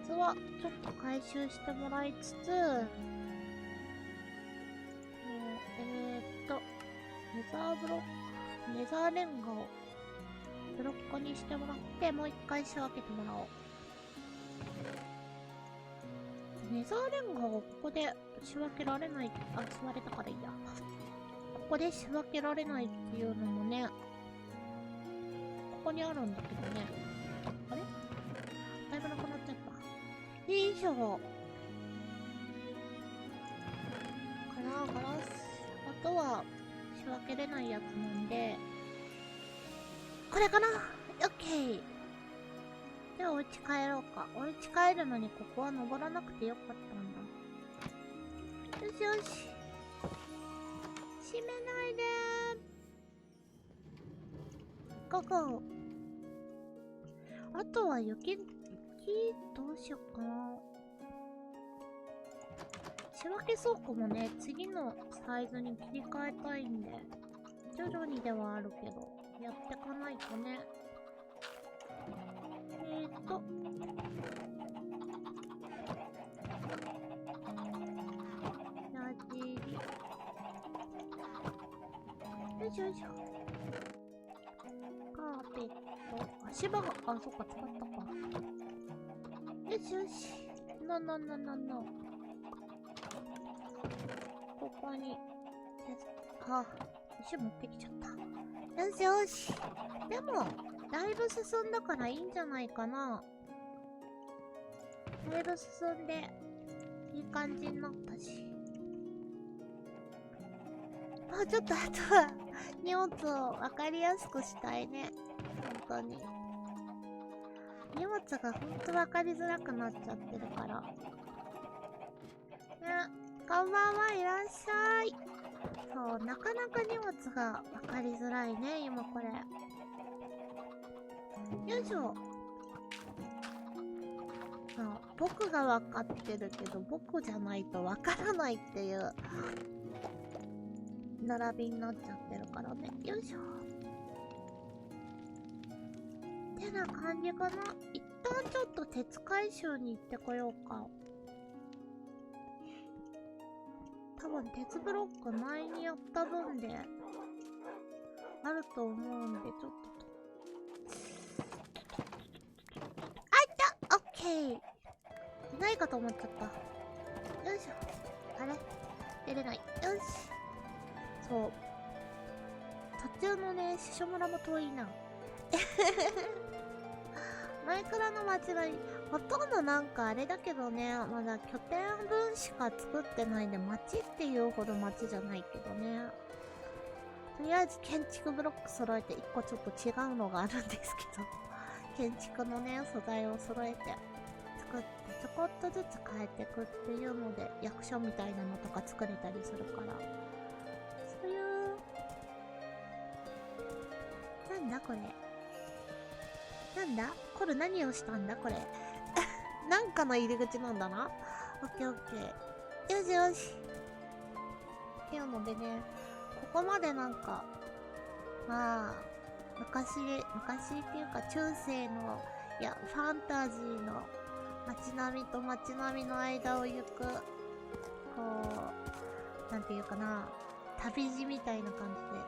鉄はちょっと回収してもらいつつ、ネザーブロック、ネザーレンガをブロックにしてもらって、もう一回仕分けてもらおう。ネザーレンガをここで仕分けられない、仕分けたからいいや。ここで仕分けられないっていうのもね、ここにあるんだけどね。あれだいぶなくなっちゃった。よいしょ。ガラス。あとは、仕分けれないやつなんで、これかな？オッケー。では、お家帰ろうか。お家帰るのにここは登らなくてよかったんだ。よしよし。閉めないでー。ゴゴー。あとは雪どうしよっかな。仕分け倉庫もね、次のサイズに切り替えたいんで、徐々にではあるけど、やってかないとね。やじり。よいしょよいしょ。カーペット。足場が、そっか、使ったか。よしよし。の。ここに、石持ってきちゃった。よしよし。でも、だいぶ進んだからいいんじゃないかな。だいぶ進んで、いい感じになったし。ちょっとあとは、荷物を分かりやすくしたいね。本当に。荷物がほんと分かりづらくなっちゃってるから。ね、こんばんはいらっしゃい。そう、なかなか荷物が分かりづらいね、今これ。よいしょ。僕が分かってるけど、僕じゃないと分からないっていう並びになっちゃってるからね。よいしょ。てな感じかな。一旦ちょっと鉄回収に行ってこようか。多分鉄ブロック前にやった分であると思うんで、ちょっと。オッケー。いないかと思っちゃった。よいしょ。あれ出れない。よし。そう。途中のね、師匠村も遠いな。前からの街がほとんどなんかあれだけどね、まだ拠点分しか作ってないんで、街っていうほど街じゃないけどね。とりあえず建築ブロック揃えて1個ちょっと違うのがあるんですけど、建築のね、素材を揃えて作ってちょこっとずつ変えてくっていうので役所みたいなのとか作れたりするから、そういう、なんだこれ、なんだこれ、何をしたんだこれ。なんかの入り口なんだな。オッケーオッケー。よしよし。っていうのでね、ここまでなんか、まあ、昔っていうか中世の、いや、ファンタジーの街並みと街並みの間を行く、こう、なんていうかな、旅路みたいな感じで、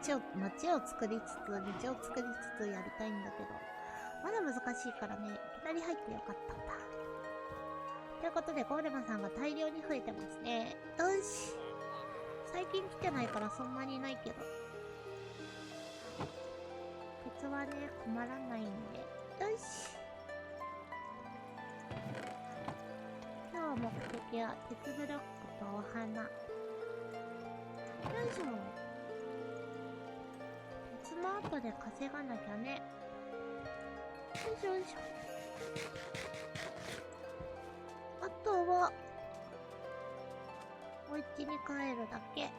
ちょっと街を作りつつ、道を作りつつやりたいんだけど、まだ難しいからね、いきなり入ってよかったんだ。ということで、ゴーレムさんが大量に増えてますね。よし。最近来てないからそんなにないけど。鉄はね、困らないんで。よし。今日目的は鉄ブロックとお花。よいしょ。鉄も後で稼がなきゃね。よいしょよいしょ。あとは、お家に帰るだけ。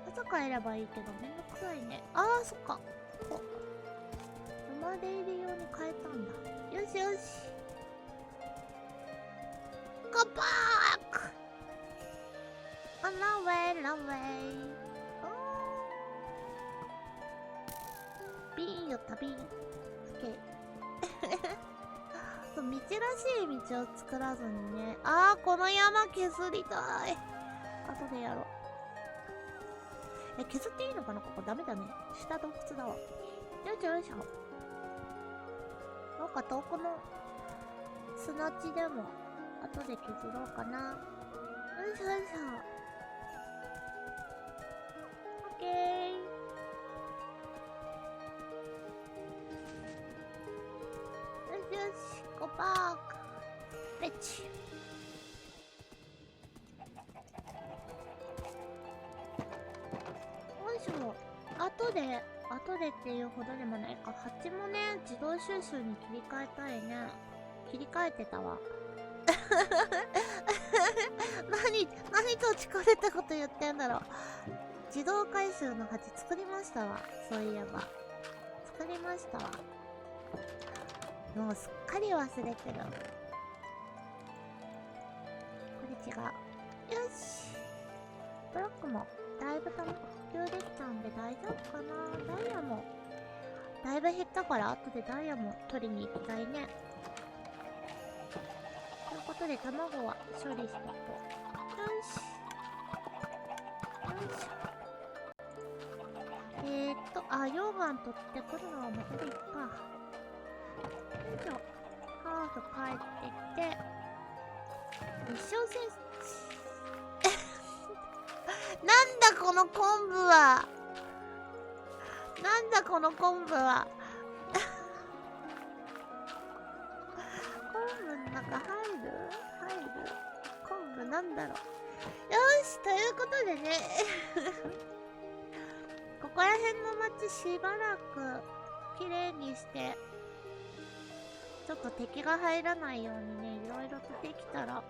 朝帰ればいいけどめんどくさいね。あー、そっか。馬出入り用に変えたんだ。よしよし。ゴーバークランウェイランウェイ。ビーンよったビーン。オッケー。道らしい道を作らずにね。この山削りたい。後でやろう。削っていいのかなここ。ダメだね。下洞窟だわ。よいしょよいしょ。なんか遠くの砂地でも後で削ろうかな。よいしょよいしょ。オッケー。よしよし。ゴーバーク。レッチ。よいしょ。後でっていうほどでもないか。蜂もね、自動収集に切り替えたいね。切り替えてたわ。何と力れたこと言ってんだろう。自動回収の鉢作りましたわ。そういえば。作りましたわ。もうすっかり忘れてる。これ違う。よし。ブロックもだいぶ補給できたんで大丈夫かな。ダイヤもだいぶ減ったから後でダイヤも取りに行きたいね。ということで卵は処理しとこう。よし。よいしょ。溶岩取ってくるのはまたでいっか。よいしょ。ハーフ帰ってきて。日照戦士。なんだこの昆布は。なんだこの昆布は。昆布の中入る昆布なんだろう。よし、ということでね。ここら辺の街しばらく綺麗にして、ちょっと敵が入らないようにね、いろいろとできたら、も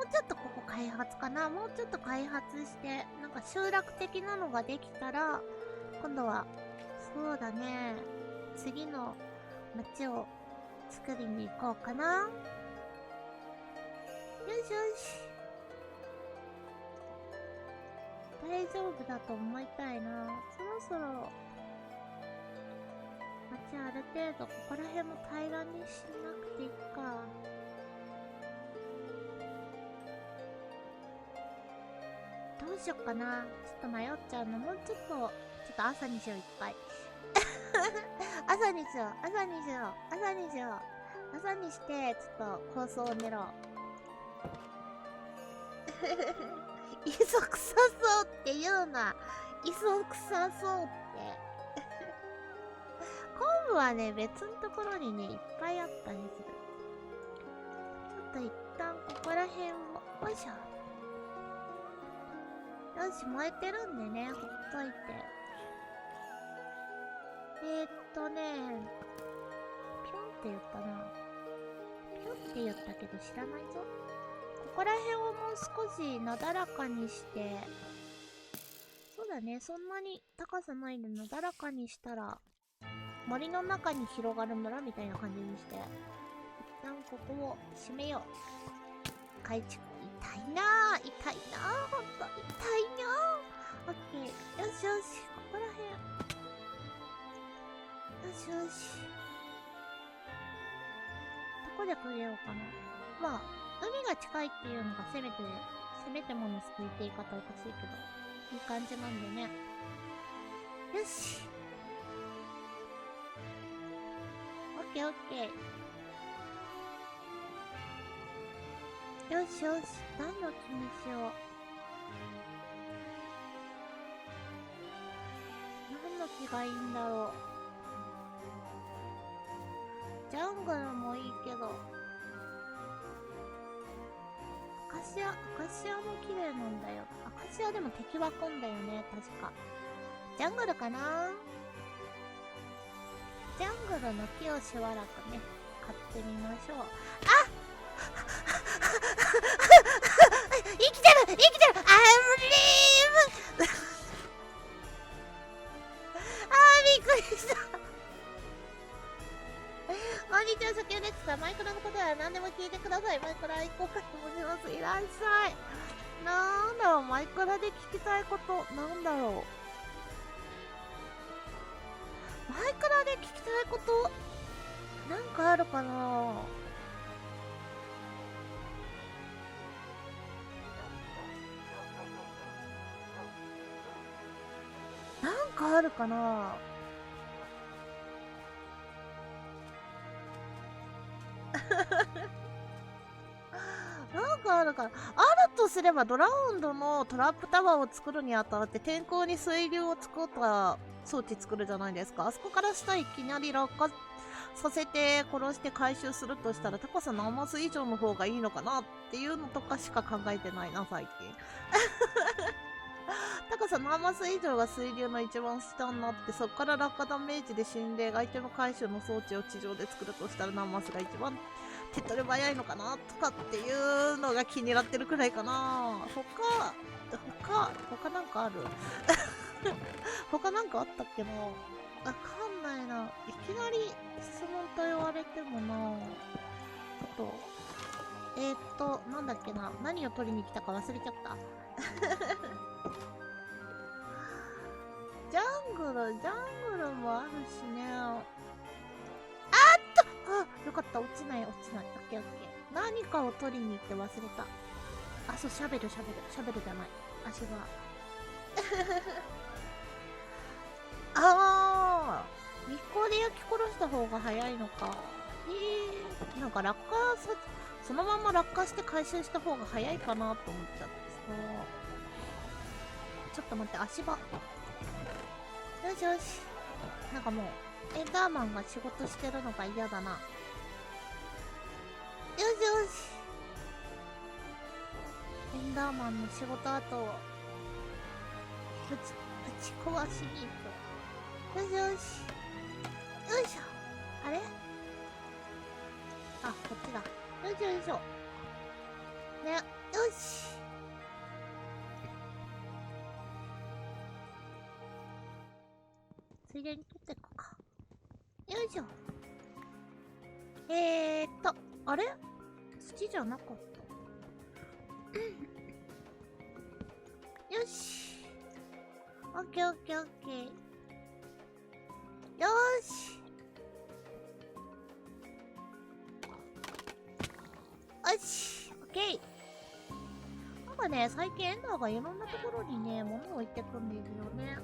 うちょっとここ開発かな。もうちょっと開発して、なんか集落的なのができたら、今度は、そうだね、次の街を作りに行こうかな。よしよし。大丈夫だと思いたいな。そろそろ、街ある程度、ここら辺も平らにしなくていいか。どうしよっかな。ちょっと迷っちゃうの。もうちょっと朝にしよう、いっぱい。朝にしよう。朝にして、ちょっと構想を練ろう。磯臭そうって言うな。磯臭そうって。昆布はね、別のところにね、いっぱいあったりする。ちょっと一旦ここら辺を、よいしょ。よし、燃えてるんでね、ほっといて。ぴょん言ったな。ぴょって言ったけど知らないぞ。ここら辺をもう少しなだらかにして、そうだね、そんなに高さないでなだらかにしたら、森の中に広がる村みたいな感じにして、一旦ここを閉めよう。改築、痛いなぁ、痛いなぁ、ほんと、痛いなぁ。オッケー、よしよし、ここら辺。よしよし。どこでくれようかな。まあ、海が近いっていうのがせめてもの救いって言い方おかしいけど、いい感じなんでね。よし。オッケーオッケー。よしよし。何の木にしよう。何の木がいいんだろう。ジャングルもいいけど。アカシアも綺麗なんだよ。アカシアでも敵湧くんだよね、確か。ジャングルかな？ジャングルの木をしばらくね、買ってみましょう。あ生きてる生きてる !I'm alive! びっくりしたこんにちは、先ほどですが、マイクラのことは何でも聞いてください。マイクラ行こうかと思います。いらっしゃい。なんだろう、マイクラで聞きたいこと、なんだろう。マイクラで聞きたいこと、なんかあるかな。なんかあるかな。なんかあるかな。あるとすればドラウンドのトラップタワーを作るにあたって天候に水流を作った装置作るじゃないですか。あそこから下いきなり落下させて殺して回収するとしたら高さ何マス以上の方がいいのかなっていうのとかしか考えてないな最近高さ何マス以上が水流の一番下になってそこから落下ダメージで死んでアイテム回収の装置を地上で作るとしたら何マスが一番手っ取り早いのかなとかっていうのが気になってるくらいかな。他なんかある他なんかあったっけな。わかんないな。いきなり質問と言われてもな。なんだっけな。何を取りに来たか忘れちゃった。ジャングルもあるしね。よかった、落ちない。オッケーオッケー。何かを取りに行って忘れた。あ、そう、シャベルじゃない。足が。日光で焼き殺した方が早いのか。なんかそのまま落下して回収した方が早いかなと思っちゃってさ。ちょっと待って、足場。よしよし。なんかもう、エンダーマンが仕事してるのが嫌だな。よしよし。エンダーマンの仕事後をぶち壊しに行く。よしよし。よいしょ。あれ？あ、こっちだ。よいしょよいしょ。ね、よし。ついでに取っていこうか。よいしょ。あれ？土じゃなかった。よし。オッケーオッケーオッケー。よーし。よし。オッケー。なんかね、最近エンダーがいろんなところにね、物を置いてくんですよね。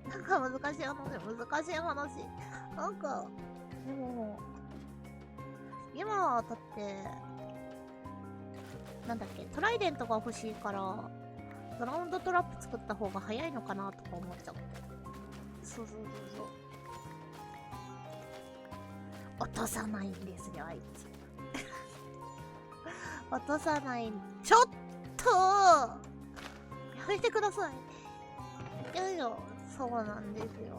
なんか難しい話。なんか、でも、今、だって、なんだっけ、トライデントが欲しいから、グラウンドトラップ作った方が早いのかなとか思っちゃった。そう。落とさないんですよ、あいつ。落とさない。ちょっとやめてください。よいしょ。そうなんですよ。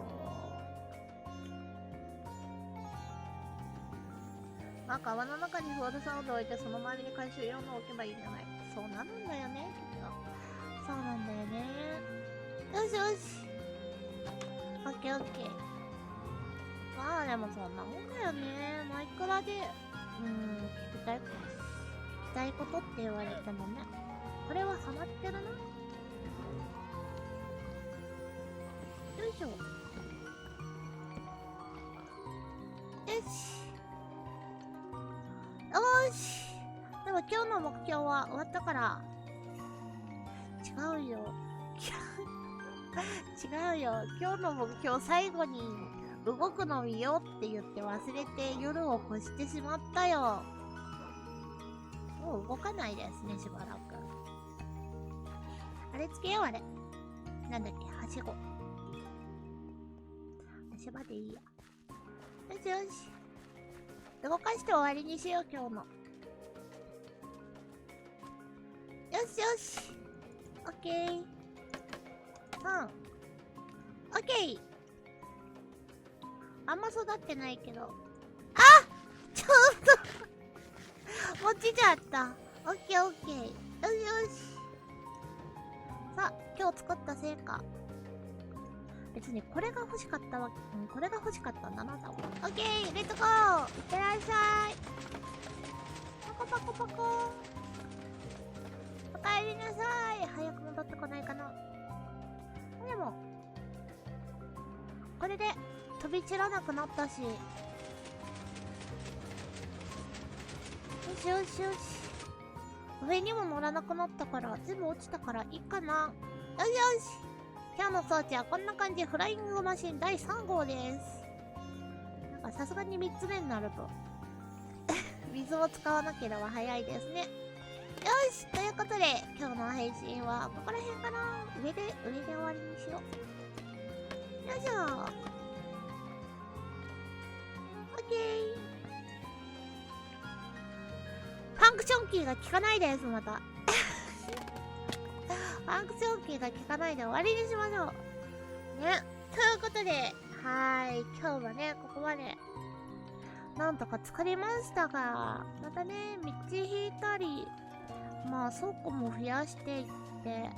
川の中にフォールサウンドを置いてその周りに回収用のを置けばいいんじゃない？そうなるんだよね、きっと。そうなんだよね。よしよし。オッケーオッケー。まあでもそんなもんだよね。マイクラで、聞きたいことって言われてもね。これはハマってるな。よいしょ。よし。よーし。でも今日の目標は終わったから。違うよ。違うよ。今日の目標最後に動くの見ようって言って忘れて夜を越してしまったよ。もう動かないですね、しばらく。あれつけよう、あれ。なんだっけ、はしご。足場でいいや。よしよし。動かして終わりにしよう、今日の。よしよし。オッケー。オッケー。あんま育ってないけど。あ！ちょっと落ちちゃった。オッケーオッケー。よしよし。さあ、今日作った成果。別にこれが欲しかったわけ、これが欲しかったんだな、多分。オッケー、レッツゴー！いってらっしゃい。パコパコパコ。おかえりなさい。早く戻ってこないかな。でも、これで飛び散らなくなったし。よしよしよし。上にも乗らなくなったから、全部落ちたからいいかな。よしよし。今日の装置はこんな感じ。フライングマシン第3号です。なんかさすがに3つ目になると水を使わなければ早いですね。よし、ということで今日の配信はここら辺かな。上で終わりにしよう。よいしょ。オッケー。ファンクションキーが効かないです、また。ファンクションキーが効かないで終わりにしましょう。ね。ということで、今日はね、ここまで、なんとか作りましたが、またね、道引いたり、まあ、倉庫も増やしていって、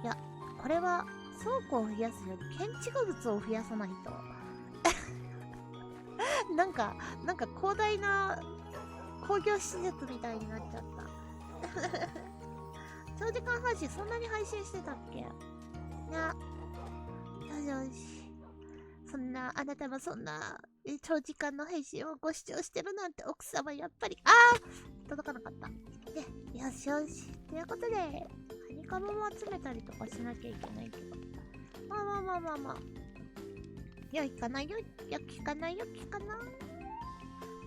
いや、これは、倉庫を増やすより建築物を増やさないと。なんか広大な工業施設みたいになっちゃった。長時間配信そんなに配信してたっけ？な。よしよし。そんな、あなたもそんな長時間の配信をご視聴してるなんて奥様やっぱり、届かなかった。で、よしよし。ということで、ハニカムも集めたりとかしなきゃいけないけど。まあ。よいかなよきかな。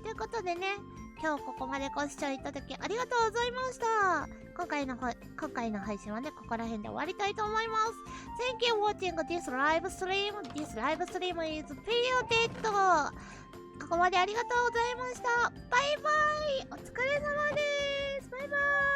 ということでね、今日ここまでご視聴いただきありがとうございました。今回の配信はね、ここら辺で終わりたいと思います。Thank you for watching this live stream. This live stream is period. ここまでありがとうございました。バイバイ。お疲れ様です。バイバイ。